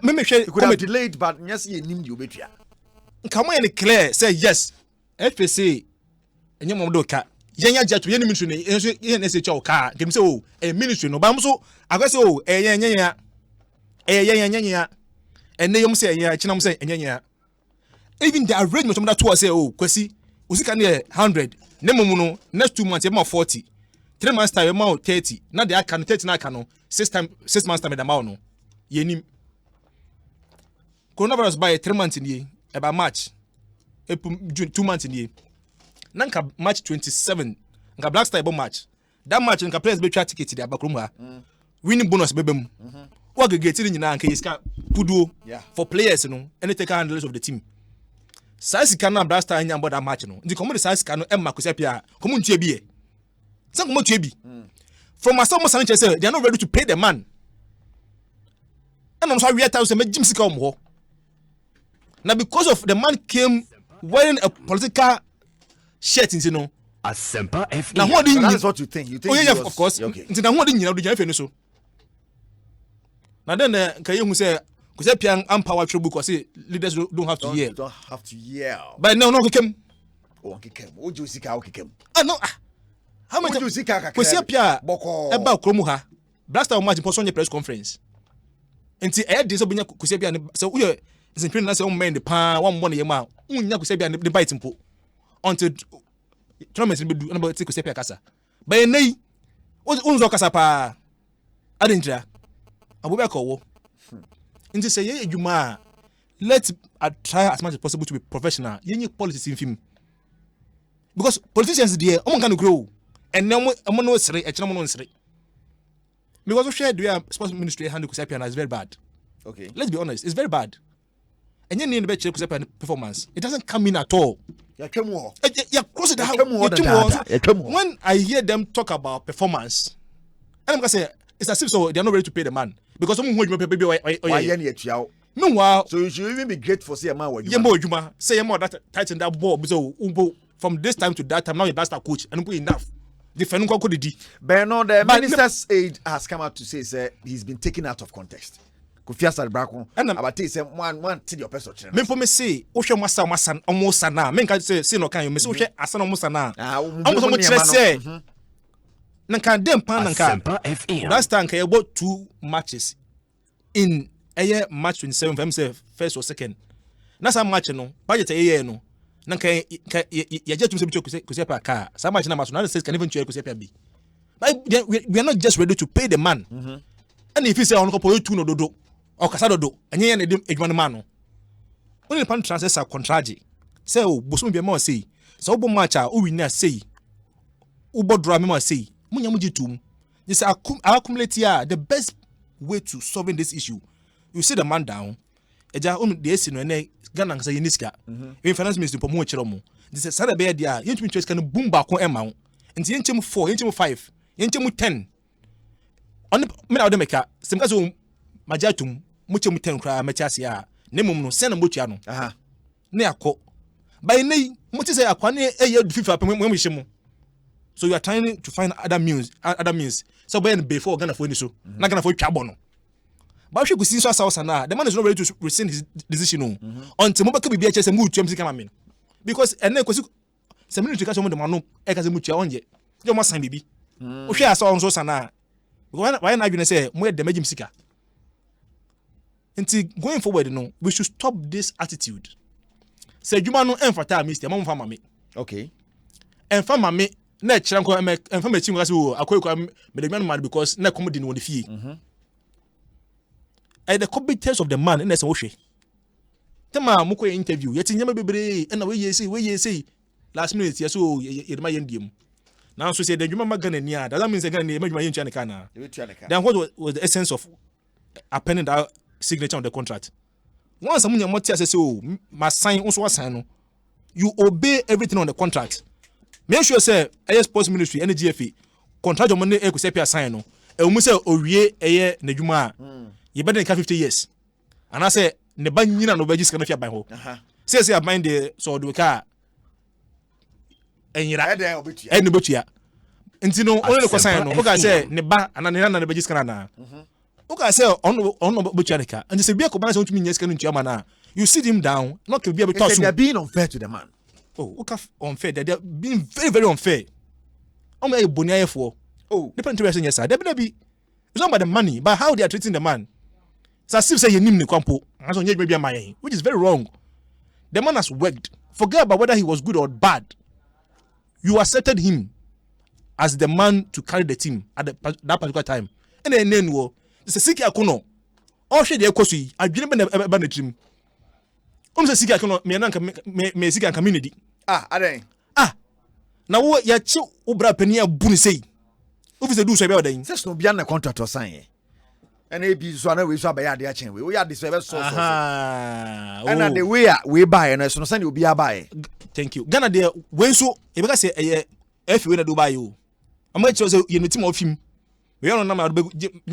me could have delayed, but yes, you need you better. Come on, clear. Say yes. FSA. And your mom do cat. Yenya jet to any ministry. Yen SHO car. Can say oh a ministry no. But so I guess oh yeah. And they say yeah. Chinam say yeah. Even the arrangement of that tour say oh kwesi. Usi can 100. Nemo no next 2 months you 40. 3 months time you 30. Now they can 30 na can no 6 months time the amount no. yenim coronavirus by 3 months in the about March June 2 months in the nanka March 27 nka Black Star match that match nka players be try ticket the abakrum ha winning bonus bebem what get it nyina nka yiska pudo for players no any take handlers of the team Sasi kana Black Star nya that match no ndi komo the Sasi kanu emma kosapia komo ntua bi e san komo ntua bi from Asempa Sanchez say they are not ready to pay the man and I'm sorry we are say me Jim sika omho now because of the man came wearing a political shirt you know Asempa FM. Now that is what you think. You think? Oh yeah, of course. Okay. Nti na ho de nyina do jan fe so. Na then ka ye hu say ko say pian empower true book say leaders don't have to yell. You don't have to yell. But no kekem. Oh kekem. O jo sika o kekem. Ah no. How much o jo sika ka. Ko say pia boko. E ba kromu ha. Black Star match person press conference. Nti e dey so bunya ko say pia say wo ye nsin na say o men the pan one money yema. Unya ko say pia the bite mpo. Until tournament be do na ba take ko say pia kasa. But nay unzo kasa pa. Adenjira. Abubakar wo. Nti say ye adwuma let's try as much as possible to be professional. Yenye politics in film. Because politicians there omo kan grow and no no sere e kire mo no sere. Because we share the sports ministry handle Kusapia is very bad. Okay. Let's be honest, it's very bad. And you need to check Kusapia performance. It doesn't come in at all. Ya twemo. Yeah, close it when I hear them talk about performance, and I'm gonna say it's as if so they're not ready to pay the man because someone who baby meanwhile, so you should even be grateful say man what you say more that tighten that ball so from this time to that time now you're blaster coach and enough. The Bernard, the minister's aide has come out to say he's been taken out of context. Kufiasa Brako and about say one till your person. Me for me say Osha Masa almost sana. Men can say no can you miss Osha Asan almost sana. Almost say Nanka dem pan nanka. Last time I bought 2 matches in a year match 27 for himself first or second. That's a match no budget a year no. Nanka ya just to say Kusepa car. Some match na maso says can even check Kusepa B. But we are not just ready to pay the man. And if you say on ko 2 no dodo or kasado do enye na dem edwuma man no. Only pan transfer contract. Say o bosom bi ma say. So bo match a o win na say. O bo draw me ma say. Munya mu jitum. This accumulate here the best way to solving this issue. You sit the man down. Eja the esi no ene Ghana nka say niska. In finance minister po mu chiro mu. This is sada be dia yentumi twes kan boom ba ko ema wo. Nti yentem 4, yentem 5, yentem 10. On me na odemeka, semka so majatum mu chemu 10 kra metiase a. Ne mum no sena motua no. Aha. Ne akọ. By nei mu ti say akwa ne eye du FIFA mu hye. So you are trying to find other means. So when before Ghana for any so. Na Ghana for twabo no. But we could see so na the man is not ready to rescind his decision until mo baka bibia chese mu tuam sika mamen. Because ene kosi se military ka so mo de manu e ka se mu tua onje. Je mo san bibi. O hwe asa on so sana. Because why na adwene say mo de magim sika. Until going forward no, we should stop this attitude. Say juma no enfata mistake mo mfa mame. Okay. Enfa mame na kira nko enfa machi ngase o akoyekwa me de gman man because na comedy no won fie. And the competence of the man in this ocean. Tema muko interview yet nyama bebre na we say last minute yes so ye ma yendiem. Now so say the juma magana ni a that means again ma juma yentua ne kana. Then what was the essence of appending that signature on the contract? Once someone nyama say oh ma sign unso sign no. You obey everything on the contract. Make sure say sports ministry and GFA contract money e ko say pia sign no. E mu say owie eye na juma you better than 50 years. And I say, ne ban nyina no bagis kana fi aban ho. Say aban de so do ka enyira e ne betua. Nti no only ko sign no. O ga say ne ba ana ne na bagis kana na. O ga say on betua ne ka. And say bia ko ban say ontumi nyes kana ntua ma na. You sit him down, not to be able to talk. They are being unfair to the man. Oh, okay, unfair. They are being very, very unfair. I'm a bonia for. Oh, depend to yes, sir. They be. It's not about the money, but how they are treating the man. So as if say you need me kwampo, which is very wrong. The man has worked. Forget about whether he was good or bad. You accepted him as the man to carry the team at that particular time. And then it's a sick akono. all shade your cosi. I didn't ban a dream. Say sika kono me sika community. Aden. Na wo ya chi obra pani abuni sei. Office do so be odan. Say no bia na contract or sign. And e bi so na we so abaya de a chen we ya de so be so. And the way we buy and so no send obi buy. Thank you. Ghana there when so e be ka say if we na do buy you. Am I say you team of him. We don't know na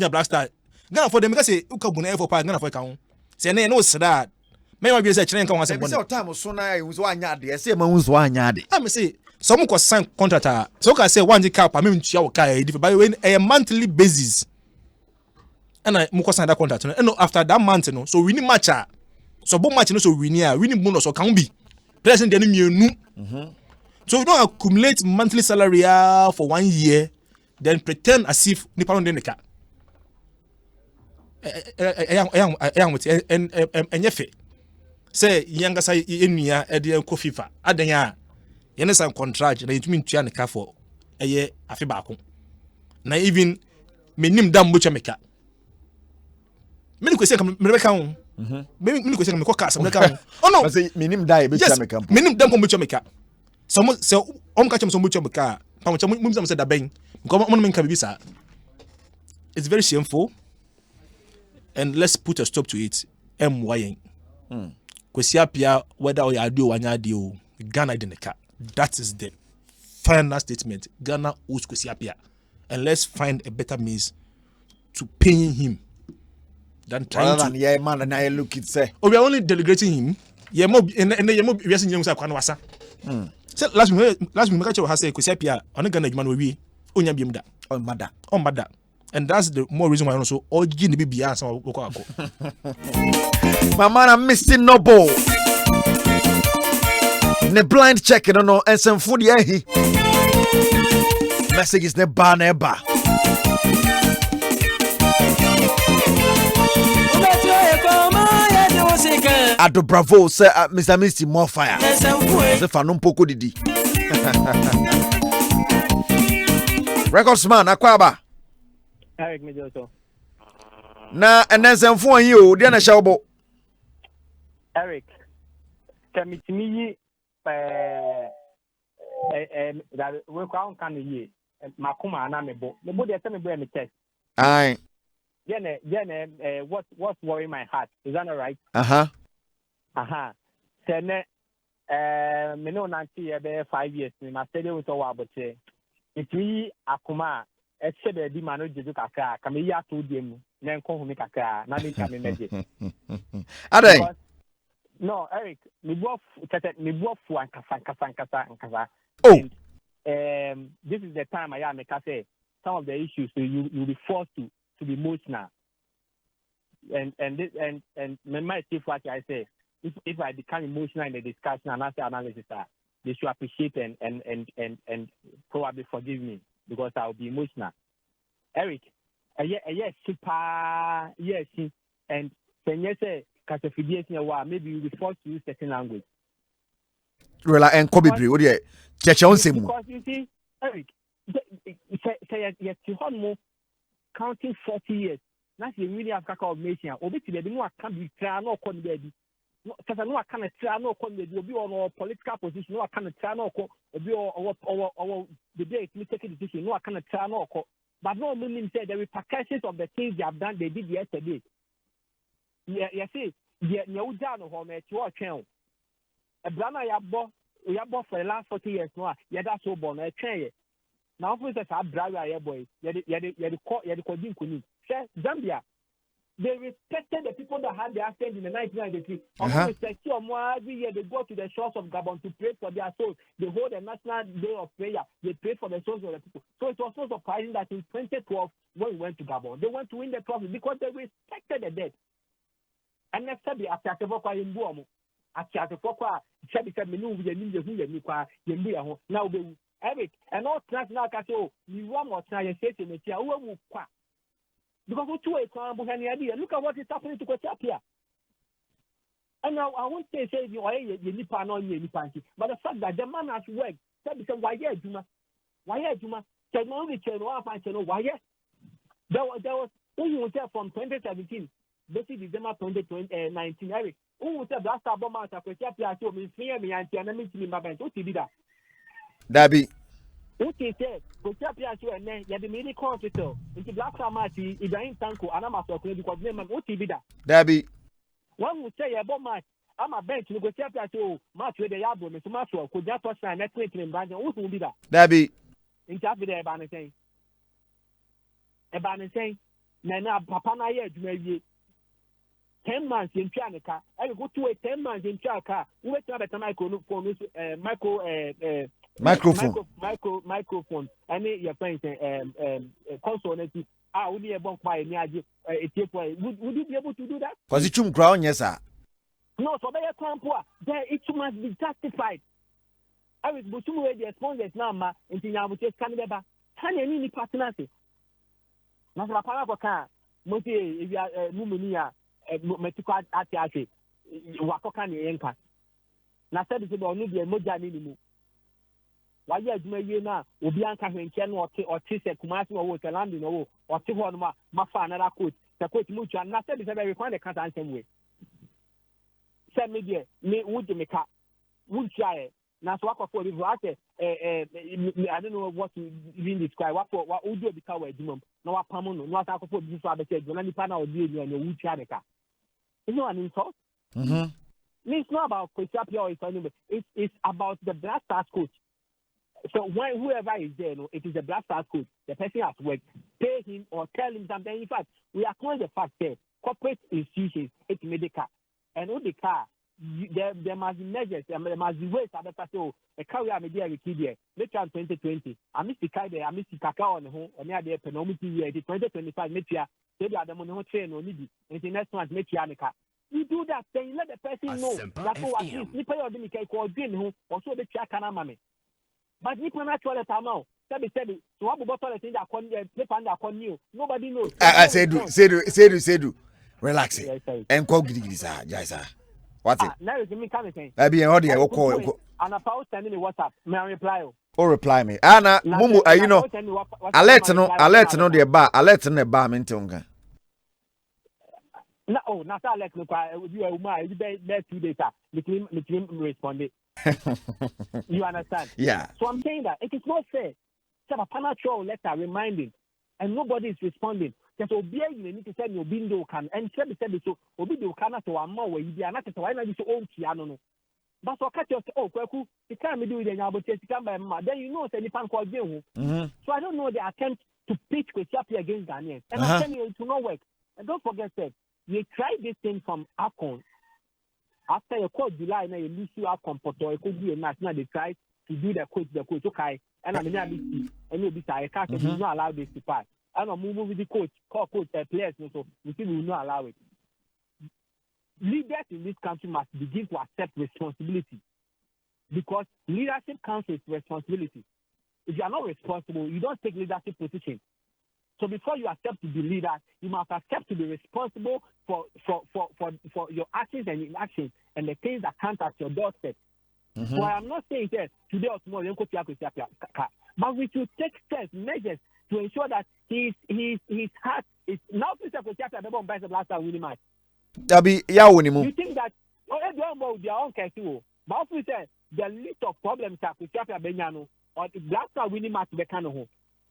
Black Star. Ghana for them ka say uka bu na for pa Ghana for ka ho. Say na no sada. Me ma bi say chire nka ho say bon. Say time so na you so anya de. Say ma hu so anya de. I say some ko sign contract so can say one car per me ntua wo car by the way a monthly basis. And I mo ko sign that contract no after that month no so we need match so bo match no so we need bonus so can be present there mienu. So we don't accumulate monthly salary for 1 year then pretend as if nipa no dey the car enyefe say yanga say enua e dey ko FIFA adan a yene san contract na yitumi ntua ne car for eye afi baako na even menim dam bocha meka me ko say kam me beka ho me ko say kam ko ka sam meka ho oh no say menim dai bocha meka menim dam ko bocha meka some say catch some bocha meka pa mo cham say da ben ko mo menka bibisa. It's very shameful and let's put a stop to it. MYN Kwesiapia whether or you do wanya dio Ghana in the car. That is the final statement. Ghana owes Kwesiapia, and let's find a better means to paying him than trying to. Yeah, man, and I look it say. Oh, we are only delegating him. Yeah, more and the more we are seeing youngster kwanwasa. So last me make sure has say Kwesiapia on Ghana man we onya biemda on mother. And that's the more reason why also all Gini be answer. My man, I'm missing no ball. Ne blind check, you know, and some food. Yeah, he message is ne bar neba. Ado bravo, sir, Mr. Misty, more fire. The Fanum Poco Didi. Records man, Aquaba. Eric Mejoso. Na and then some for you, Diana Shawbo. Eric, can me that we can't ye. Makuma and Amebo. The body tell me where me test. Aye. What's worrying my heart? Is that all right? Then me know Nancy 5 years. Me must tell you what about say. If we akuma except the man who do kaka, come here to them, then come home kaka, nothing can imagine. No, Eric, me both for kasa. Oh, this is the time I am say some of the issues so you'll be forced to be emotional. And my chief what I say, if I become emotional in the discussion and after analysis, they should appreciate and probably forgive me because I will be emotional. Eric, yes, super, yes, and when you say maybe you'll be forced to use certain language. Rela and Kobe Bri, what do you catch on same? Because you see, Eric, yes, you have more counting 40 years. That's the really Africa of nation. Obviously, the more can be try no con baby. Because I know I can't try no con baby. Be on our political position. No, I can't try no con. Be our the day we take a decision. No, I can't try no con. But no meaning say the repercussions of the things they have done. They did yesterday. Yeah, you see, yeah, you down on home at your channel. A brother you have for the last 40 years. No, yeah, that's so born. I tell you. Now, for instance, I brother, yeah, boy, yeah, the Zambia, they respected the people that had their accent in the 1993. Every year they go to the shores of Gabon to pray for their souls. They hold a national day of prayer. They pray for the souls of the people. So it was so surprising that in 2012, when we went to Gabon, they went to win the trophy because they respected the dead. And next time, after now Eric, and all class now can say, you want more time, you say to me, because we two idea. Look at what is happening to Kwesiapia. And now I won't say you are you nipa no you nipa, but the fact that the man has worked, said why Juma? Technology channel, why there was who you say from 2017. basic December 2019. Eric, who said last time bomb out for Chapia to me, me and Tianami to me, my band, what did that? Dabi. What he said, for Chapia to and then you have the mini constitution into Black Samati, Ibrahim Tanko, and I'm also because name what did that? Dabi. One would say about my. I'm a bench, you go Chapia to match with the album, Mr. Maxwell, could just touch my next week in Brandon, who will be that? Dabi. In Chapia, about saying. About saying, Nana, Papa, I had maybe 10 months in Chanica. I go to a 10 months in Chaka. We went to have a microphone. I mean, your friends, console. I would be a bonfire near you. Would you be able to do that? Was it chum ground? Yes, sir. No, so they are there it must be justified. I was Busum the sponsors now, and Tina would just come there. Tanya any partners. Nasa Paragoka, Moti, if you are Mumunia, Metuka Atiaki, Wakokani Enka. Nasa is about Nubia Mojani. Why yes, maybe now, Ubianka and Ken or Tisa Kumasi or Landino or Tihonma, Mafa and Akut, the coach Mucha, and Nasa is a very kind of cut and same way. Send me there, me would you make up? Would try it. Now, so for the I don't know what to even describe. What would you become a demon? No, a pamono, not a couple of this other said, when any panel of you and your wood chanica. It's not an insult. It's not about Kochapia or anything. It's about the Black Stars coach. So when whoever is there, no, it is the Black Stars coach. The person has worked. Pay him or tell him something. In fact, we are calling the fact that corporate institutions, it's medical. And all the car, there must be measures, there must be ways that the a career media with Kidia. Let's 2020. I miss the Kaide, I miss the Kakao on the home, and near the economic year, 2025 Metia, maybe at the Mono train or Nidi, and the next one, Metianica. You do that, then you let the person know that at least Nipa or Dimika or Green, who also the Chakanamame. But Nipa natural Tamao. Said, so what about the thing that con you? Nobody knows. I said, relax it. And call Gidisa, Jaisa. What it? Now is me coming saying. I be an audio call. And a post sending me WhatsApp. May I reply? Or reply me. Anna, Mumu, you know, I let know the bar, I let the bar mintonga. No, not I let look. You are my 2 days between responding. You understand? Yeah. So I'm saying that it is not fair. Have a panel letter reminding, and nobody is responding. Just obey you need to send your window can and said so obey you cannot to one more way you are not to why not you own piano. But so catch your Kwaku, you can't do it in our chest, then you know any fan called you. So I don't know the attempt to pitch Kwaku against Ghanaians. And I'm telling you it will not work. And don't forget that you tried this thing from Akon. After you called July now you lose you Akon Poto, it could be a match now they tried to do the coach okay. And I'm and you'll be tired. I can't not allow this to pass. I don't move with the coach, call coach players, so we still will not allow it. Leaders in this country must begin to accept responsibility because leadership comes with responsibility. If you are not responsible, you don't take leadership position. So before you accept to be leader, you must accept to be responsible for your actions and inactions and the things that count at your doorstep. So I am not saying that today or tomorrow, but we should take steps, measures to ensure that his heart is now the last time winning match. You think that their own case, but we say the list of problems that Kochapia Benyano or the last time winning match Becano.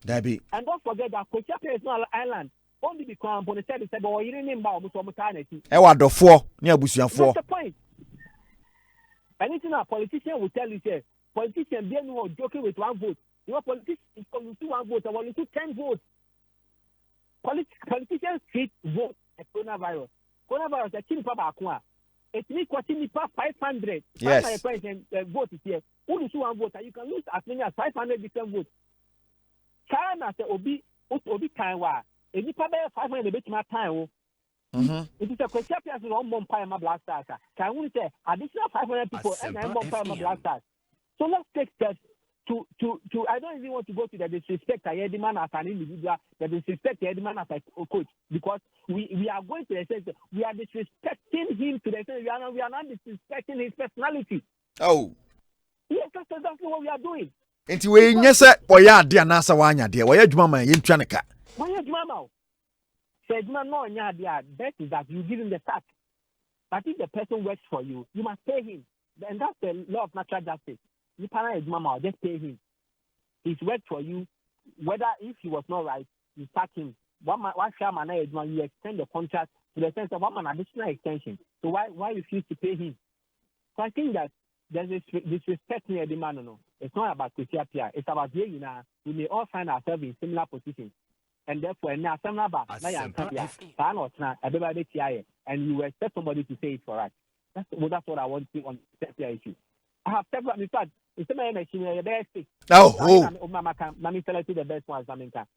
And don't forget that Kochapia is not an island. Only because on the said, but you didn't know almost maternity. Ewa do 4 near Busian 4. That's the point. Anything a politician will tell you, say, politicians they know joking with 1 vote. You know, politicians will do 1 vote, or will do 10 votes. Politicians treat vote as coronavirus. Coronavirus, a king papa akwa. It means what you 500. Yes. Vote is here. Who do 1 vote? You can lose as many as 500 different votes. China say obi time wa. If you pay 500 bit my time. It is a question of one bomb my black stars. Can we say additional 500 people and 9 bomb my black stars? So let's take steps to I don't even want to go to the disrespect I hear the man as an individual, the disrespect I hear the man as a coach, because we are going to the sense that we are disrespecting him to the sense we are not disrespecting his personality. Oh. Yes, that's exactly what we are doing. Enti we nyese oya ade anasa wanya de. Oya dwuma man yentwa neka. Why dwuma? Said, no, best is that you give him the sack. But if the person works for you, you must pay him. And that's the law of natural justice. You pay his mama, just pay him. He's worked for you. Whether if he was not right, you sack him. One shaman, you extend the contract to the sense of one additional extension. So why refuse to pay him? So I think that there's this disrespect near the man. No, it's not about Kusiapia. It's about here. We may all find ourselves in similar positions, and therefore now and you expect somebody to say it for us. That's what I want to see on the issue. I have several. In fact, it's a machine. Let me select the best ones.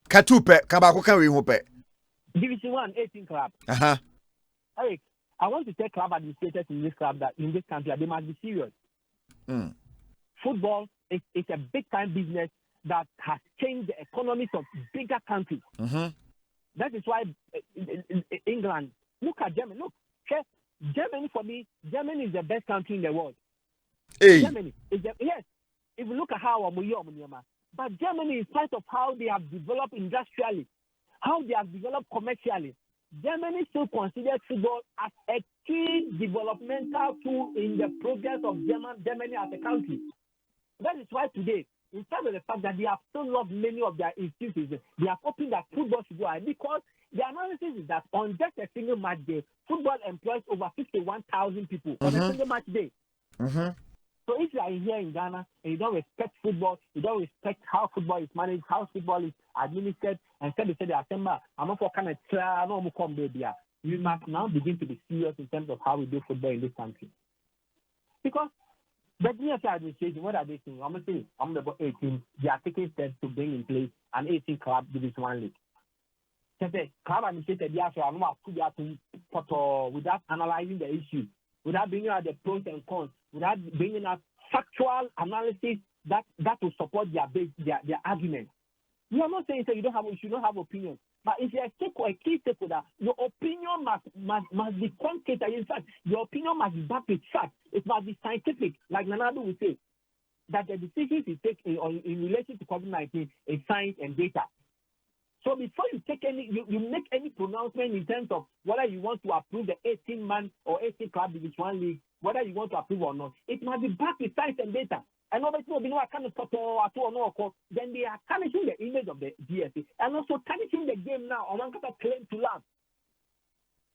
Katupe, Kabako can we hope. Division 1, 18 club. Eric, I want to tell club administrators in this club that in this country they must be serious. Football is a big time business that has changed the economies of bigger countries. That is why England, look at Germany. Look, Germany for me, Germany is the best country in the world. Hey. Germany is yes. If you look at how but Germany, in spite of how they have developed industrially, how they have developed commercially, Germany still considers football as a key developmental tool in the progress of Germany as a country. That is why today, in spite of the fact that they have still lost many of their institutions, they are hoping that football should go on, because the analysis is that on just a single match day, football employs over 51,000 people on a single match day. So if you are here in Ghana and you don't respect football, you don't respect how football is managed, how football is administered, and said the Asempa, I'm not for kind of try, no more come baby. You must now begin to be serious in terms of how we do football in this country. Because the DFA administration, what are they saying? I'm saying, I'm about 18. They are taking steps to bring in place an 18 club Division 1 league. Club administrator, without analyzing the issue, without bringing out the pros and cons, without bringing out factual analysis that will support their argument. You are not saying that you should not have opinion, but if you are a key stakeholder, your opinion must be concrete. In fact, your opinion must be backed with facts. It must be scientific, like Nanado will say, that the decisions you take in relation to COVID-19 is science and data. So before you take you make any pronouncement in terms of whether you want to approve the 18-man or 18 club Division 1 league, whether you want to approve or not, it must be backed with science and data. And obviously, then they are tarnishing the image of the DSA and also tarnishing the game now. On one claim to love.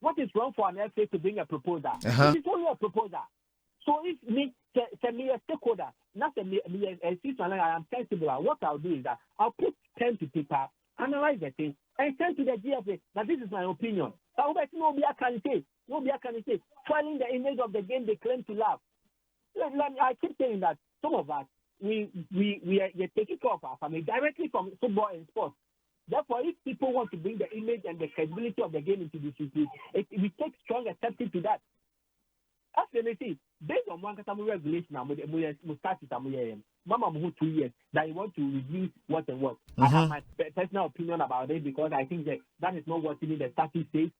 What is wrong for an FA to bring a proposal? It is only a proposal. So if me, a stakeholder, not a citizen, I am sensible. What I'll do is that I'll put pen to paper, analyze the thing, and send to the DFA that this is my opinion. Nobody can say, foiling the image of the game they claim to love. I keep saying that some of us, we are taking care of our family directly from football and sports. Therefore, if people want to bring the image and the credibility of the game into this issue, we take strong exception to that. As you may see, based on one regulation, we start with Mama 2 years that you want to reduce what and what. I have my personal opinion about it because I think that is not what the statute says.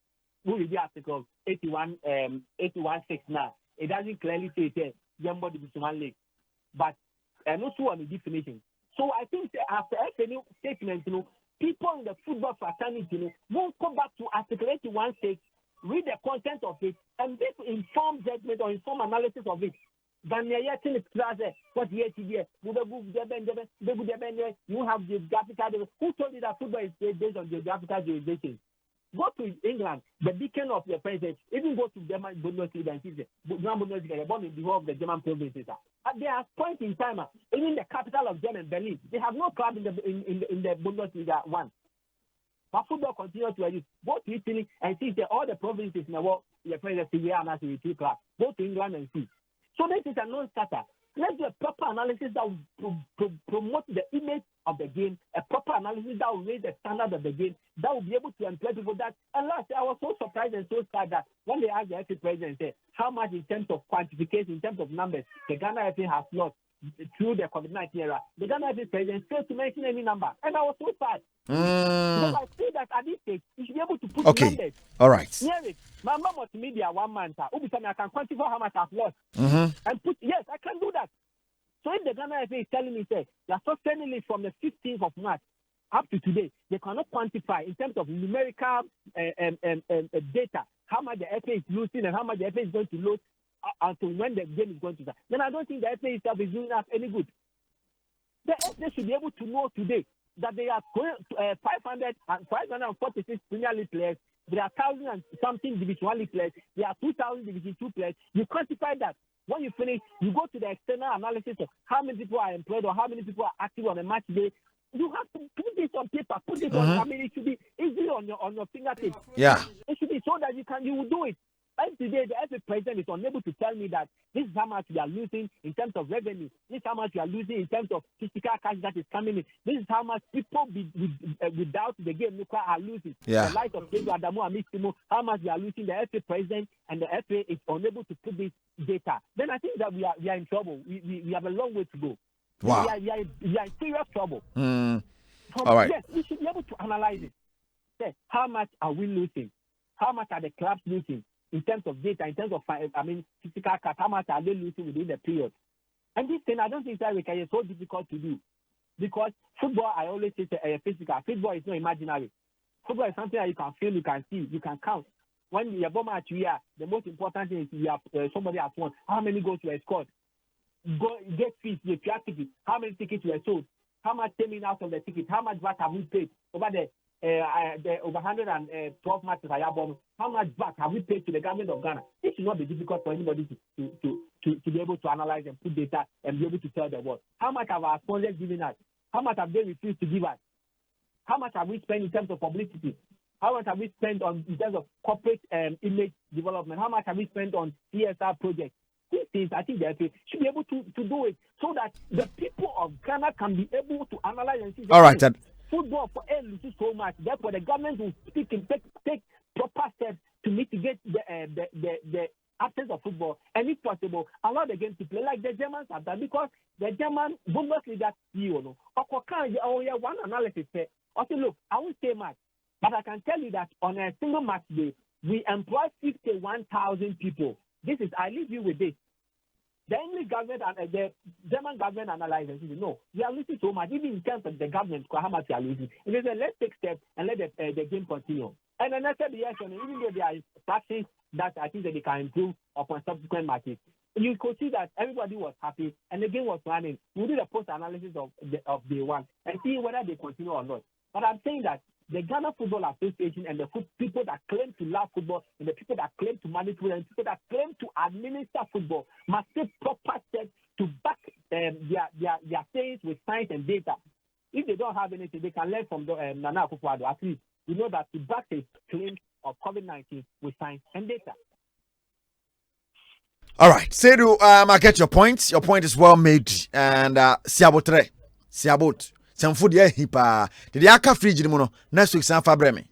We read the article 81.6 now. It doesn't clearly say it Yambo Division 1 League, but also on the definition. So I think after any statement, people in the football fraternity, won't come back to Article 81.6, read the content of it, and make informed judgment or informed analysis of it. What you have geographical. Who told you that football is based on geographical jurisdiction? Go to England, the beacon of the president. Even go to German Bundesliga and see the born in the whole of the German provinces. At their point in time, even the capital of Germany, Berlin, they have no club in the Bundesliga 1. But football continues to exist. Go to Italy and see all the provinces in the world, the presidency are not with 2 clubs. Go to England and see. So this is a non-starter. Let's do a proper analysis that will promote the image of the game, a proper analysis that will raise the standard of the game, that will be able to employ people that. And last, I was so surprised and so sad that when they asked the FA president, how much in terms of quantification, in terms of numbers, the Ghana FA has lost through the COVID-19 era, the Ghana FA president failed to mention any number. And I was so sad. Because I feel that at this stage, you should be able to put numbers. All right. Hear it. My mom was media 1 month. I can quantify how much I've lost. And put, yes, I can do that. So if the Ghana FA is telling me, say, they are suspending it from the 15th of March up to today, they cannot quantify in terms of numerical data how much the FA is losing and how much the FA is going to lose until when the game is going to start. Then I don't think the FA itself is doing us any good. The FA should be able to know today that they are 546 Premier League players. There are 1,000 and something Division 1 League players. There are 2,000 Division 2 players. You quantify that. When you finish, you go to the external analysis of how many people are employed or how many people are active on a match day. You have to put this on paper, put it on. I mean, it should be easy on your fingertips. Yeah. It should be so that you will do it. And today, the FA president is unable to tell me that this is how much we are losing in terms of revenue. This is how much we are losing in terms of physical cash that is coming in. This is how much people without the game are losing. Yeah. The likes of Pedro Adamu and Mistimo, how much we are losing. The FA president and the FA is unable to put this data. Then I think that we are in trouble. We have a long way to go. Wow. We are in serious trouble. All right. Yes, we should be able to analyze it. Say, how much are we losing? How much are the clubs losing? In terms of data, in terms of, physical cash, how much are they losing within the period? And this thing, I don't think that is so difficult to do. Because football, I always say, physical. Football is not imaginary. Football is something that you can feel, you can see, you can count. When you have a match here, the most important thing is you have somebody has won. How many goals were scored? Get fees, get tickets. How many tickets were sold? How much came in out of the ticket? How much VAT have we paid over the over 112 matches I have won? How much back have we paid to the government of Ghana? It should not be difficult for anybody to be able to analyze and put data and be able to tell the world. How much have our sponsors given us? How much have they refused to give us? How much have we spent in terms of publicity? How much have we spent in terms of corporate image development? How much have we spent on CSR projects? These things, I think the FA should be able to do it so that the people of Ghana can be able to analyze and see. All right. Football for air loses so much. Therefore, the government will speak and take proper steps to mitigate the absence of football, and if possible, allow the game to play like the Germans have done. Because the German Bundesliga CEO, one analysis said, okay, look, I won't say much, but I can tell you that on a single match day, we employ 51,000 people. I leave you with this. The English government and the German government analyzes, no, we are losing so much, even in terms of the government, how much we are losing. And they said, let's take steps and let the game continue. And then I said, yes, even though there are practices that I think that they can improve upon subsequent matches, you could see that everybody was happy and the game was running. We did a post-analysis of day one and see whether they continue or not. But I'm saying that the Ghana Football Association and the people that claim to love football and the people that claim to manage football and people that claim to administer football must take proper steps to back their sayings with science and data. If they don't have anything, they can learn from Nana Akufo-Addo. At least we know that he backed his claims of COVID-19 with science and data. All right. Sedu, I get your point. Your point is well made. And Siabot. Some food yeah hipa. Did the aka fridge no next week San Fabremi?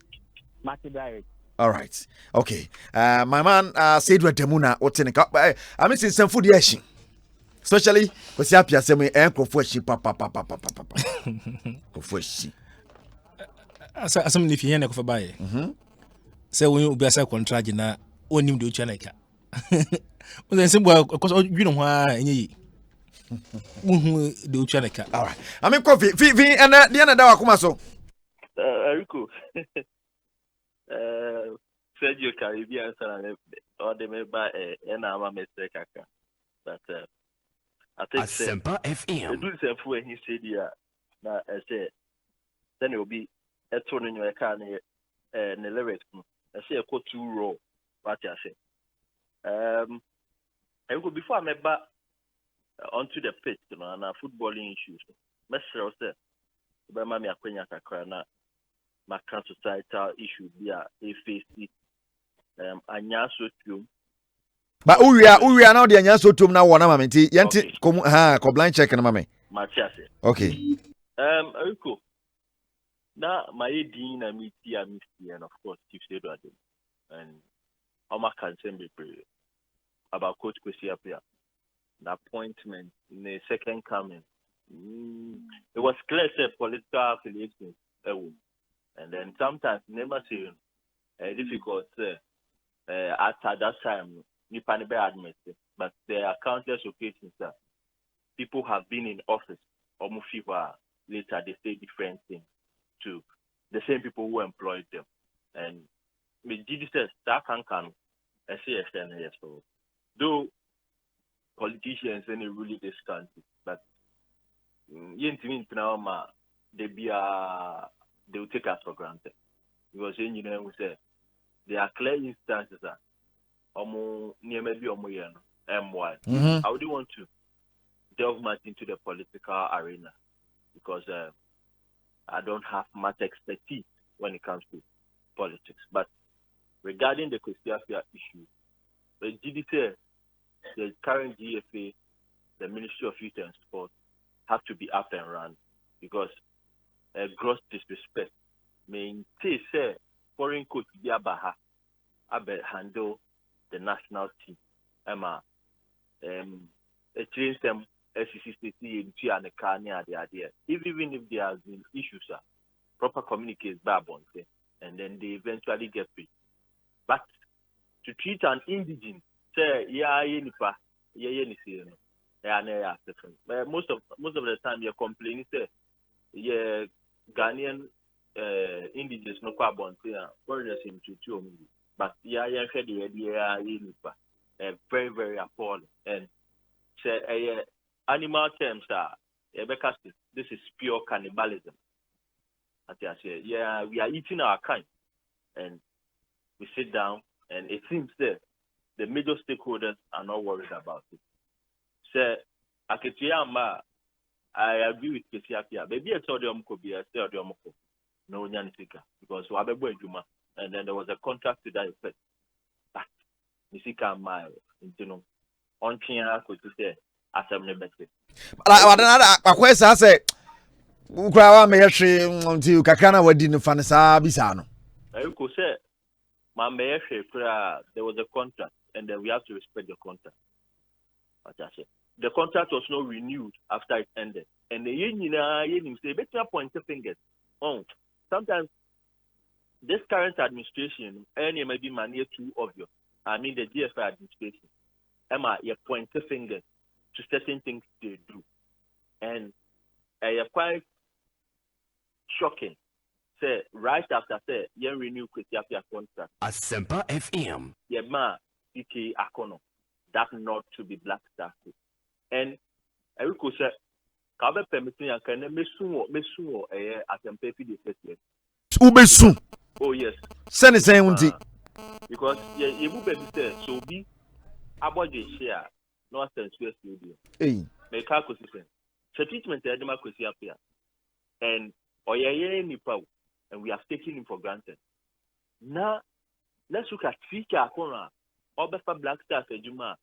All right. Okay. My man said with Demuna what's in the I mean some food yeah she. Especially because you have some microphone papa. Asem if you for buy. Say when you be a contract na onim do chaneka. When then simple because you know why any all right. I mean coffee. And the other day kuma so. Eriko. Sergio Caribbean or the member and I'm a mistake. But I think Asempa FM. Do self when he said yeah. Now I said then it will be a tone in your car near the lyrics. I say a quote 2 row. What I say. Eriko before I met back onto the pitch, and footballing issues. Mesro said, "By Mammy Aquina Kakrana, my societal issue via AFC, Anyaso Tum." But we are now the Anyaso Tum now. One mammy, Yanti, come blind check and mammy. Matias. Okay. Eriko. Now my dean and me, and of course, Chief Asempa, and Oma Kansen about Coach Kwesi Appiah. The appointment in the second coming. It was clear political affiliations, and then sometimes never seen difficult at that time. But there are countless occasions that people have been in office, or later they say different things. to the same people who employed them. And me GD says that can yes. So though politicians any really this country, but they will take us for granted because we say there are clear instances that maybe MY. I wouldn't want to delve much into the political arena because I don't have much expertise when it comes to politics. But regarding the Kwesiapia issue, the GDC, the current GFA, the Ministry of Youth and Sport have to be up and running because gross disrespect means say foreign coach Biabaha abe handle the national team. Emma a change them SCCC and the Kanye the idea. Even if there has been issues, proper communicate babon and then they eventually get paid. But to treat an indigent, say most of the time you're complaining say Ghanaian indigenous no carbon foreigners in to but very, very appalling. And say animal terms this is pure cannibalism. As I say, we are eating our kind and we sit down and it seems that the major stakeholders are not worried about it. So I agree with Kesiapia. Maybe I told them could be a no Nyanisika because Juma and then there was a contract to that effect. But Nisika my on China could say Assembly Betty. I say Ukrawa may until Kakana were didn't fanasa bisano. I could say my mayor there was a contract and then we have to respect the contract. The contract was not renewed after it ended. And the union say better point the fingers. Sometimes this current administration may be mania too obvious. I mean the DFI administration. Emma, you point the finger to certain things they do. And quite shocking. Say right after say you renew Kwesiapia contract. Asempa FM. CK Akono. That not to be black star. And I will say Kabe permitting and can mesuo Asempa the first year. Ubesu. Oh yes. Send it saying because you move say so be about the share no sense studio. Hey. Make a position. So treatment the democracy up here. And nipa and we have taken him for granted. Now let's look at Fika Akona, Obefa Black Stars Ejuma,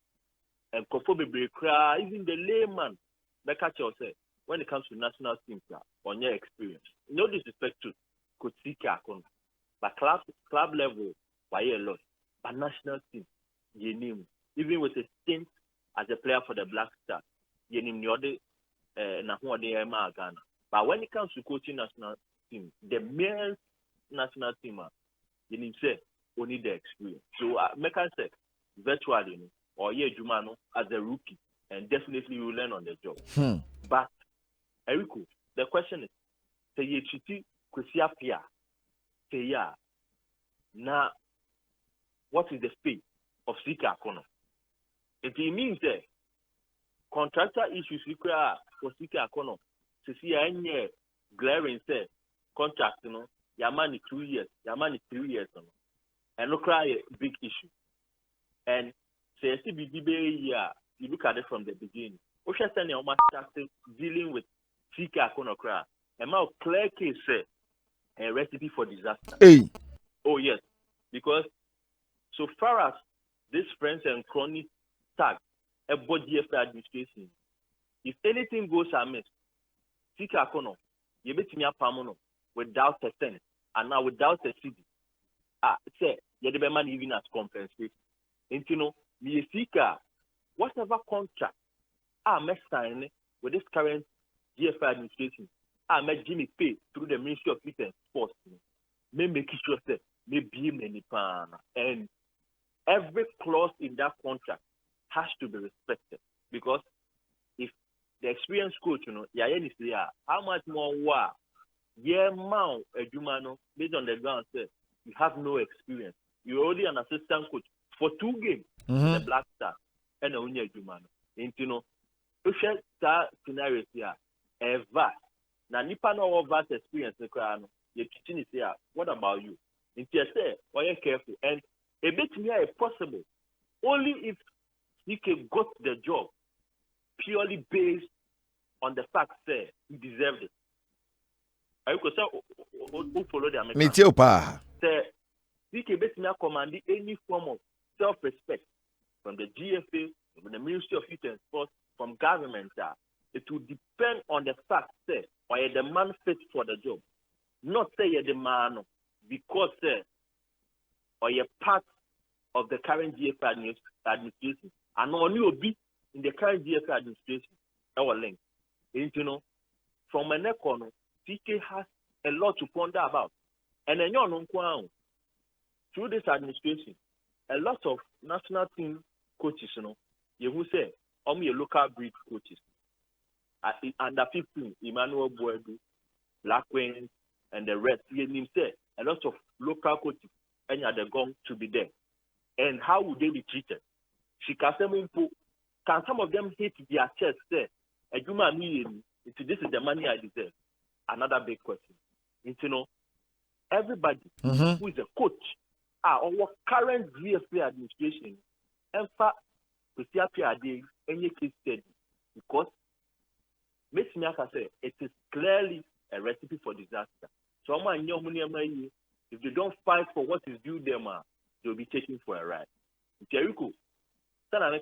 and Kofobe Brekra, even the layman, Becca say when it comes to national teams on your experience. No disrespect to Kotsika Akona. But club level, why a lot. But national team, you name even with a stint as a player for the Black Stars, you name the other Ghana. But when it comes to coaching national team, the male national team, you need to say only the experience. So make us say virtually or Jumano as a rookie, and definitely you will learn on the job. But Eriko, the question is, say you chiti Kwesiapia, say now what is the fate of Sika Akono? It means that contractor issues for Sika Akono. To see any glaring say contract, your money 2 years, your money 3 years, and look like a big issue. And say you look at it from the beginning. Osha sending almost dealing with Sika Konokra. And now clear case say a recipe for disaster. Hey. Oh yes. Because so far as this friends and cronies tag a body of the administration, if anything goes amiss, Sika Kono, you bet me a pamono without a cent and now without a city. Say, you the man even as compensation. And me Sika, whatever contract I sign with this current GFI administration, I met Jimmy pay through the Ministry of Youth and Sports. May make sure that may be many pan and every clause in that contract has to be respected because if the experienced coach, how much more yeah, man, Ejumano, based on the ground, say you have no experience. You're only an assistant coach for 2 games in the Black Star and only Ejumano. And you know, if that scenario here, ever, now nipa no have vast experience in Krano, you're teaching it here. What about you? And you say, well, you're careful. And a bit here is possible only if he can got the job purely based on the fact that he deserved it. I could say, who follow the American? Me too, pa. Say, he can basically command any form of self-respect from the GFA, from the Ministry of Youth and Sports, from government. It will depend on the fact that or the man fit for the job. Not say you're the man because or you're part of the current GFA administration and only will be in the current GFA administration. Our link. And you know, from an economy, TK has a lot to ponder about. And then you know, through this administration, a lot of national team coaches, you know, you will say, only a local breed coaches. Under 15, Emmanuel Boadi, Black Wings, and the rest, you say a lot of local coaches and they're going to be there. And how would they be treated? Can some of them hit their chest, say, this is the money I deserve? Another big question. You know, everybody who is a coach, or current GFA administration, and any case study, because makes me say it is clearly a recipe for disaster. So if they don't fight for what is due them, they'll be taken for a ride. Jericho, because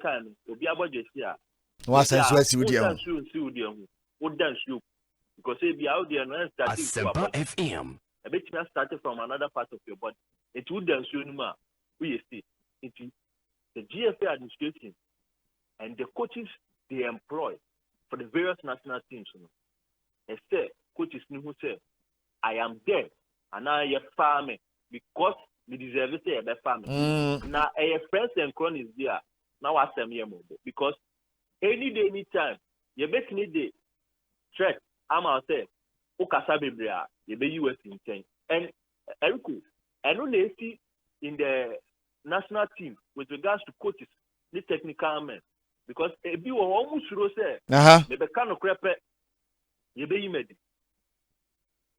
if you out there and Asempa FM. a bit started from another part of your body, it would then show you we see it is the GFA administration and the coaches they employ for the various national teams. They say coaches who say, I am there and I am farming because we deserve to say a farming. Now a friends and cronies there. Now I say because any day, anytime, you make me the threat. I'm out there. Okasabebrea, you be US in 10. And Erico, I know they see in the national team with regards to coaches, the technical men, because if you almost say, the kind of crap, you be made.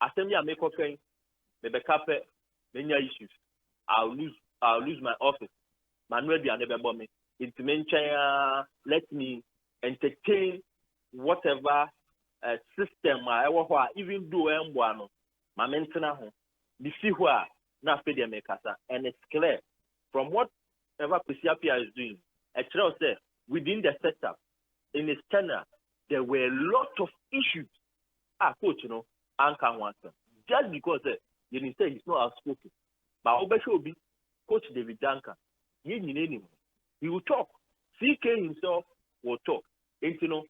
Assembly make okay, the backup, many issues. I'll lose my office. Manuel be never bomb me. Into let me entertain whatever system even though I'm one, my mental the see where now feed make and it's clear from whatever PCAPia is doing. I tell say within the setup in its tenure there were a lot of issues. Coach, you know, I can't answer just because you didn't say he's not outspoken. But Obesho be Coach David Duncan. He will talk. CK himself will talk. And you know,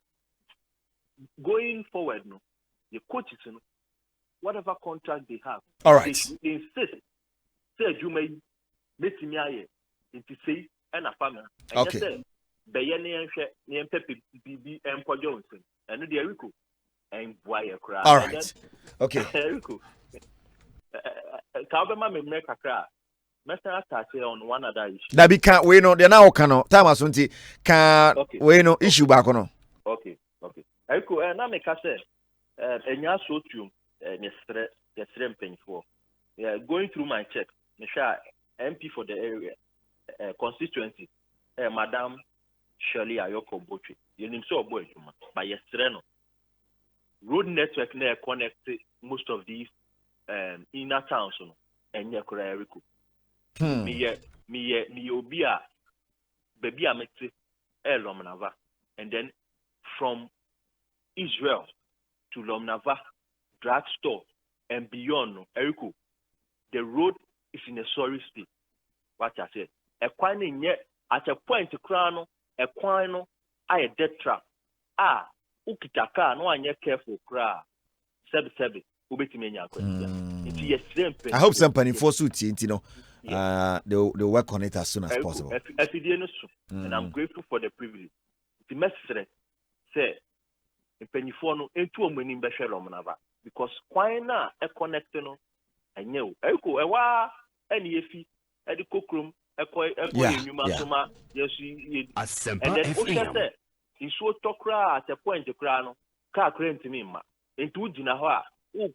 going forward, no, the coaches, you know, whatever contract they have, all right, they insist. Say you may meet me here into say and a family. Okay. Say, Johnson and the Erico and why cry. All right. Okay. Erico. Kabema me make a cry. Mr. Tache on one other issue. Dabi can't we know the now cano time as can we know issue back on. Okay. Erico, and I make a say, and ya so to yesterday paying for. Yeah, going through my check, Misha MP for the area constituency, Madam Shirley Ayoko Botri. You name so boy, but yesterday no. Road network near connect most of these inner towns, and yeah, Erico. Me obia baby amete Lomnava, and then from Israel to Lomnava drugstore and beyond Erico, the road is in a sorry state. What I said, a quine yet at a point to crown a quino, I a dead trap. Ukitaka, no one yet careful cry. Sebi, Ubetimania. I hope some penny for suit, you know. They'll work on it as soon as possible. And I'm grateful for the privilege. The message say, in Pennyfono, into a winning Bashar Romanava. because kwan na e connect no enye o eko ewa eni efi edi kokrom eko enyuma soma yesu Asempa and then FM. say isu tokra at a point kra no car crane to me ma enti ugina ho a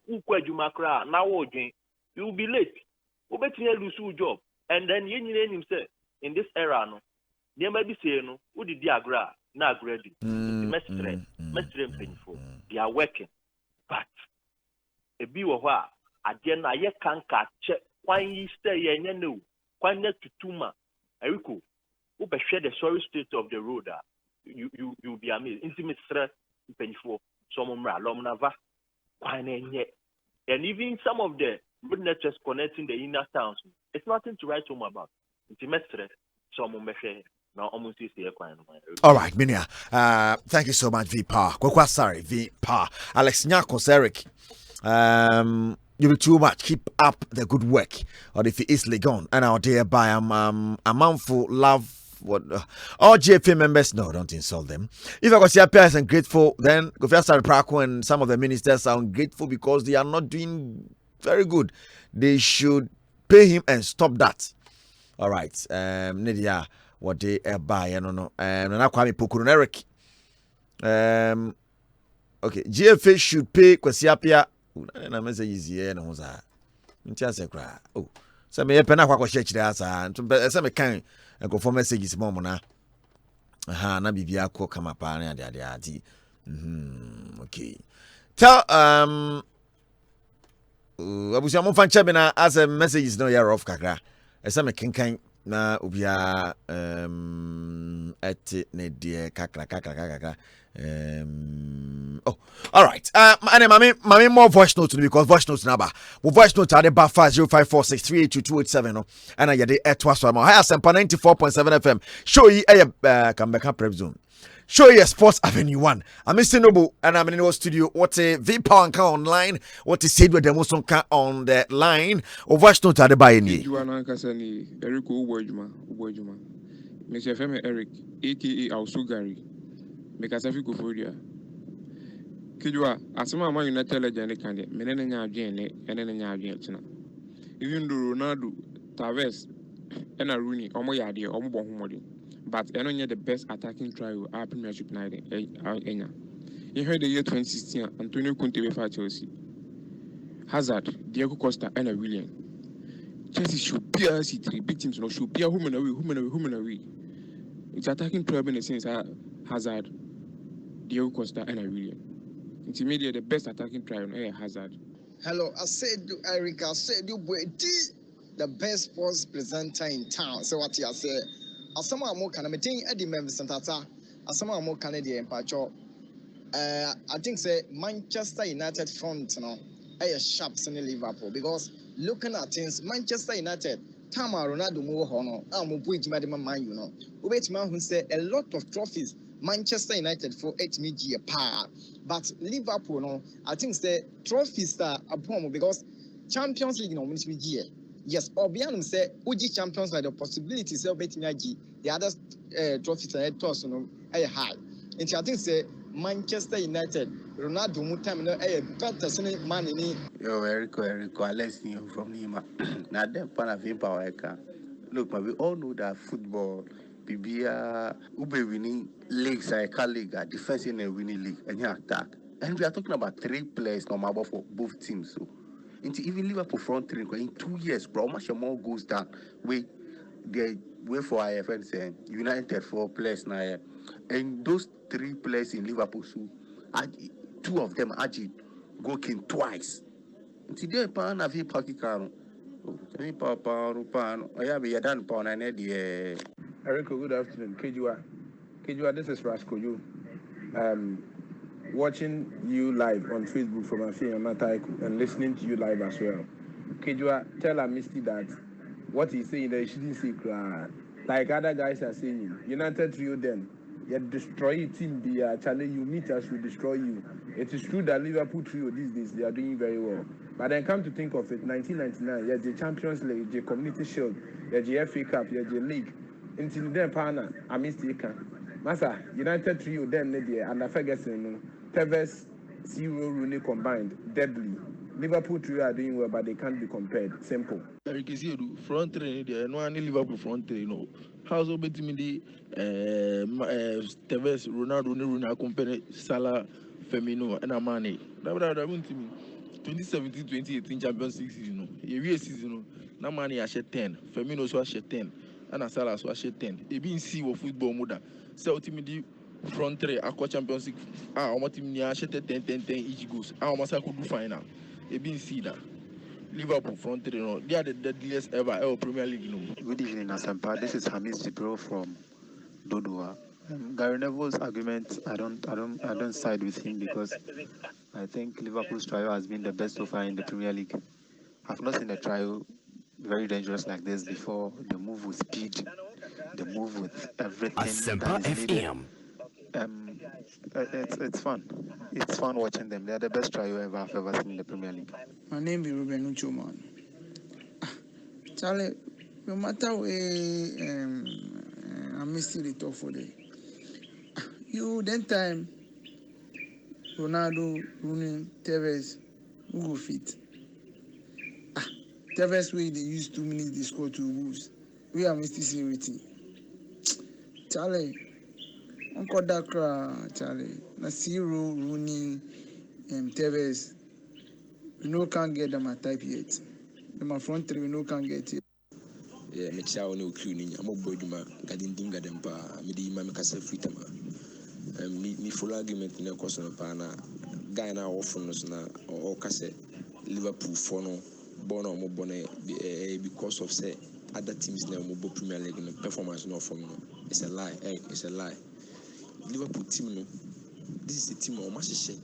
ukwa adwuma kra na wo dwen you will be late obetine lose job and then yenyine nim say in this era no niam bi say no udidi agra na agredi mestre mpanyfo they are working but ebi wo ho a ade na ye kanka che kwan yi stay yenye no kwan na tutuma eriko wo be share the sorry state of the road you be amazed intimate stress mpanyfo some mra lomnava kwan enye and even some of the road networks connecting the inner towns it's nothing to write home about intimate stress some mehwe na almost see kwan. All right, Minia. Thank you so much, V-Pa. Sorry, V-Pa. Alex Nyakos, Eric. You be too much. Keep up the good work. Or if it is gone, and our dear by a manful love. What all GFA members? No, don't insult them. If I was your parents and grateful, then go first start Praco and some of the ministers are ungrateful because they are not doing very good. They should pay him and stop that. All right, Nidia. What they buy, I don't know. And I Kwame Pokuru Eric. Okay, GFA should pay Kwesiapia. And I'm easy, and was a cry. Oh, so me pena kwa church there, and some kind and go for messages, Momona. Aha, na bibia ko kama pa na ade. Okay. Tell abusia mo fan chebina as a messages no year off kakra. Esa me kenkan na ubia et ne die kakra. Oh, all right. And mami more voice notes because voice notes number. Mo voice notes are the bar 0546382287 no. And I dey etwa so am. Hi Asempa 94.7 FM. Show yi come back prep zone. Show you Sports Avenue 1. I'm Mr. Noble and I'm in the studio. What a V-Power online. What is said with the most on the line. Or voice note at the buy any. You are Kasani, Eric Ubojuma. Mr. Femi Eric, aka Ausugari. Mekasafi Kufuria. Kijua, Asama Ma United Legend Candy, Menena Jane, and then China. Even though Ronaldo, Tavares, and a Rooney, Omoyadi, Omo. But I don't the best attacking trio our Premiership night. You heard the year 2016, Antonio Conte for Chelsea. Hazard, Diego Costa, and a William. Chelsea should be a C3, big teams no should be a human away. It's attacking trio in the sense Hazard, Diego Costa, and a William. It's immediately the best attacking trio on Hazard. Hello, Asiedu Eric, Asiedu Boadi, the best sports presenter in town. So what you say? Asama mo kana metin edi members santata asama mo kana de empacho I think say Manchester United front no sharp in Liverpool because looking at things Manchester United Tama Ronaldo mo ho no mo boy jima de man you know obetima hu say a lot of trophies Manchester United for 8 year pa but Liverpool no I think say trophies are upon because Champions League no win year. Yes, Obianum said Uji Champions like the possibilities of betting the other trophies and toss no high. And I think say Manchester United, Ronaldo Mutam no better man in Yo, Eric, I listen you from Nima. Now then pan of power. Look, we all know that football, Bibia, Ube winning leagues like league, defense in a winning league, and you attack. And we are talking about 3 players normal for both teams. So into even Liverpool front three in 2 years, bro, much more goes down. We wait for IFN saying United 4 players now, and those 3 players in Liverpool, so 2 of them actually go king twice. Today, pan of hip hockey car. Eric, good afternoon. Kejua, this is Rasco. You watching you live on Facebook from Afia Mataiku and listening to you live as well. Kejua, tell Misty that what he's saying that he shouldn't say like other guys are saying. United trio then. You destroy team the challenge you meet us will destroy you. It is true that Liverpool trio these days they are doing very well. But then come to think of it, 1999, yeah, the Champions League, the Community Shield, yeah, the FA Cup, yeah, the League. Until then, partner, I missed the Massa, United trio then, and I Ferguson, Tevez, Zero Rooney combined, deadly. Liverpool three are doing well, but they can't be compared. Simple. Eric Asiedu front three there. No any Liverpool front three. No. How's it between the Tevez, Ronaldo, Rooney compare Salah, Firmino, and Amane. That won't me. 2017-2018 Champions League season. Every season, na Mane a share 10, Firmino so a share 10, and Salah so a share 10. E been see what football mother. So ultimately front three aqua Champions League. Our team ni a share 10 each goes. Our masa could do final. E been see that. Liverpool front three, no, they are the deadliest ever Premier League. No. Good evening, Asempa. This is Hamis Jibro from Dodua. Gary Neville's argument, I don't side with him because I think Liverpool's trial has been the best so far in the Premier League. I've not seen a trial very dangerous like this before. The move with speed, the move with everything. Asempa FM. It's fun. It's fun watching them. They're the best trio I've ever seen in the Premier League. My name is Ruben Uchoman. Charlie, no matter where I'm still the top for the you then time Ronaldo, Rooney, Tevez, who go fit? Tevez way they use 2 minutes they score 2 goals. We are still see everything. Charlie. Uncle Dakra, Charlie, Nasiro, Rooney, Tevez, we can't get them at type yet. My front three, we can't get it. Yeah, me chow no cleaning. I'm a boy, gadin dinga them pa. Me di ma me kasa fitama. Me full argument in the course of pana. Guy na often na or kase Liverpool for no born or mobone because of say other teams na mobile Premier League no performance no from no. It's a lie. It's a lie. Liverpool team no, this is a team of Mashishe.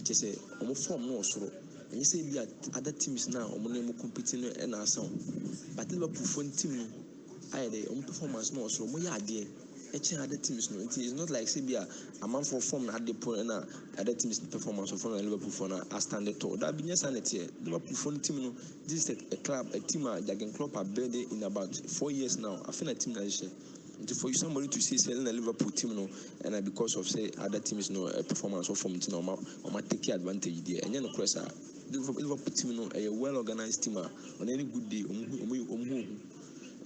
Just say, form no soro. And you say be other teams now, name competing and our sound. But Liverpool phone team no, the performance no soro. Mo ya there. Other teams no. It is not like say be a man for form at the point and other teams performance of Liverpool for a standard tall. That be just sanity. Liverpool phone team no. This is a club, a team Jurgen Klopp are building in about 4 years now. I feel a team that is. For you somebody to say selling a Liverpool team no, and because of say other teams no performance or form no, or take advantage there. And you know, cross Liverpool team no a well organized team on any good day.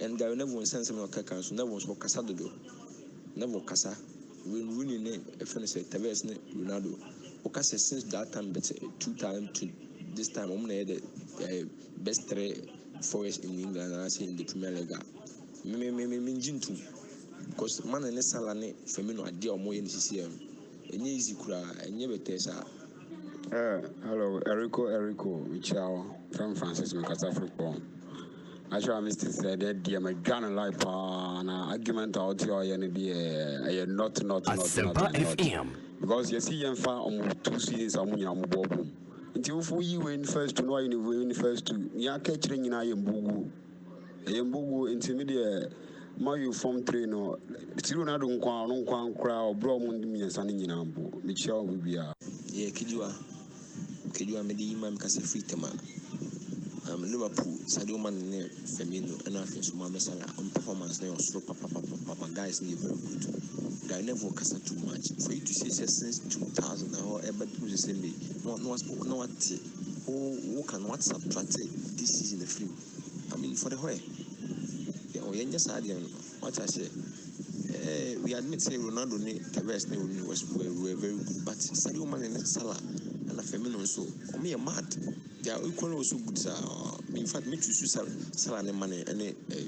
And Gary never won sense no kaka so never was kasa do. Never kasa. When winning a friend say Tevez ne Ronaldo. Okasa since that time but 2 times to this time the best 3 forwards in England and I say in the Premier League. Me because man and Salah ne Firmino ade omo ye CCM enye easy kura enye betesa. Hello Erico Michao from Francis Mikasa football. Actually I missed said that the my Ghana life na argument out here and be not Asempa FM because you see fa on 2 seasons amunya mo bobo until for you win first to no you win first to ya catch nyina yembugu intermediate ma you form 3 no still na do nkwan kra obro mu miensa ne nyina mbo me chia obibia yeah kidua me di imam kase fitema Liverpool Sadio Mane Firmino and after so Mohamed Salah on performance na so papa guys need very good. They never kasa too much for you to say since 2000 or ever do the same way no what who can what subtract this season the free. I mean for the whole what I say, we admit say Ronaldo ne Tevez ne were very good, but Sadio Mane and Salah and Firmino so me mad. They are equally also good. In fact, me choose Salah and Mane and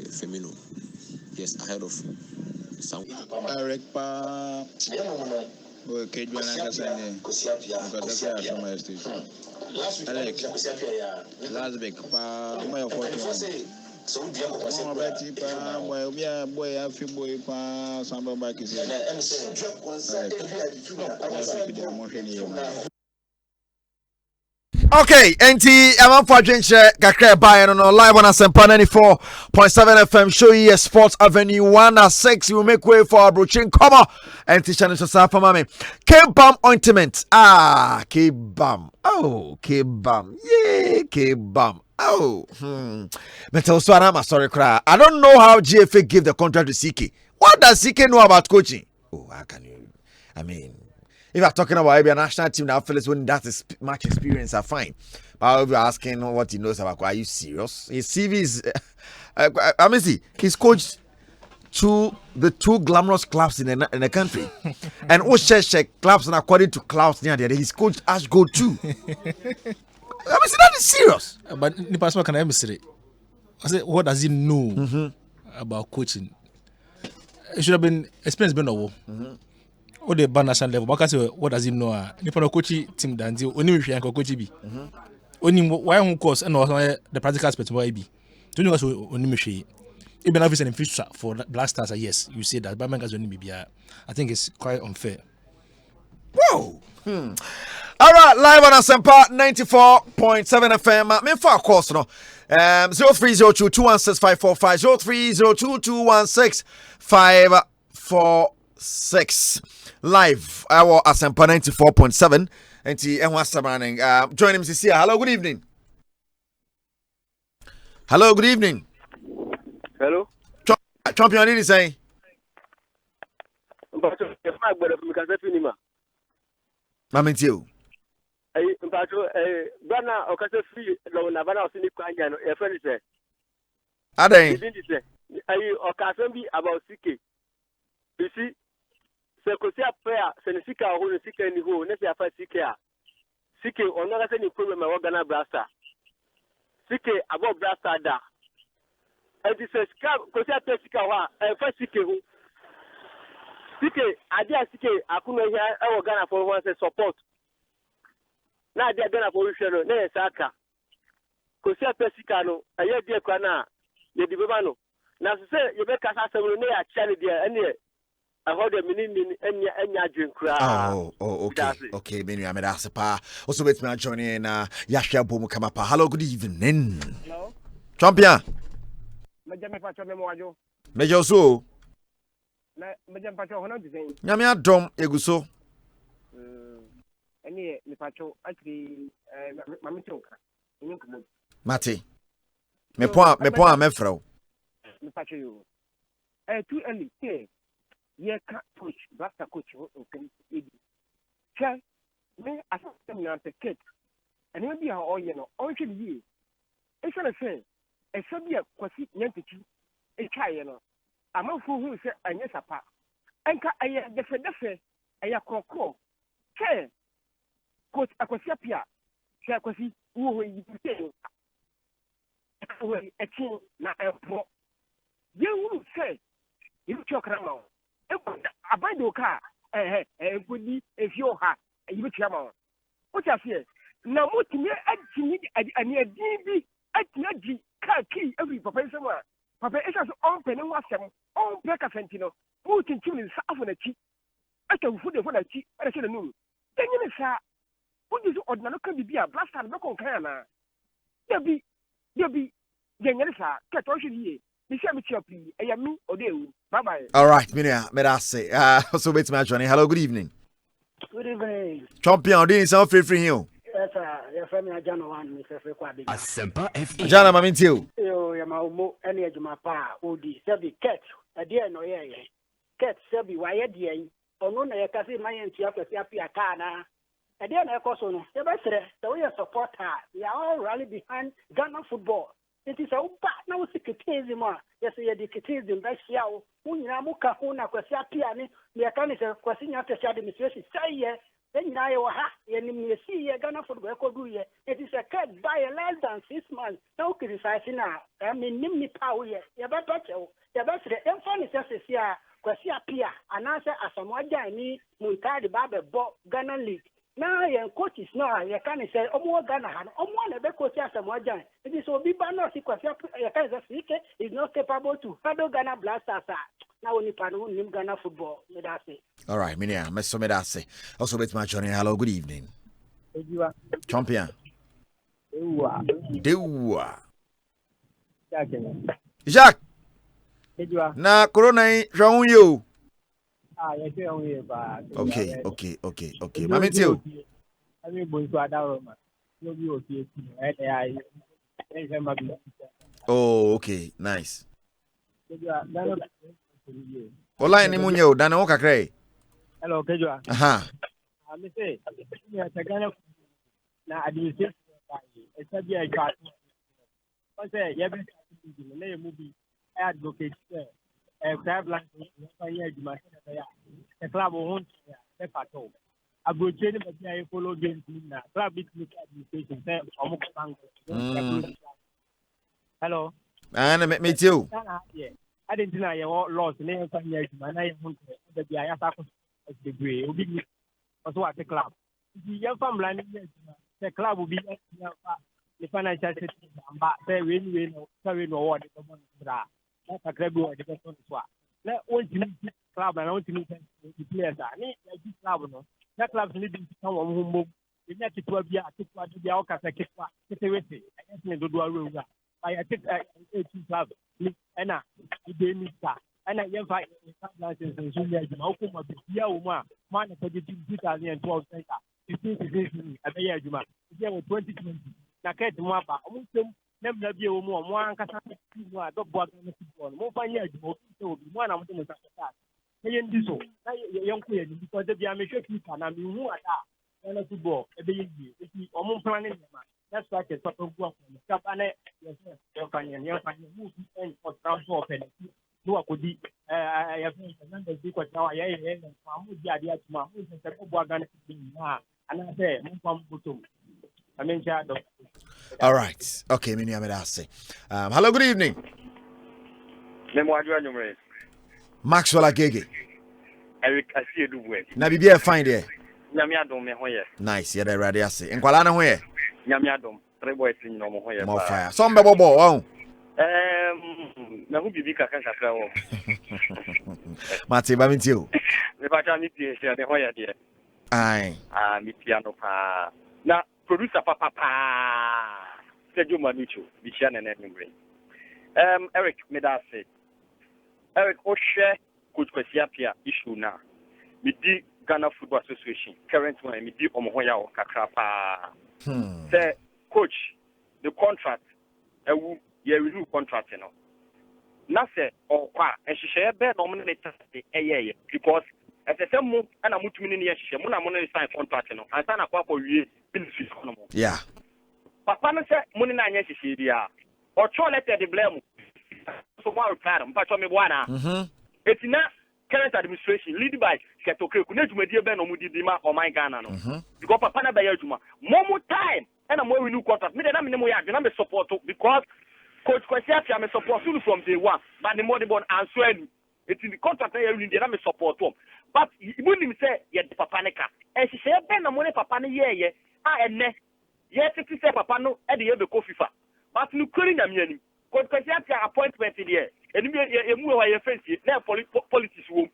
Firmino. Yes, ahead of some. Eric Pa. Okay, you want to say because that's from my station. Last week, Pa, my fortune. So we boy, I feel boy, pa, some back is here. Okay, NT, I'm for drink kakre buy on live on Asempa 94.7 FM show you Sports Avenue 1 we will make way for our broaching come NT channel so sa for mame K-Bam ointment K-Bam K-Bam yeah K-Bam Metal Swarama sorry cry I don't know how GFA gave the contract to CK. What does CK know about coaching? How can you if I'm talking about maybe a national team now, fellas, when that is much experience, are fine. But if you're asking what he knows about, are you serious? His CV is, I mean, see, he's coached the two glamorous clubs in the country, and Osheshe clubs, and according to clubs near there, he's coached Ashgold too. I mean, see, that is serious. But Nipasma can I say? I said, what does he know about coaching? It should have been experience been over. Or the national level. But I say, what does he know? Nippon coaching team dandy. Only if you can coach be. Only why on course and also the practical aspect why be. Don't you guys only me even if it's an future for Black Stars, yes, you say that. But I think it's quite unfair. Whoa! All right, live on Asempa 94.7 FM. Me for course no. 0302216545 0302216546 live. Our Asempa 94.7 and join him here. Hello, good evening. Hello, good evening. Hello. Champion, did he say? Mamentio. Mpacho bana okase free lo na bana osini kwanja no e friend say. Aden. Ayi okase bi about CK. You see se ko si prayer se ni sika ho ni sika ni ho ne se afa CK a. CK ono ga se ni problem e wo Ghana Blaster. CK about Blaster da. And this is ko si afa sika ho e fa CK ho. CK adia CK akuno hia e wo Ghana for one say support. Na adia Ghana for hwe no na esaka. Ko si afa sika no aye die kwa na ye di beba no. Na so say ye be kasa asem no na ya chale dia ene I heard a minute enya drink cry. Oh, okay. Okay, Benny, I'm at Asempa. Also, with me joining Yashia Bomu Kamapa. Hello, good evening. Hello. Champion. Major so. Nyame adom eguso. Any me pacho actually mamitoka. Mate. Me point mefro. Me pacho you. Too early. Yeah, coach, Blaster coach, okay. Try me as a kid, and maybe how you know, only you. It's not a thing. A Sabia quasi Yanti, a child, I'm not fool who said, and yes, a pa. And I am the Fedafe, I am croco. Try coach Aquasapia, Chaquasi, who you say, a king, not a poor. You will say, you talk around. About the car, would be if you have a huge amount. What I say? Now, what you need at near DB at Naji car key every professor. Papa is open and was some own Becca Fentino, who can tune in South on a cheap. I can put it for a cheap, I said, no. Then you know, sir, what is ordinary can be a blast and local canna? There'll be, Yanasa, Catoshi, the Shabby, a me or do. Bye-bye. All right, may say. Also, wait, my Johnny. Hello, good evening. Good evening. Champion, this is free from you. Yes, sir. Your family are Jana one, Mr. Frequabi. Asempa F. Jana, I'm into you. Yo, Yamau, any of my pa, Odi, Sebi, Cat, a dear no, yeah. Cat, Sebi, why a dear, or no, I can see my entire Piacana. A dear, I also, the best, the way I support her, we are all rally behind Ghana football. It is a bad now, criticism. Yes, the criticism, that's how Munamuka, Huna, Quasiapiani, the account is a Quasinia administration. Say, yes, then I will have any see a Ghana football. It is a cut by a less than 6 months. No criticizing now. I mean, Nimni Power, Yabato, Yabas, the infant is here, Quasiapia, and answer as a Mwajani, Muntadi Baba, Ghana League. Now, your coaches now, you can say, oh, more Ghana, oh, one of the coaches are more giant. It is so big, but not because is not capable to handle Ghana Blasters. Now, only Panu, Ghana football, let us say. All right, Minia, Mr. Medase. Also, with my Johnny. Hello, good evening. Champion. Dewa. Jacques. Na corona, Jean you. Okay. Mami too. Oh, okay, nice. Ola ni munyo, dana o kakre. Hello, Kejua. Aha. I say, now administration, it's a bit got. I say, yeah, the movie advocate, crab like the club won't step at all. I go train but I follow games now. Club administration, hello. And me too. Yeah. I didn't know you lost the name of years, and I want to be a degree. Will be also at the club. The young family, the club will be the financial system, but they win, carry no order. That's a club or the person. Let one club and I want to meet the players. I need this club. That club needs someone who moves. You need to be a kick to be out as a kick. I guess me do a rule. I take a club. And I gave me that. And I have license in Junior. Oklahoma, the Yuma, man, for the 2012 center. 15 a year, Juma. 2020. Naket Mapa, almost never be a more one Casablanca, dog bug on the football. More 5 years, one of them is that. This young player, because they are making people, and I mean, who are that? And a football, a baby, if you almost planning. That's like a sort of work. You're finding move and for transport and do a good. I have remember because now I am the idea to my husband and I say, I mean, all right. Okay, many say. Hello, good evening. Maxwell Agege. Eric Asiedu. Now, be a find here. Nice, yeah, the radiasi. And Kualana where? Nyamiadom, 3 boys in normal way. More fire. Some bubble. Now who be kakra? Mati Bamitio. The Bajani share the Hoya dear. Aye. Mi piano pa. Now, producer papa. Said you Manucho, the Shannon anyway. Eric, made us say. Eric Oshe could Kwesiapia issue now. Me di Ghana Football Association, current one, me di Omohoya or Kakrapa. Say, coach, the contract, you renew contract, you know. Nase or qua, and she share bear nominated the because as a same move and a mutumin she muna money sign contract, you know, and sign a papa you benefits. Yeah. Papa said, money nine years, she or try letter the blame. So one repair, but me one. It's not. Current administration led by Ketokre Kuneju Media Ben Omudi Dima or my Ghana. Because Papa Bayajuma. More time and a more new contract. Me, I'm a support because Coach Kwesiapia I'm a support from day one. But the more they born answering it's in the contract I'm a support. But you wouldn't say, yet Papa Neka. And she said, Ben, I'm only Papa ye, and yes, if you say Papa no, and the other coffee. But no killing them, Coach Kwesiapia appointment in here. And you move away your fancy, now politics room.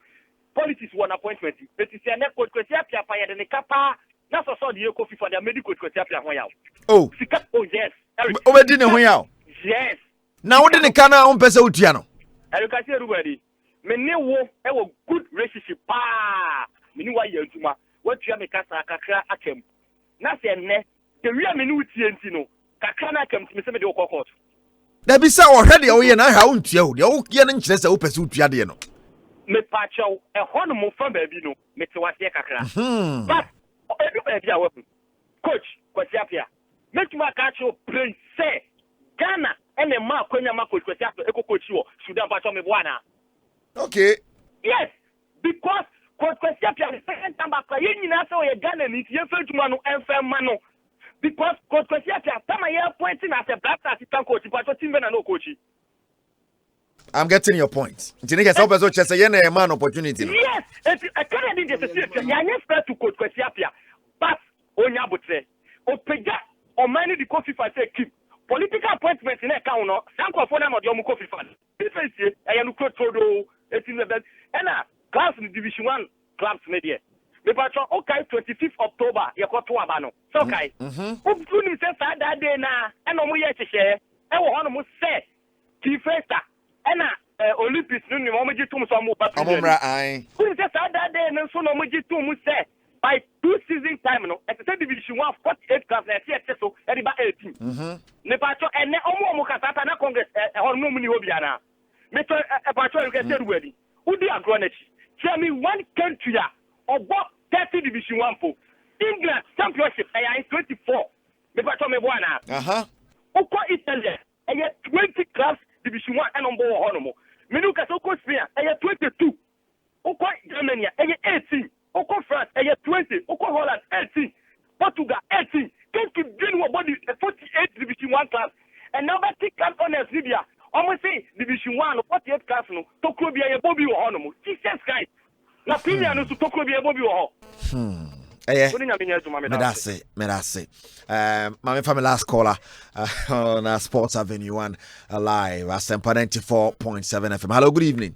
Politics one appointment. But it's a network Kwesiapia fire than a capa. That's also the coffee for the medical Kwesiapia. Oh, yes. Over dinner, yes. Now, what didn't Kana on Peso Tiano? And you can see everybody. Many war, a good relationship. Meanwhile, Yuma, what you make us a Kakra Akem. Nothing, the real minuti and Tino. Kakana came to me, some of the court. There be so already, oh, and I haven't you. The old young chess open to Piadiano. Me pacho, a honeymoon from baby, no, me to watch Kakra. But, everybody, coach, Kwesiapia, make my catcho play, say, Ghana, and the mark when your mark with Kwesiapia, Eco Coach, should have battle me one. Okay. Yes, because Coach Kwesiapia, the second time back, you know, so a Ghana, it's your first man and fair mano. Because Coach Kwesiapia, time I hear pointing as a black assistant coach, but what team and no coach. I'm getting your point. Tinika help us to chess a man opportunity. Yes, I can't be the situation. I never to Coach Kwesiapia, but Onyabutre, Opega, or many the coffee for say keep political appointments in a count. Sanko for them or the coffee fan. Difference, I am to Todo, it's in the best. And class in Division 1 clubs media. The patron, okay, 25th October, you got to Abano. So, okay. Who says that day now, and on we yet to share, and one must say, T-Festa, and Olympics, no, I'm going to do some more. Who says that day, and so no, I'm going to do say, by 2 season time, no, at the Division 1, 48 clubs, and so, and about 18. The patron, and then almost Casata Congress, or no money will be an hour. Mr. Patron, you can tell ready. Who do you acknowledge? Tell me one country or what 30 Division 1 for England championship I 24. Me pacho me bwana. Oko Italy 20 clubs division 1 and number 1 honomo. Me no kaso ko Spain 22. Oko Germany 18. Oko France 20. Oko Holland 18. Portugal 18. Came to gain what body 48 division 1 clubs. And now that club on Libya. Almost say division 1 48 clubs no. Tokyo be a Bobby honomo. Jesus Christ. Na Premier no to Tokyo be a Bobby ho. Medase. My family last caller on Sports Avenue 1 live Asempa 94.7 FM. Hello, good evening.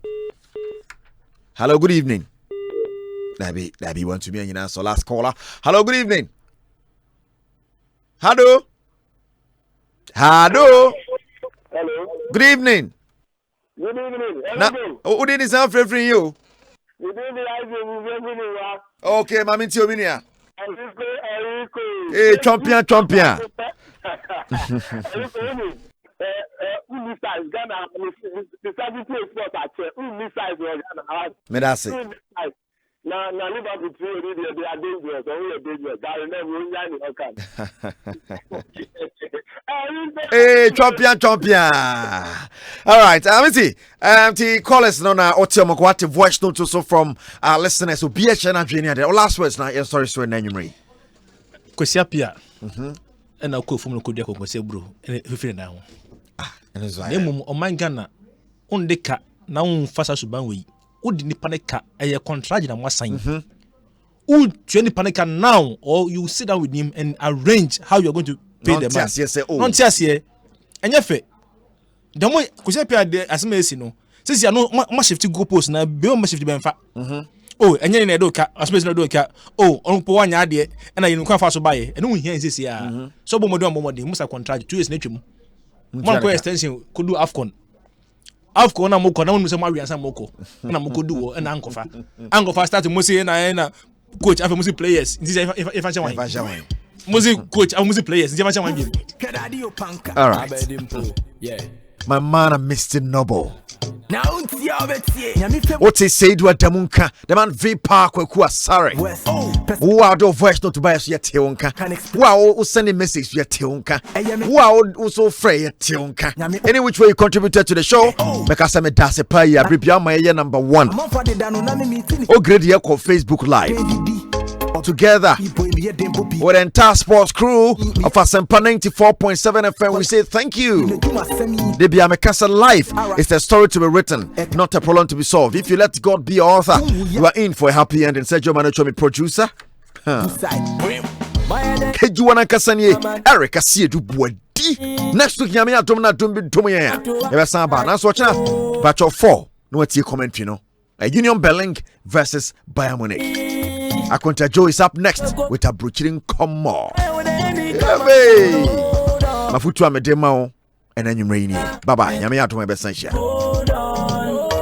Hello, good evening. That want to be in so last caller. Hello, good evening. Hello. Hello. Good evening. Good evening. Who did this sound from you? Good evening. Okay, Mami Tiominia. Enrico. Hey, champion. Medase. Na Liverpool too they are dangerous. Only dangerous. Hey, champion. All right, see. The callers no na otio what voice note also from our listeners. So be a channel junior. The last words now. Sorry, Nanyumri. Kwesiapia. And I'll call from the Kodia Koko bro. And if you now. And it's like Oman Ghana on the cat now fasa subanwi. Would the panica a contract in a sign? Would you any panica now, or you sit down with him and arrange how you're going to pay the man? Yes, not just here. And your fe. The more Kusapia as Messino, since you are no massive to go post now, beyond massive to Benfa. Oh, and then I do cat, a special do cat. Oh, on one idea, and I can't fast by, and only here is this year. So, Bomodon must have contract 2 years nature. One extension could do AFCON. AFCON na moko na unuse mawi ansa moko na moko duo na ankofa start musi na coach afa musi players nti if ancha wan musi coach afa musi players nti ancha wan bi. All right, my man Mr. Noble. What is Asiedu Adamunka? The man V Park Kwaku Asare. Who are the voice not to buy us yet Tionka? Who are sending message yet Tionka? Who are also free yet Tionka? Any which way you contributed to the show, because I'm a Dase Paya, Bribia Maya number 1. Oh, great year called Facebook Live. Together with the entire sports crew of Asempa 94.7 FM, we say thank you. The Biamekasa life is a story to be written, not a problem to be solved. If you let God be your author, you are in for a happy ending. Sergio Manachomi, producer. Kejuana Kasanye, Eric Asiedu Boadi. Next week, Yamia Domina Dumbi Dumia. Ever Samba, that's what you Batch of 4. No, what's your comment, you know? A Union Belling versus Bayern Munich. Akonta Joe is up next with a bruching Komo. Mafutu amedema and then you rainy. Bye bye. Yami out to my best.